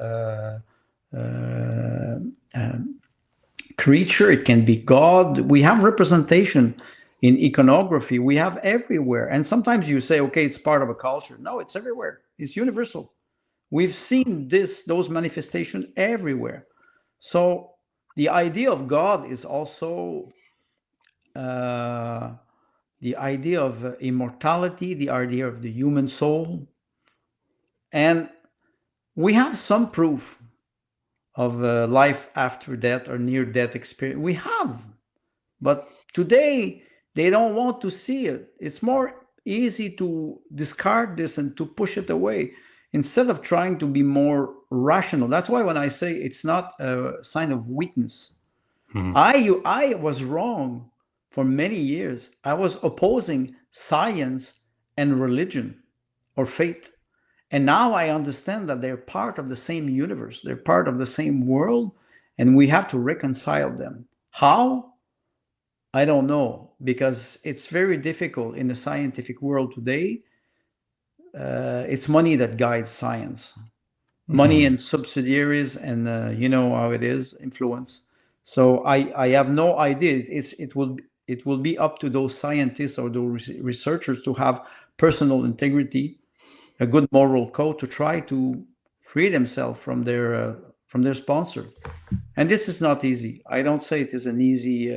creature. It can be God. We have representation in iconography. We have everywhere. And sometimes you say, okay, it's part of a culture. No, it's everywhere. It's universal. We've seen those manifestations everywhere. So the idea of God is also the idea of immortality, the idea of the human soul. And we have some proof of life after death or near-death experience. We have. But today, they don't want to see it. It's more easy to discard this and to push it away instead of trying to be more rational. That's why when I say it's not a sign of weakness, I was wrong for many years. I was opposing science and religion or faith. And now I understand that they're part of the same universe. They're part of the same world, and we have to reconcile them. How? I don't know, because it's very difficult in the scientific world today. It's money that guides science. Money and subsidiaries, and you know how it is, influence. So I have no idea. It will be up to those scientists or those researchers to have personal integrity, a good moral code, to try to free themselves from their sponsor. And this is not easy. I don't say it is an easy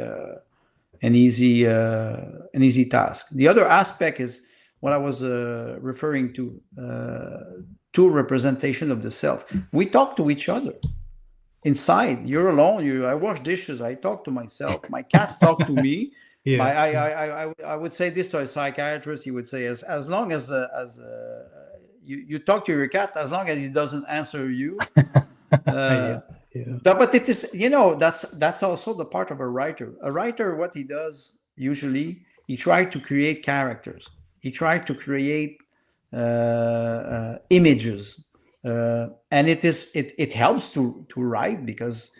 task. The other aspect is what I was referring to representation of the self. We talk to each other inside. You're alone. I wash dishes. I talk to myself. My cats talk to me. Yeah. I would say this to a psychiatrist. He would say, as long as you talk to your cat, as long as he doesn't answer you. But it is, that's also the part of a writer. A writer, what he does usually, he tries to create characters. He tries to create images, and it helps to write, because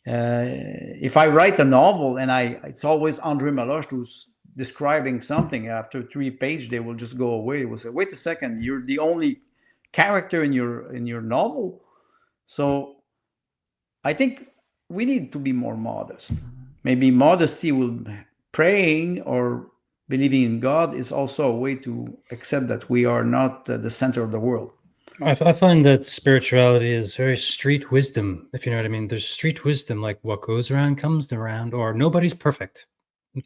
if I write a novel and it's always André Meloche who's describing something, after 3 pages they will just go away. They will say, wait a second, you're the only character in your novel. So I think we need to be more modest. Maybe modesty will, praying or believing in God is also a way to accept that we are not the center of the world. I find that spirituality is very street wisdom, if you know what I mean. There's street wisdom, like what goes around comes around, or nobody's perfect.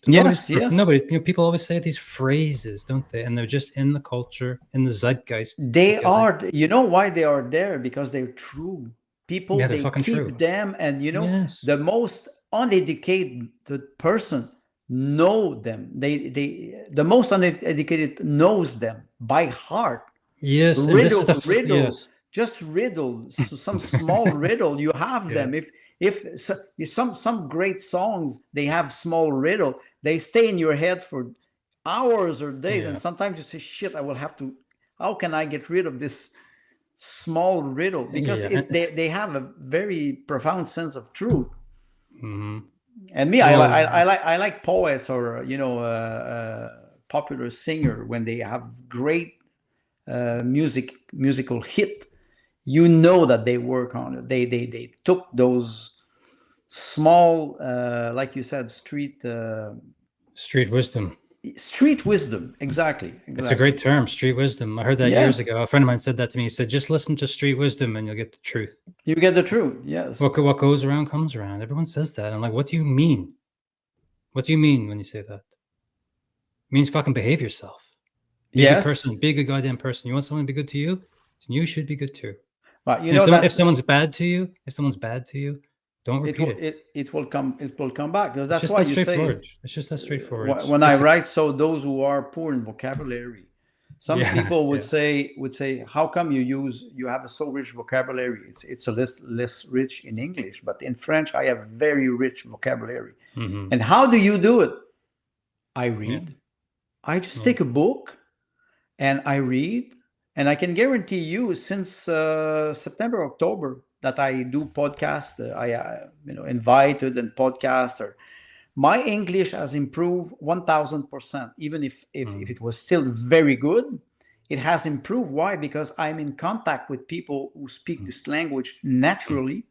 Yes. Nobody. People always say these phrases, don't they? And they're just in the culture, in the zeitgeist. They are. You know why they are there? Because they're true. People, they're they fucking keep true. them, and the most uneducated person know them. The most uneducated knows them by heart. Yes, riddle, just riddle. So some small riddle, you have them. If some great songs, they have small riddle, they stay in your head for hours or days, and sometimes you say, shit, how can I get rid of this small riddle? Because they have a very profound sense of truth. And me, I like poets or popular singer when they have great musical hit. That they work on it. They took those small, like you said, street wisdom. Street wisdom, exactly. It's a great term, street wisdom. I heard that years ago. A friend of mine said that to me. He said, just listen to street wisdom and you'll get the truth. You get the truth, yes. What goes around comes around. Everyone says that. I'm like, what do you mean? What do you mean when you say that? means fucking behave yourself. Be a good Yes. person. Be a good goddamn person. You want someone to be good to you? Then you should be good too. But you And know, if someone's bad to you, don't repeat it. it will come back. It's That's just why that you say straightforward. It's just that straightforward. It's when I basic. write, so those who are poor in vocabulary, some Yeah, people would yeah. say, how come you have a so rich vocabulary? It's a less rich in English, but in French I have very rich vocabulary. Mhm. And how do you do it? I read. Yeah. I just Yeah. take a book and I read, and I can guarantee you, since September, October, that I do podcast, I invited and podcaster. My English has improved 1,000%. Even if it was still very good, it has improved. Why? Because I'm in contact with people who speak this language naturally,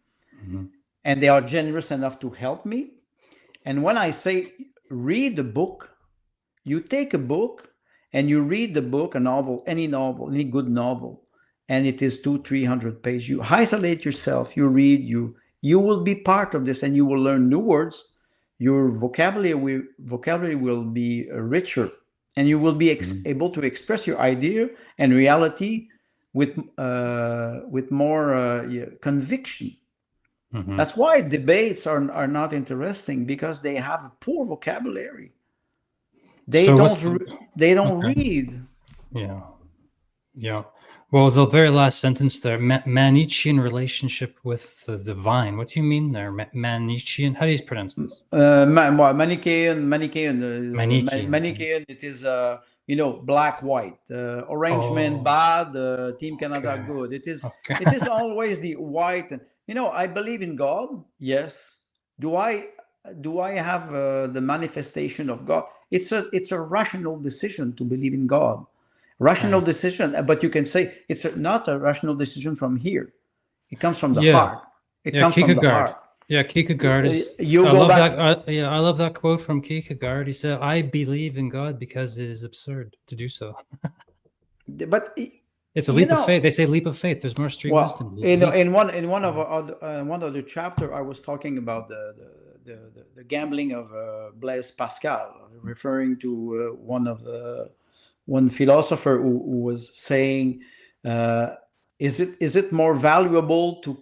and they are generous enough to help me. And when I say read the book, you take a book and you read the book, a novel, any good novel, and it is 200-300 pages. You isolate yourself, you read, you will be part of this, and you will learn new words. Your vocabulary will be richer, and you will be able to express your idea and reality with more conviction. That's why debates are not interesting, because they have a poor vocabulary. They don't read. Yeah. Well, the very last sentence there, Manichean relationship with the divine. What do you mean there? Manichean? How do you pronounce this? Manichaean. Manichean. It is black white, orange man bad, Team Canada good. It is always the white. I believe in God. Yes. Do I have the manifestation of God? It's a rational decision to believe in God. Rational decision, but you can say it's not a rational decision from here. It comes from the heart. It comes from the heart. Yeah, Kierkegaard is. I love that quote from Kierkegaard. He said, "I believe in God because it is absurd to do so." But it's a leap of faith. They say leap of faith. There's more street wisdom. In one of the chapter, I was talking about the gambling of Blaise Pascal, referring to one philosopher who was saying, is it more valuable to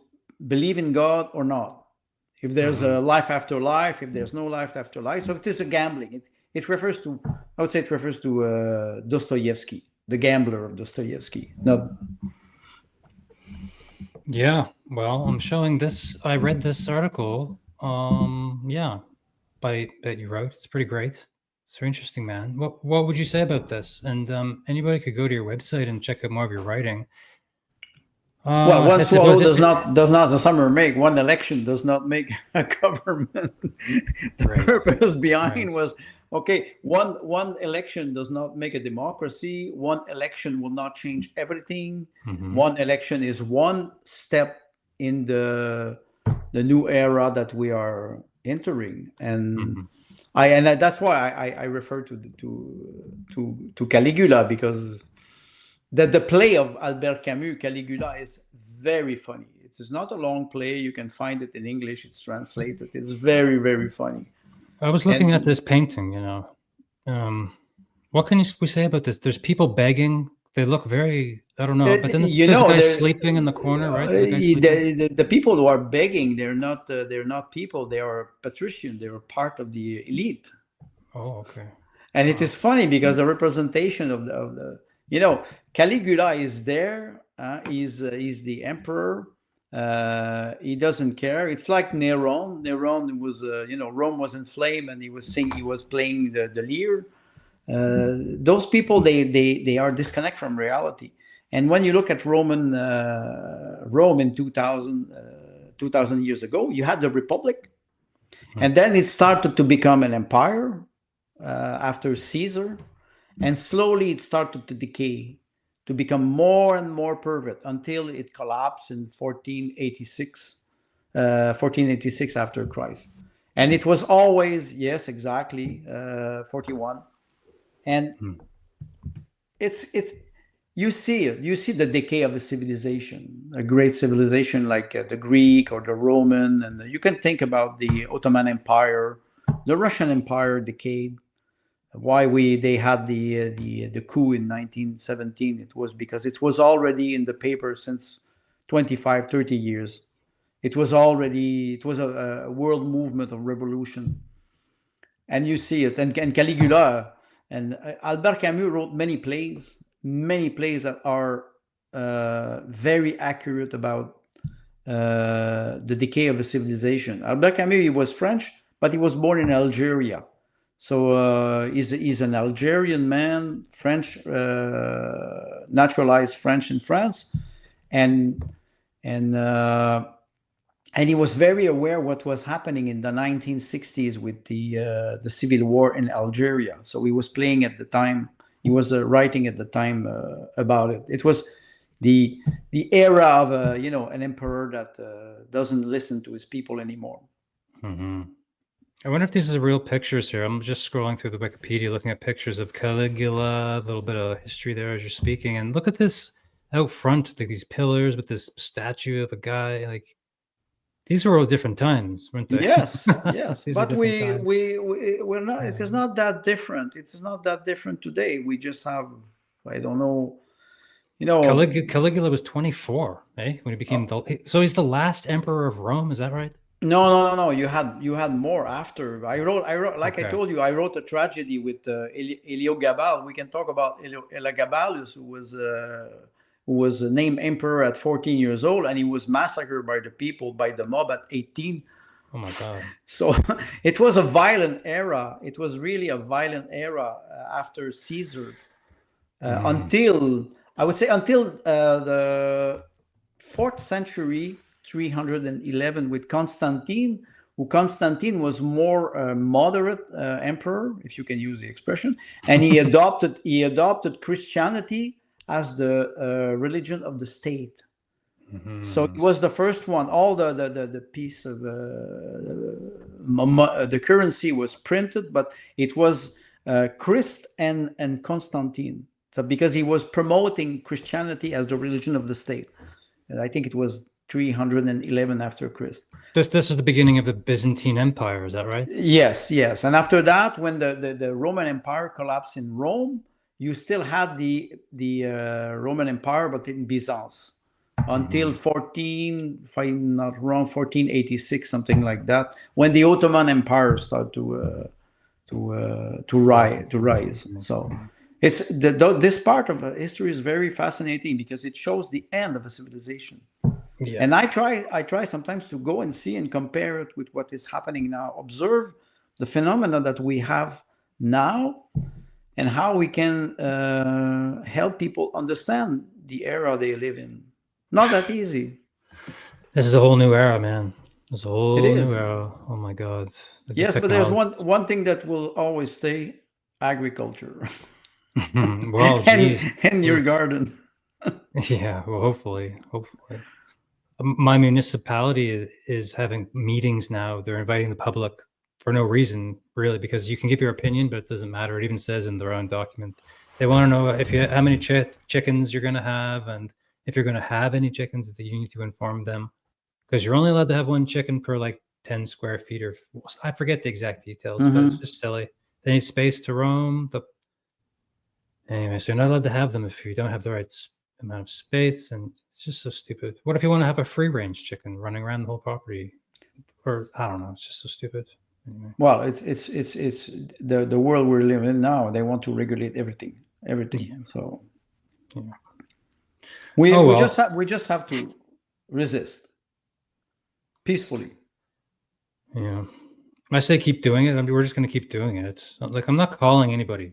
believe in God or not? If there's a life after life, if there's no life after life. So it is a gambling. It refers to, I would say it refers to Dostoevsky, the gambler of Dostoevsky. Yeah, well, I'm showing this. I read this article. That you wrote. It's pretty great. It's very interesting, man. What would you say about this? And anybody could go to your website and check out more of your writing. Well, one swallow does not the summer make. One election does not make a government. The purpose behind was, okay, one election does not make a democracy. One election will not change everything. One election is one step in the new era that we are entering, and that's why I refer to Caligula, because the play of Albert Camus, Caligula, is very funny. It is not a long play. You can find it in English. It's translated. It's very, very funny. I was looking at this painting, what can we say about this? There's people begging. They look very, I don't know, but then there's a guy sleeping in the corner, right? The people who are begging, they're not people. They are patricians. They are part of the elite. Oh, okay. And it is funny because the representation of the Caligula is there. He's the emperor. He doesn't care. It's like Neron. Neron was, Rome was in flame, and he was playing the lyre. Those people, they are disconnect from reality. And when you look at Rome in 2000 years ago, you had the Republic, and then it started to become an empire after Caesar, and slowly it started to decay, to become more and more perfect, until it collapsed in 1486 after Christ. And it was always, yes, exactly, 41. And you see the decay of the civilization, a great civilization like the Greek or the Roman, and you can think about the Ottoman Empire, the Russian Empire decayed. why they had the coup in 1917. It was because it was already in the paper since 25, 30 years. It was a world movement of revolution. And you see it. And Caligula and Albert Camus wrote many plays that are very accurate about the decay of a civilization. Albert Camus, he was French, but he was born in Algeria. So he's an Algerian man, French, naturalized French in France, and he was very aware what was happening in the 1960s with the civil war in Algeria. So he was playing at the time. He was writing at the time about it. It was the era of an emperor that doesn't listen to his people anymore. Mm-hmm. I wonder if these are real pictures here. I'm just scrolling through the Wikipedia, looking at pictures of Caligula, a little bit of history there as you're speaking. And look at this out front, like these pillars with this statue of a guy. Like, these were all different times, weren't they? Yes, yes. But we're not. It is not that different. It is not that different today. We just have, I don't know, Caligula was 24, eh? When he became so he's the last emperor of Rome. Is that right? No. You had more after. I wrote. Like I told you, I wrote a tragedy with Héliogabal. We can talk about Heliogabalus, who was named emperor at 14 years old, and he was massacred by the people, by the mob at 18. Oh my God! So it was a violent era. It was really a violent era after Caesar, until the 4th century. 311 with Constantine, Constantine was more moderate emperor, if you can use the expression, and he adopted Christianity as the religion of the state. Mm-hmm. So it was the first one. All the piece of the currency was printed, but it was Christ and Constantine. So because he was promoting Christianity as the religion of the state, and I think it was 311 after Christ. This is the beginning of the Byzantine Empire, is that right? Yes. And after that, when the Roman Empire collapsed in Rome, you still had the Roman Empire, but in Byzance until 1486, something like that, when the Ottoman Empire started to rise. So it's this part of history is very fascinating because it shows the end of a civilization. Yeah. And I try sometimes to go and see and compare it with what is happening now. Observe the phenomena that we have now and how we can help people understand the era they live in. Not that easy. This is a whole new era, man. It's a whole new era. Oh my God. Yes, but there's one thing that will always stay: agriculture. Well, geez. and your garden. Yeah, well, hopefully. My municipality is having meetings now. They're inviting the public for no reason, really, because you can give your opinion, but it doesn't matter. It even says in their own document. They want to know how many chickens you're going to have, and if you're going to have any chickens, that you need to inform them, because you're only allowed to have one chicken per 10 square feet, or I forget the exact details, but it's just silly. They need space to roam. Anyway, so you're not allowed to have them if you don't have the right amount of space, and it's just so stupid. What if you want to have a free range chicken running around the whole property? Or I don't know, it's just so stupid. Anyway. Well, it's the world we're living in now. They want to regulate everything. Yeah. So we just have to resist peacefully. Yeah, I say keep doing it. I mean, we're just going to keep doing it. I'm not calling anybody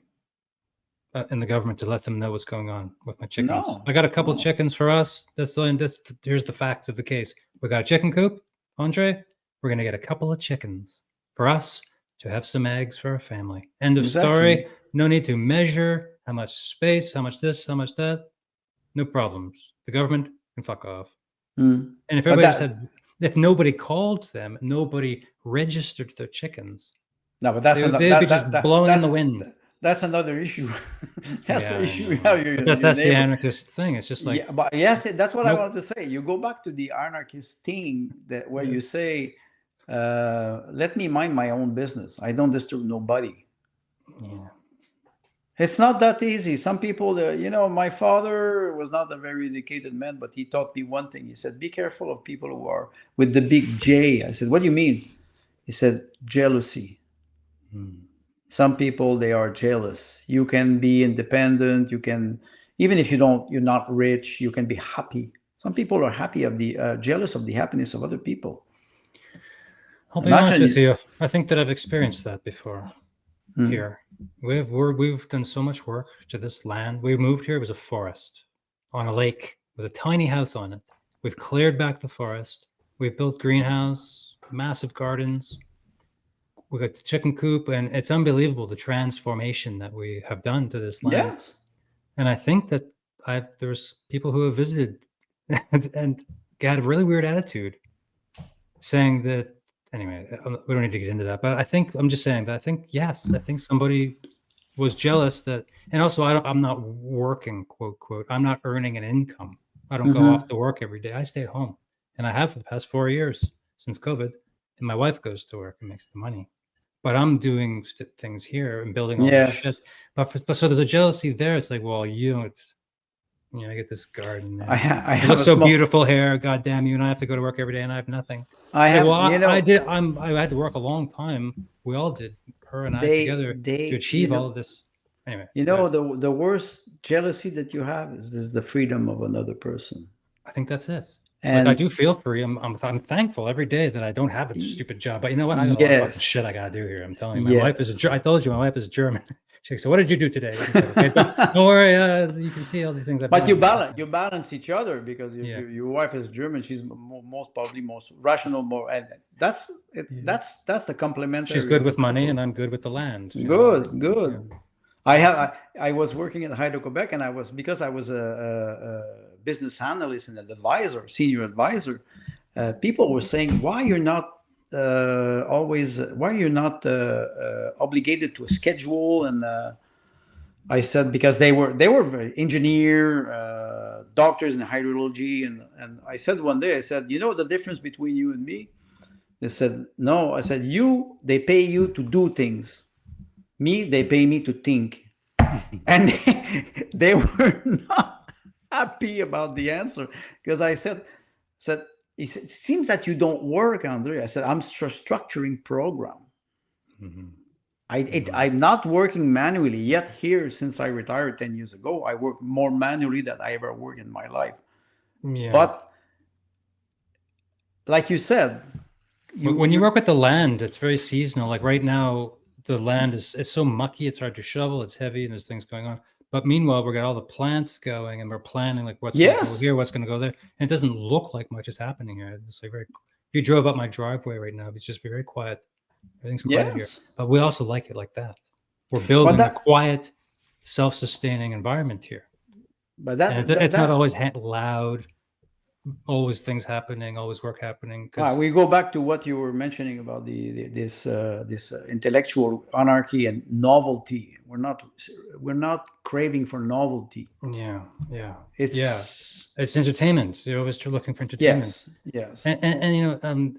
in the government to let them know what's going on with my chickens. No, I got a couple of chickens for us. Here's the facts of the case. We got a chicken coop, Andre. We're going to get a couple of chickens for us to have some eggs for our family. End of story. No need to measure how much space, how much this, how much that. No problems. The government can fuck off. And if everybody if nobody called them, nobody registered their chickens. No, but they'd be just blowing in the wind. That's another issue. That's the issue. That's the anarchist thing. It's just like, but yes, that's what I wanted to say. You go back to the anarchist thing where you say, "Let me mind my own business. I don't disturb nobody." Yeah. It's not that easy. Some people, my father was not a very educated man, but he taught me one thing. He said, be careful of people who are with the big J. I said, what do you mean? He said, jealousy. Some people, they are jealous. You can be independent. You can, even if you're not rich, you can be happy. Some people are happy jealous of the happiness of other people. I'll be honest with you. I think that I've experienced that before here. We've done so much work to this land. We moved here. It was a forest on a lake with a tiny house on it. We've cleared back the forest. We've built greenhouse, massive gardens. We got the chicken coop, and it's unbelievable the transformation that we have done to this land. Yes. And I think that there's people who have visited and got a really weird attitude, saying that. Anyway, we don't need to get into that, but I'm just saying that I think somebody was jealous that, and also I'm not working, quote, quote, I'm not earning an income. I don't go off to work every day. I stay home, and I have for the past 4 years since COVID, and my wife goes to work and makes the money, but I'm doing things here and building all this shit. But so there's a jealousy there. It's like, well, I get this garden. I have looks so beautiful here. God damn you! And I have to go to work every day, and I have nothing. I had to work a long time. We all did, her and I together, to achieve all of this. Anyway, the worst jealousy that you have is the freedom of another person. I think that's it. And I do feel free. I'm thankful every day that I don't have a stupid job. But you know what? I got a lot of fucking shit I gotta do here. I'm telling you, my wife is. I told you, my wife is German. So what did you do today? Said, okay, don't worry. You can see all these things. But you balance each other, because if your wife is German, she's most rational, and that's the complementary. She's good with money, and I'm good with the land. Good. Yeah. I was working at Hydro-Quebec, and because I was a business analyst and an advisor, senior advisor. People were saying, why you're not obligated to a schedule, and I said, because they were very engineer, doctors in hydrology, and I said one day, I said, the difference between you and me? They said, no. I said, they pay you to do things. Me, they pay me to think. And they were not happy about the answer, because I said, it seems that you don't work, Andre. I said, I'm structuring program. I'm not working manually yet here. Since I retired 10 years ago, I work more manually than I ever worked in my life. Yeah. But like you said, when you work with the land, it's very seasonal. Like right now, the land it's so mucky, it's hard to shovel, it's heavy, and there's things going on. But meanwhile, we've got all the plants going, and we're planning like what's going to go here, what's going to go there. And it doesn't look like much is happening here. It's like if you drove up my driveway right now, it's just very quiet. Everything's quiet here. But we also like it like that. We're building a quiet, self-sustaining environment here. But it's not always loud, always things happening, always work happening. We go back to what you were mentioning about this intellectual anarchy and novelty. We're not craving for novelty. Yeah. It's entertainment. You're always looking for entertainment. Yes. And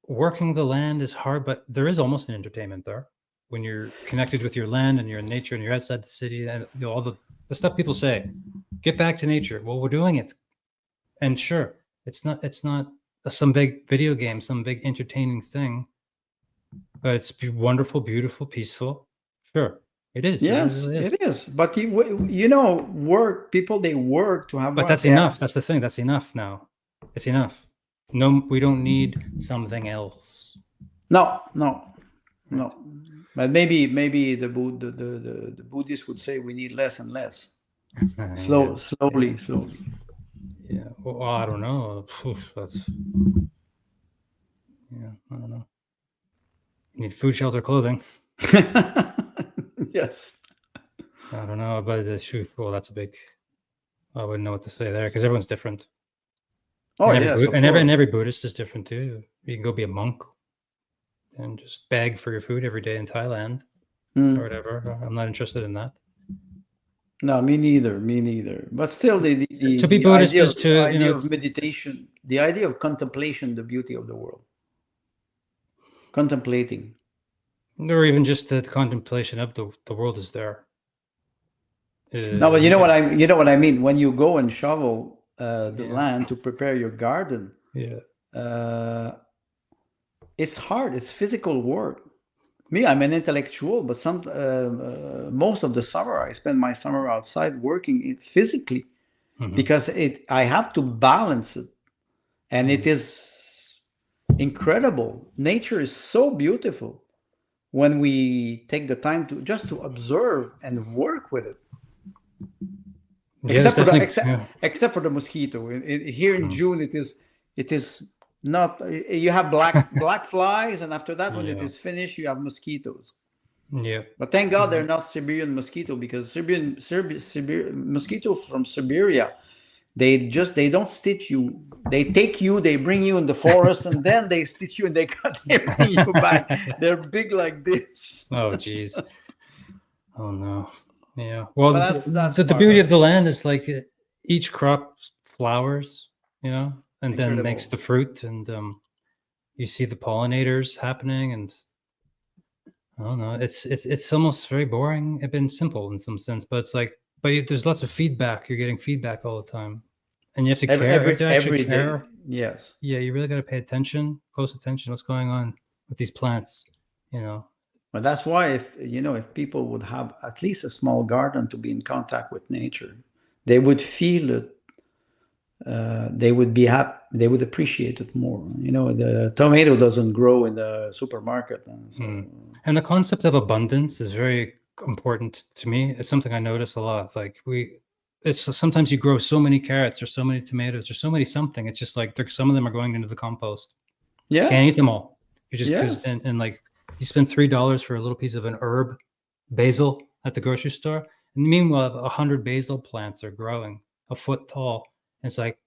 working the land is hard, but there is almost an entertainment there when you're connected with your land and you're in nature and you're outside the city, and all the stuff people say, get back to nature. Well, we're doing it. And sure, it's not some big video game, some big entertaining thing, but it's wonderful, beautiful, peaceful. Sure, it is. Yes, it is. But work people, they work to have. But that's enough. That's the thing. That's enough now. It's enough. No, we don't need something else. No. But maybe the Buddhists would say we need less and less. Slowly. Yeah. Well, I don't know. I don't know. You need food, shelter, clothing. Yes. I don't know, but that's a big. I wouldn't know what to say there, because everyone's different. Oh, and every Buddhist is different too. You can go be a monk and just beg for your food every day in Thailand or whatever. I'm not interested in that. No, me neither. But still, to be Buddhist is to idea of meditation, the idea of contemplation, the beauty of the world, contemplating, or even just the contemplation of the world is there. No, but you know what I mean. When you go and shovel the land to prepare your garden, it's hard. It's physical work. Me, I'm an intellectual, but most of the summer I spend my summer outside working physically because I have to balance it, and it is incredible. Nature is so beautiful when we take the time to just to observe and work with it. Except for the mosquito. Here in June, it is not. You have black flies, and after that, when it is finished, you have mosquitoes. Yeah. But thank God they're not Siberian mosquito, because Siberian mosquitoes from Siberia, they don't stitch you. They take you, they bring you in the forest, and then they stitch you and they bring you back. They're big like this. Oh, geez. Oh no. Yeah. Well, that's the beauty of the land is like each crop flowers, and then makes the fruit, and you see the pollinators happening, and I don't know. It's almost very boring. It's been simple in some sense, but it's like, there's lots of feedback. You're getting feedback all the time, and you have to care. Every day. Yes. Yeah, you really got to pay close attention. What's going on with these plants? But that's why if people would have at least a small garden to be in contact with nature, they would feel it. They would be happy. They would appreciate it more. The tomato doesn't grow in the supermarket, and the concept of abundance is very important to me. It's something I notice a lot. Like sometimes you grow so many carrots or so many tomatoes or so many something. It's just like some of them are going into the compost. Yeah, can't eat them all. You just and like. You spend $3 for a little piece of an herb, basil, at the grocery store, and meanwhile, 100 basil plants are growing a foot tall. And it's like,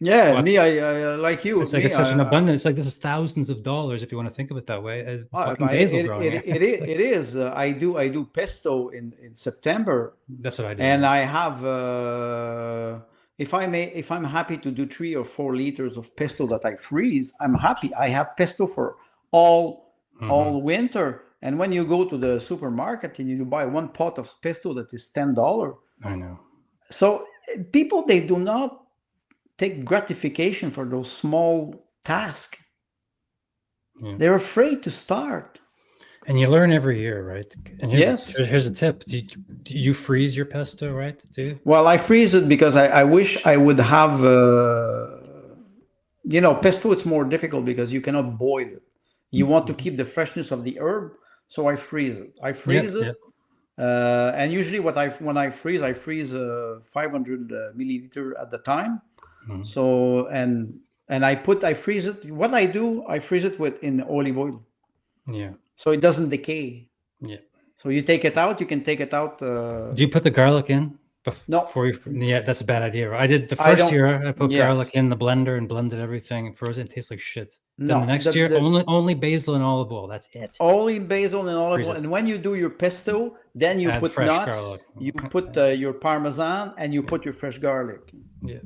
me, I like you. It's like it's such an abundance. It's like this is thousands of dollars if you want to think of it that way. Basil growing. It is. I do pesto in September. That's what I do. And I have. If I'm happy to do 3 or 4 liters of pesto that I freeze, I'm happy. I have pesto for all winter. And when you go to the supermarket and you buy 1 pot of pesto that is $10. I know. So people, they do not take gratification for those small tasks. Yeah. They're afraid to start. And you learn every year, right? And here's a tip. Do you freeze your pesto, right? Well, I freeze it because I wish I would have, pesto, it's more difficult because you cannot boil it. You want to keep the freshness of the herb, so I freeze it. And usually when I freeze 500 milliliter at the time. So I freeze it. What I do, I freeze it in olive oil. Yeah. So it doesn't decay. Yeah. So you take it out. You can take it out. Do you put the garlic in? No. Yeah, that's a bad idea. Right? I did the first year. I put garlic in the blender and blended everything and froze it. It tastes like shit. Then the next year, only basil and olive oil. That's it. Only basil and olive oil. And when you do your pesto, then you put nuts. Garlic. You put your parmesan and you put your fresh garlic. Yeah.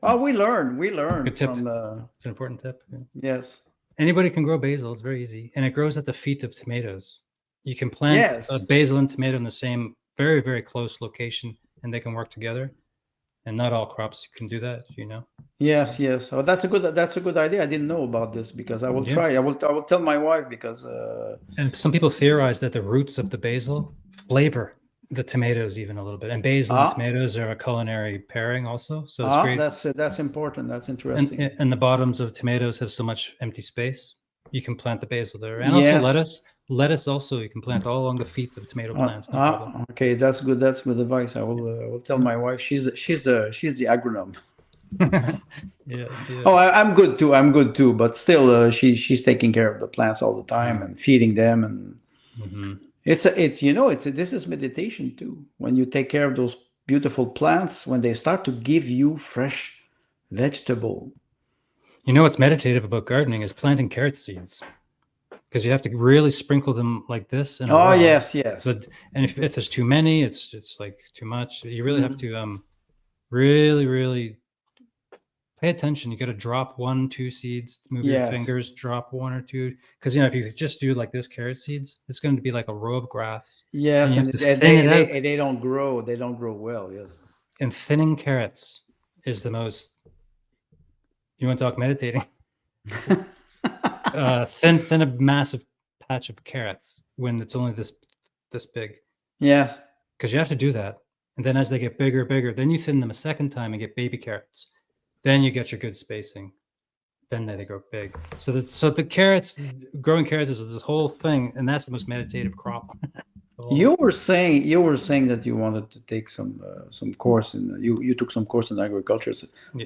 Oh, we learn. Good tip. It's an important tip. Yeah. Yes. Anybody can grow basil. It's very easy, and it grows at the feet of tomatoes. You can plant a basil and tomato in the same very, very close location, and they can work together. And not all crops can do that, Yes. Oh, that's a good idea. I didn't know about this because I will try. I will tell my wife because. And some people theorize that the roots of the basil flavor the tomatoes even a little bit, and basil and tomatoes are a culinary pairing also. So it's great. That's important. That's interesting. And the bottoms of tomatoes have so much empty space. You can plant the basil there, and also lettuce. Lettuce also you can plant all along the feet of tomato plants. No problem. Okay, that's good. That's good advice. I will tell my wife. She's the agronome. Yeah. Oh, I'm good too. But still, she's taking care of the plants all the time and feeding them, and this is meditation too. When you take care of those beautiful plants, when they start to give you fresh vegetable. What's meditative about gardening is planting carrot seeds. Because you have to really sprinkle them like this. Yes. But, and if there's too many, it's like too much. You really have to really, really pay attention. You got to drop 1-2 seeds, move your Yes. fingers, drop 1 or 2. Because, if you just do like this carrot seeds, it's going to be like a row of grass. Yes, you and have to thin it out. they don't grow. They don't grow well. Yes. And thinning carrots is the most. You want to talk meditating? Thin a massive patch of carrots when it's only this big. Yes. Because you have to do that. And then as they get bigger, then you thin them a second time and get baby carrots. Then you get your good spacing. Then they grow big. So the carrots, growing carrots is this whole thing, and that's the most meditative crop. You were saying that you wanted to take some course in you took some course in agriculture. So Yeah.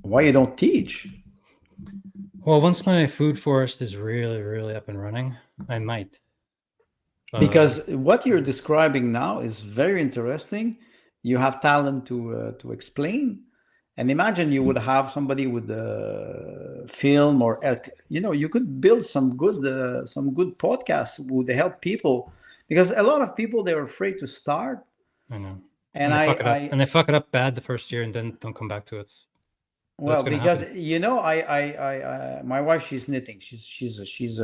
Why you don't teach? Well, once my food forest is really, really up and running, I might. Because what you're describing now is very interesting. You have talent to explain, and imagine you would have somebody with film or you could build some good podcasts would help people, because a lot of people, they're afraid to start. I know, and they fuck it up bad the first year and then don't come back to it. Well, because my wife, she's knitting. She's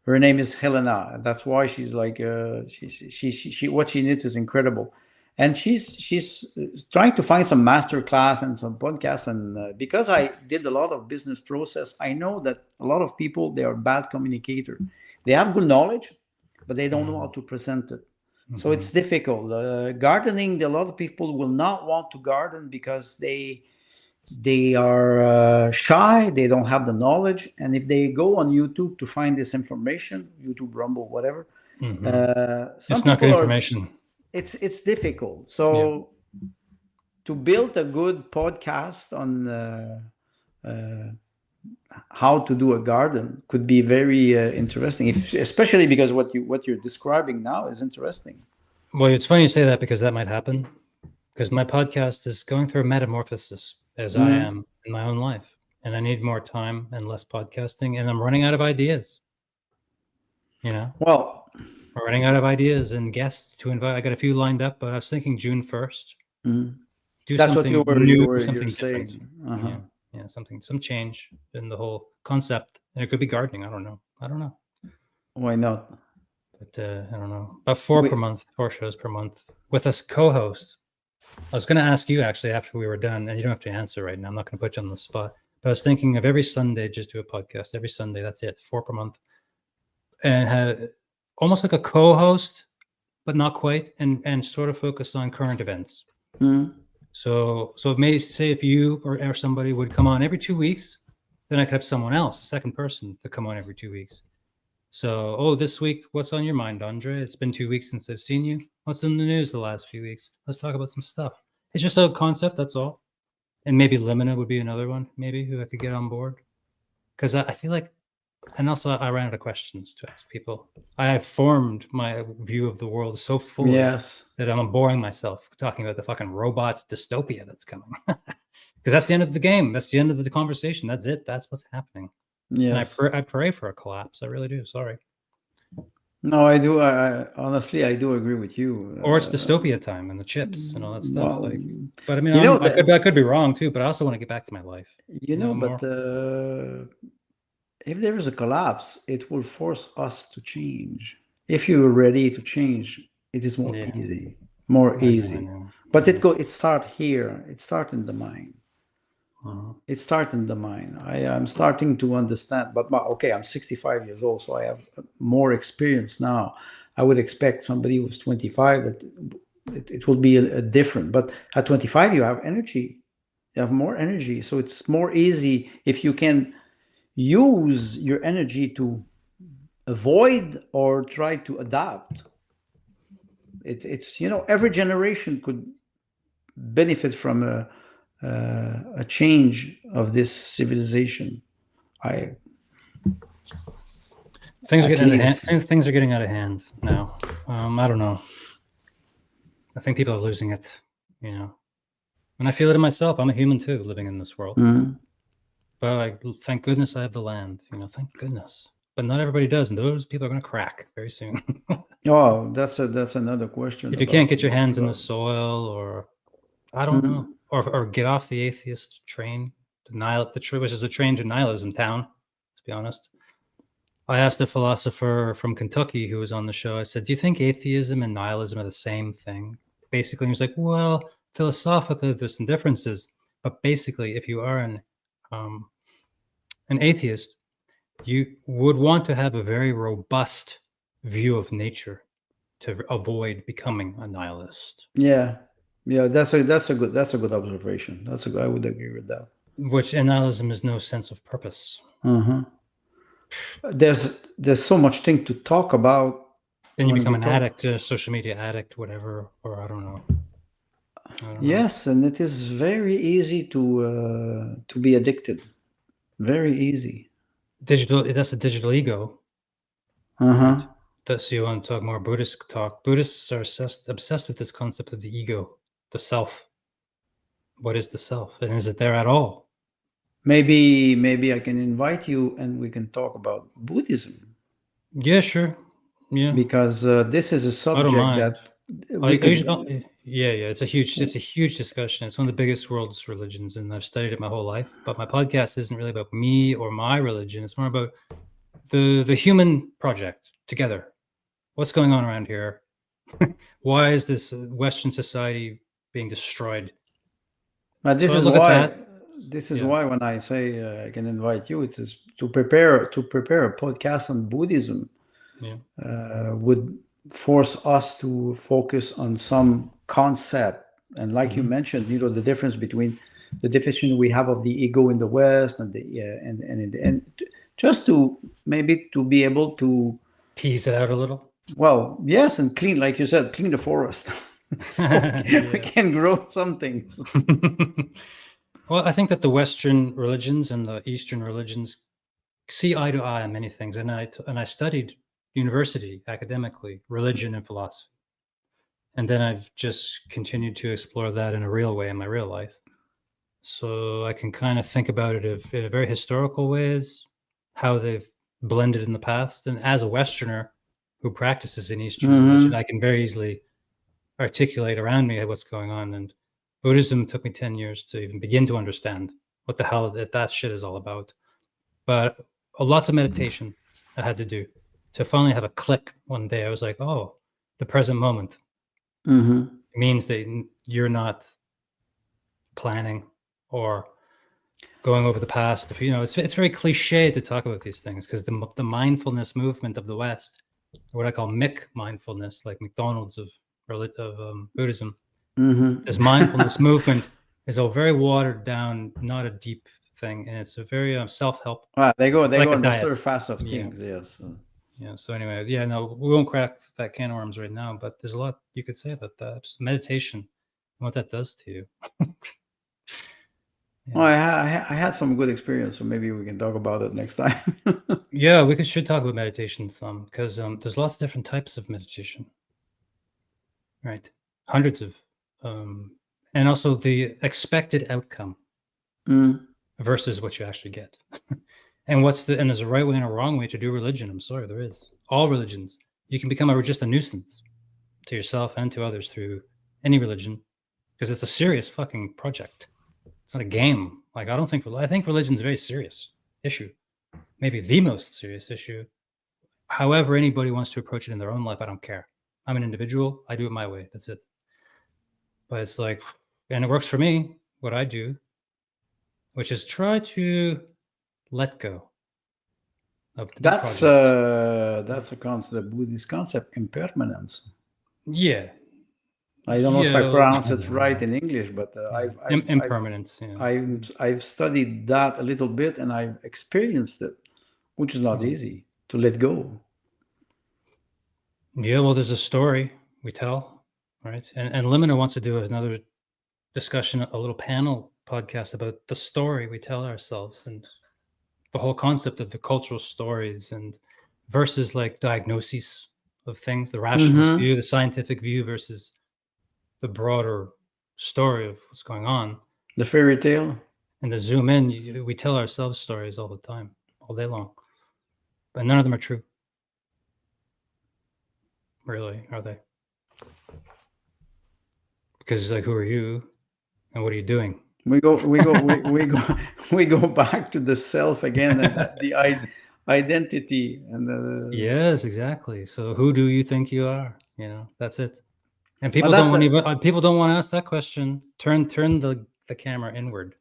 her name is Helena. That's why she's like she what she knits is incredible, and she's trying to find some master class and some podcasts. And because I did a lot of business process, I know that a lot of people, they are bad communicator. They have good knowledge, but they don't know how to present it. So it's difficult. Gardening, a lot of people will not want to garden because they are shy, they don't have the knowledge, and if they go on YouTube to find this information, YouTube, Rumble, whatever, it's not good information. It's difficult. So to build a good podcast on how to do a garden could be very interesting, especially because what you're describing now is interesting. Well, it's funny you say that, because that might happen, because my podcast is going through a metamorphosis as I am in my own life, and I need more time and less podcasting, and I'm running out of ideas. Well, we're running out of ideas and guests to invite. I got a few lined up, but I was thinking June 1st. Do that's something what new, something saying. different. Some change in the whole concept, and it could be gardening. I don't know. Why not? But I don't know. About 4 shows per month with a co-host. I was going to ask you actually after we were done, and you don't have to answer right now. I'm not going to put you on the spot. But I was thinking of every Sunday, just do a podcast every Sunday. That's it, 4 per month, and have almost like a co-host, but not quite, and sort of focus on current events. So it may say if you or somebody would come on every 2 weeks, then I could have someone else, a second person, to come on every 2 weeks. So, this week, what's on your mind, Andre? It's been 2 weeks since I've seen you. What's in the news the last few weeks? Let's talk about some stuff. It's just a concept, that's all. And maybe Limina would be another one, maybe, who I could get on board. Because I feel like, and also I ran out of questions to ask people. I have formed my view of the world so fully that I'm boring myself talking about the fucking robot dystopia that's coming. Because that's the end of the game. That's the end of the conversation. That's it. That's what's happening. Yes. And I pray for a collapse. I really do. Sorry. No, I do. I honestly, I do agree with you. Or it's dystopia time and the chips and all that stuff. Well, but I mean, I could be wrong too. But I also want to get back to my life. But if there is a collapse, it will force us to change. If you're ready to change, it is more easy. I know. But it starts here. It starts in the mind. It starts in the mind. I'm starting to understand, but I'm 65 years old, so I have more experience now. I would expect somebody who's 25 that it will be a different. But at 25, you have energy. You have more energy, so it's more easy if you can use your energy to avoid or try to adapt. It's every generation could benefit from a change of this civilization. Things are getting out of hand. Things are getting out of hand now. I don't know. I think people are losing it, and I feel it in myself. I'm a human too, living in this world. But thank goodness I have the land. Thank goodness. But not everybody does, and those people are going to crack very soon. Oh, that's another question. If you can't get your hands in the soil, or I don't know. or get off the atheist train, which is a train to nihilism town, to be honest. I asked a philosopher from Kentucky who was on the show, I said, do you think atheism and nihilism are the same thing? Basically, he was like, well, philosophically, there's some differences. But basically, if you are an atheist, you would want to have a very robust view of nature to avoid becoming a nihilist. Yeah, that's a good observation. I would agree with that. Which in nihilism is no sense of purpose. Uh-huh. There's so much thing to talk about. Then you become an addict, a social media addict, whatever, or I don't know. Yes, and it is very easy to be addicted. Very easy. That's a digital ego. Uh-huh. Right? So you want to talk more Buddhist talk. Buddhists are obsessed with this concept of the ego, the self. What is the self? And is it there at all? Maybe I can invite you and we can talk about Buddhism. Yeah, sure. Yeah. Because this is a subject that it's a huge discussion. It's one of the biggest world's religions, and I've studied it my whole life. But my podcast isn't really about me or my religion. It's more about the human project together. What's going on around here? Why is this Western society being destroyed? This is why when I say I can invite you, it is to prepare a podcast on Buddhism. Would force us to focus on some concept, and like you mentioned, the difference between the definition we have of the ego in the West and and just to maybe to be able to tease it out a little. Well, yes, and clean, like you said, clean the forest. We can grow some things. Well, I think that the Western religions and the Eastern religions see eye to eye on many things, and I studied university academically religion and philosophy, and then I've just continued to explore that in a real way in my real life, so I can kind of think about it in a very historical ways, how they've blended in the past. And as a Westerner who practices in Eastern religion, I can very easily articulate around me what's going on. And Buddhism took me 10 years to even begin to understand what the hell that shit is all about. But lots of meditation I had to do to finally have a click one day. I was like, oh, the present moment means that you're not planning or going over the past. It's very cliche to talk about these things because the mindfulness movement of the West, what I call Mick mindfulness, like McDonald's of Buddhism, this mindfulness movement is a very watered down, not a deep thing, and it's a very self-help. They go on the surface of things. Yes. Yeah. So anyway, we won't crack that can of worms right now, but there's a lot you could say about that meditation and what that does to you. Well, I had some good experience, so maybe we can talk about it next time. Yeah, we should talk about meditation some, because there's lots of different types of meditation, right? Hundreds of, and also the expected outcome versus what you actually get. And there's a right way and a wrong way to do religion. I'm sorry, there is. All religions, you can become just a nuisance to yourself and to others through any religion, because it's a serious fucking project. It's not a game. Like, I think religion's a very serious issue. Maybe the most serious issue. However anybody wants to approach it in their own life, I don't care. I'm an individual. I do it my way. That's it. But it's like, and it works for me, what I do, which is try to let go of the that's the Buddhist concept, impermanence. Yeah. I don't know if I pronounce it right in English, but impermanence. I've studied that a little bit, and I've experienced it, which is not easy to let go. Yeah, well, there's a story we tell, right? And Limina wants to do another discussion, a little panel podcast about the story we tell ourselves and the whole concept of the cultural stories and versus like diagnoses of things, the rationalist view, the scientific view versus the broader story of what's going on. The fairy tale. And to zoom in, we tell ourselves stories all the time, all day long. But none of them are true. Really, are they? Because like, who are you? And what are you doing? We go back to the self again, and the identity, and Yes, exactly. So who do you think you are? You know, that's it. And Well, people don't that's want people don't want to ask that question. Turn the camera inward,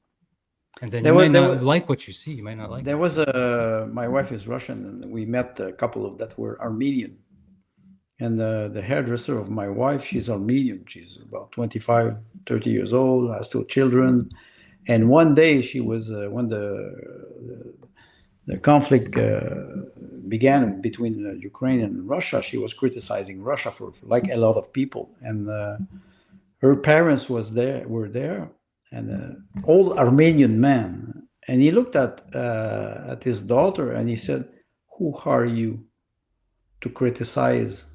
and then There you was- may there not was- like what you see. You might not like there it. was my wife is Russian, and we met a couple of that were Armenian. And the hairdresser of my wife, she's Armenian. She's about 25, 30 years old, has 2 children. And one day she was, when the conflict began between Ukraine and Russia, she was criticizing Russia for like a lot of people. And her parents were there, and an old Armenian man. And he looked at his daughter and he said, "Who are you to criticize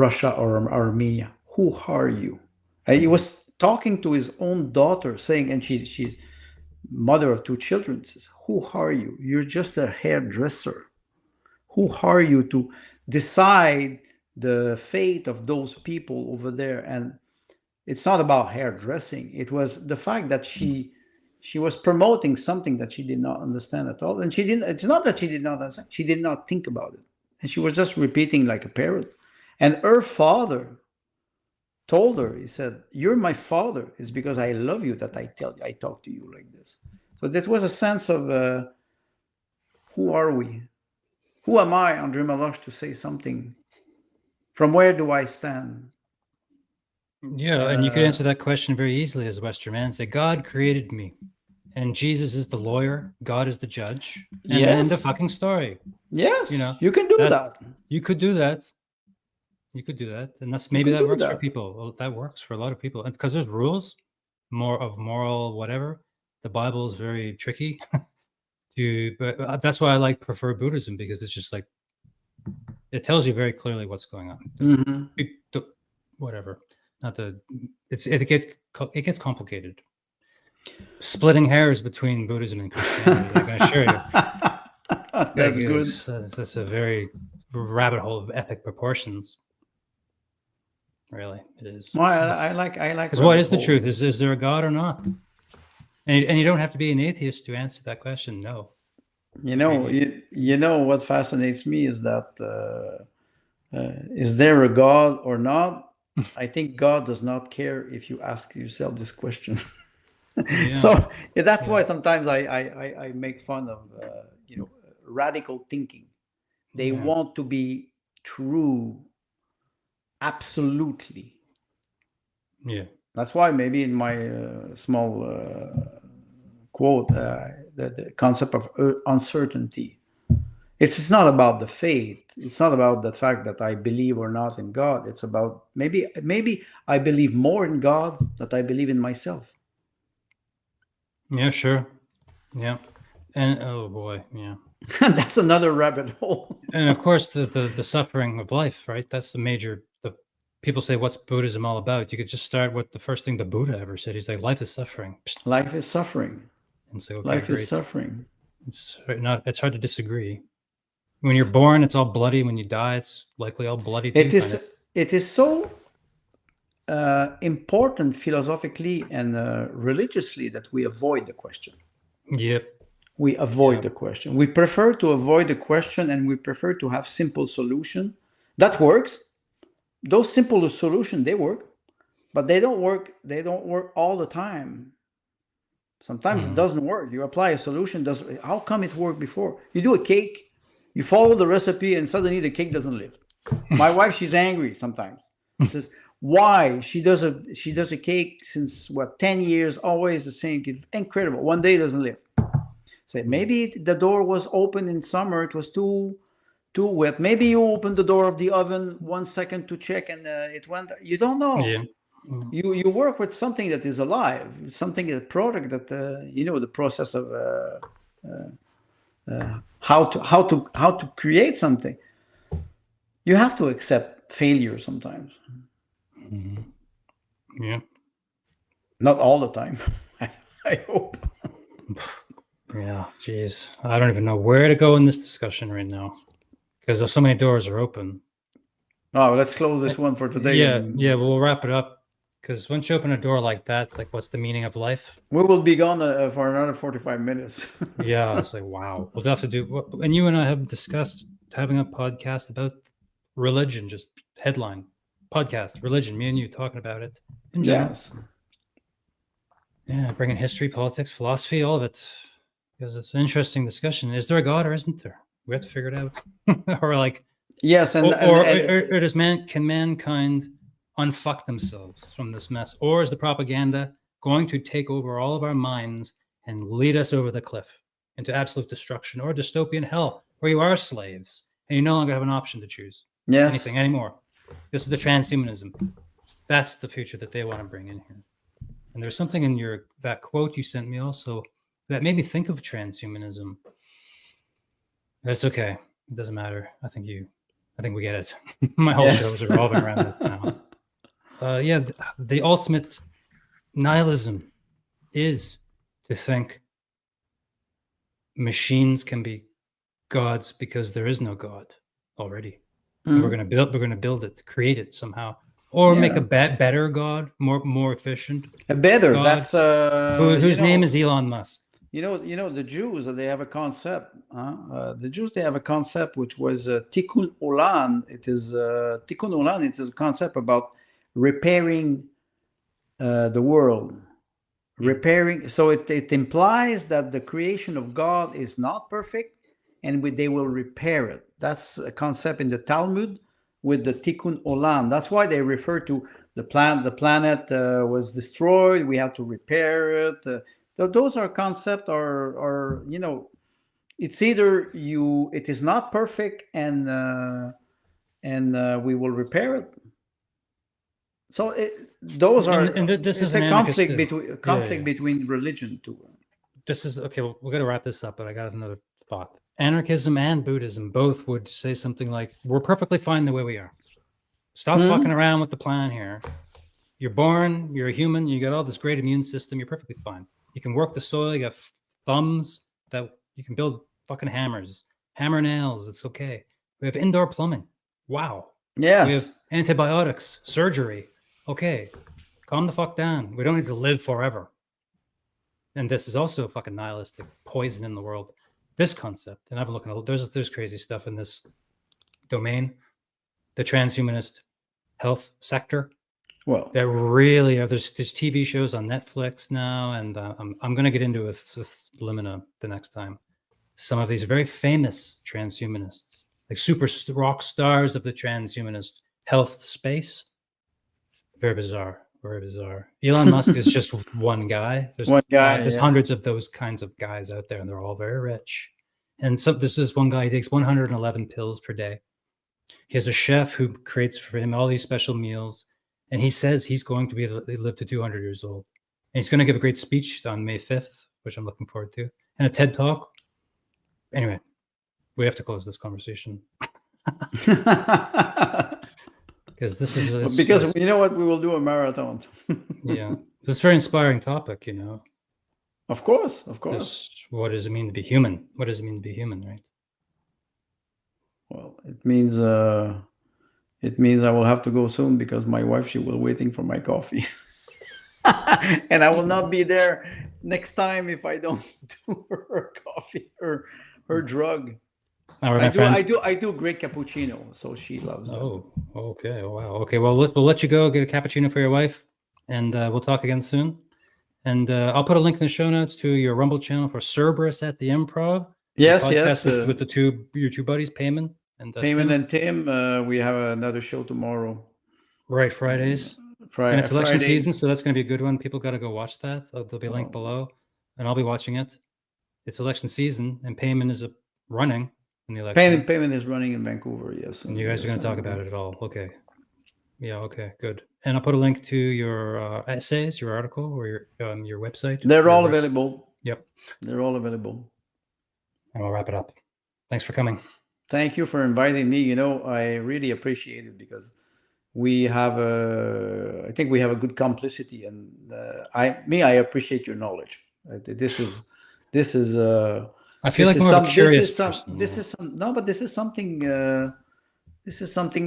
Russia or Armenia? Who are you?" And he was talking to his own daughter, saying, and she's mother of 2 children, says, "Who are you? You're just a hairdresser. Who are you to decide the fate of those people over there?" And it's not about hairdressing. It was the fact that she was promoting something that she did not understand at all. And she didn't, it's not that she did not understand, she did not think about it. And she was just repeating like a parrot. And her father told her, he said, "You're my father. It's because I love you that I talk to you like this." So that was a sense of who are we? Who am I, André Meloche, to say something? From where do I stand? Yeah, and you could answer that question very easily as a Western man. Say, God created me, and Jesus is the lawyer, God is the judge, and end of fucking story. Yes, You know, you can do that. You could do that. You could do that, and that's maybe that works for that. people. Well, that works for a lot of people, and because there's rules, more of moral whatever. The Bible is very tricky. But that's why I prefer Buddhism, because it's just like it tells you very clearly what's going on. Whatever. Not the it gets complicated. Splitting hairs between Buddhism and Christianity, I can assure you. That's good. That's a very rabbit hole of epic proportions. Really, it is. Well, I like. Because what is the truth? Is there a God or not? And you don't have to be an atheist to answer that question. No. You know what fascinates me is that is there a God or not? I think God does not care if you ask yourself this question. Yeah. So that's why sometimes I make fun of radical thinking. They want to be true, absolutely. Yeah. That's why maybe in my small quote, the concept of uncertainty. It's not about the faith. It's not about the fact that I believe or not in God. It's about maybe I believe more in God than I believe in myself. Yeah, sure. Yeah. And oh boy, yeah. That's another rabbit hole. And of course the suffering of life, right? That's the major people say, what's Buddhism all about? You could just start with the first thing the Buddha ever said. He's like, life is suffering. Life is suffering. And so, okay, life great. is suffering. It's hard to disagree. When you're born, it's all bloody. When you die, it's likely all bloody. It is so important philosophically and religiously that we avoid the question. Yep. We avoid the question. We prefer to avoid the question, and we prefer to have simple solution. That works. Those simple solutions, they work, but they don't work. They don't work all the time. Sometimes it doesn't work. You apply a solution. How come it worked before? You do a cake. You follow the recipe and suddenly the cake doesn't lift. My wife, she's angry sometimes. She says, why? She does a cake since 10 years, always the same. Incredible. One day it doesn't lift. Say, maybe the door was open in summer. It was too wet. Maybe you opened the door of the oven 1 second to check and it went. You don't know. Yeah. You work with something that is alive, a product that the process of how to create something. You have to accept failure sometimes. Mm-hmm. Yeah. Not all the time. I hope. Yeah. Geez, I don't even know where to go in this discussion right now because so many doors are open. Oh, let's close this one for today. Yeah. We'll wrap it up. Because once you open a door like that, like, what's the meaning of life? We will be gone for another 45 minutes. Yeah, it's like, wow. We'll have to do. And you and I have discussed having a podcast about religion, just headline podcast, religion. Me and you talking about it in general. Yes. Yeah, bringing history, politics, philosophy, all of it, because it's an interesting discussion. Is there a God or isn't there? We have to figure it out. Or like, Yes, or does can mankind unfuck themselves from this mess, or is the propaganda going to take over all of our minds and lead us over the cliff into absolute destruction or dystopian hell, where you are slaves and you no longer have an option to choose anything anymore? This is the transhumanism. That's the future that they want to bring in here. And there's something in that quote you sent me also that made me think of transhumanism. That's okay. It doesn't matter. I think we get it. My whole show is revolving around this now. Yeah, the ultimate nihilism is to think machines can be gods because there is no God already. And we're going to build it, create it somehow, or make a better God, more efficient. A better. God, That's whose name is Elon Musk. You know the Jews, they have a concept. The Jews, they have a concept which was tikkun olam. It is tikkun olam. It is a concept about repairing the world, repairing. So it implies that the creation of God is not perfect, and they will repair it. That's a concept in the Talmud with the tikkun olam. That's why they refer to the planet. The planet was destroyed. We have to repair it. Those are concepts, or it's either it is not perfect and we will repair it. So those are, and this is a conflict between between religion too. This is okay. We're going to wrap this up, but I got another thought. Anarchism and Buddhism both would say something like, "We're perfectly fine the way we are. Stop fucking around with the plan here. You're born, you're a human, you got all this great immune system, you're perfectly fine. You can work the soil, you got thumbs that you can build fucking hammers, hammer nails, it's okay. We have indoor plumbing. Wow. Yes. We have antibiotics, surgery. Okay. Calm the fuck down. We don't need to live forever." And this is also fucking nihilistic poison in the world. This concept, and I've been looking at, there's crazy stuff in this domain, the transhumanist health sector. Well, there really are. There's TV shows on Netflix now, and I'm going to get into it with Limina the next time. Some of these very famous transhumanists, like super rock stars of the transhumanist health space. Very bizarre. Very bizarre. Elon Musk is just one guy. There's one guy. There's hundreds of those kinds of guys out there, and they're all very rich. And so this is one guy. He takes 111 pills per day. He has a chef who creates for him all these special meals. And he says he's going to live to 200 years old. And he's going to give a great speech on May 5th, which I'm looking forward to, and a TED Talk. Anyway, we have to close this conversation. Because this is... because you know what? We will do a marathon. Yeah. It's a very inspiring topic, you know. Of course, of course. What does it mean to be human? What does it mean to be human, right? Well, it means I will have to go soon because my wife, she will waiting for my coffee. And I will not be there next time if I don't do her coffee or her drug. I do great cappuccino, so she loves it. Oh, okay. Wow. Okay. Well, we'll let you go get a cappuccino for your wife, and we'll talk again soon. And I'll put a link in the show notes to your Rumble channel for Cerberus at the Improv. Yes, with your two buddies, Payman and Payman and Tim. We have another show tomorrow. Right, Fridays. And it's election season, so that's going to be a good one. People got to go watch that. There'll be a link below, and I'll be watching it. It's election season, and Payman is running in the election. Payman is running in Vancouver, yes. And you guys are going to talk about it at all. Okay. Yeah, okay, good. And I'll put a link to your essays, your article, or your website. They're all available. Yep. They're all available. And we'll wrap it up. Thanks for coming. Thank you for inviting me. You know, I really appreciate it because I think we have a good complicity, and I appreciate your knowledge. This is I feel like more of a curious person. This is something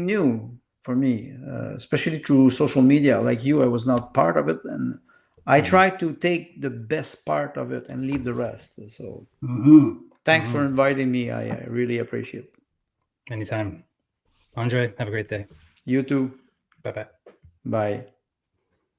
new. for me, especially through social media. Like you, I was not part of it, and I try to take the best part of it and leave the rest. So thanks for inviting me. I really appreciate it. Anytime. Andre, have a great day. You too. Bye-bye. Bye.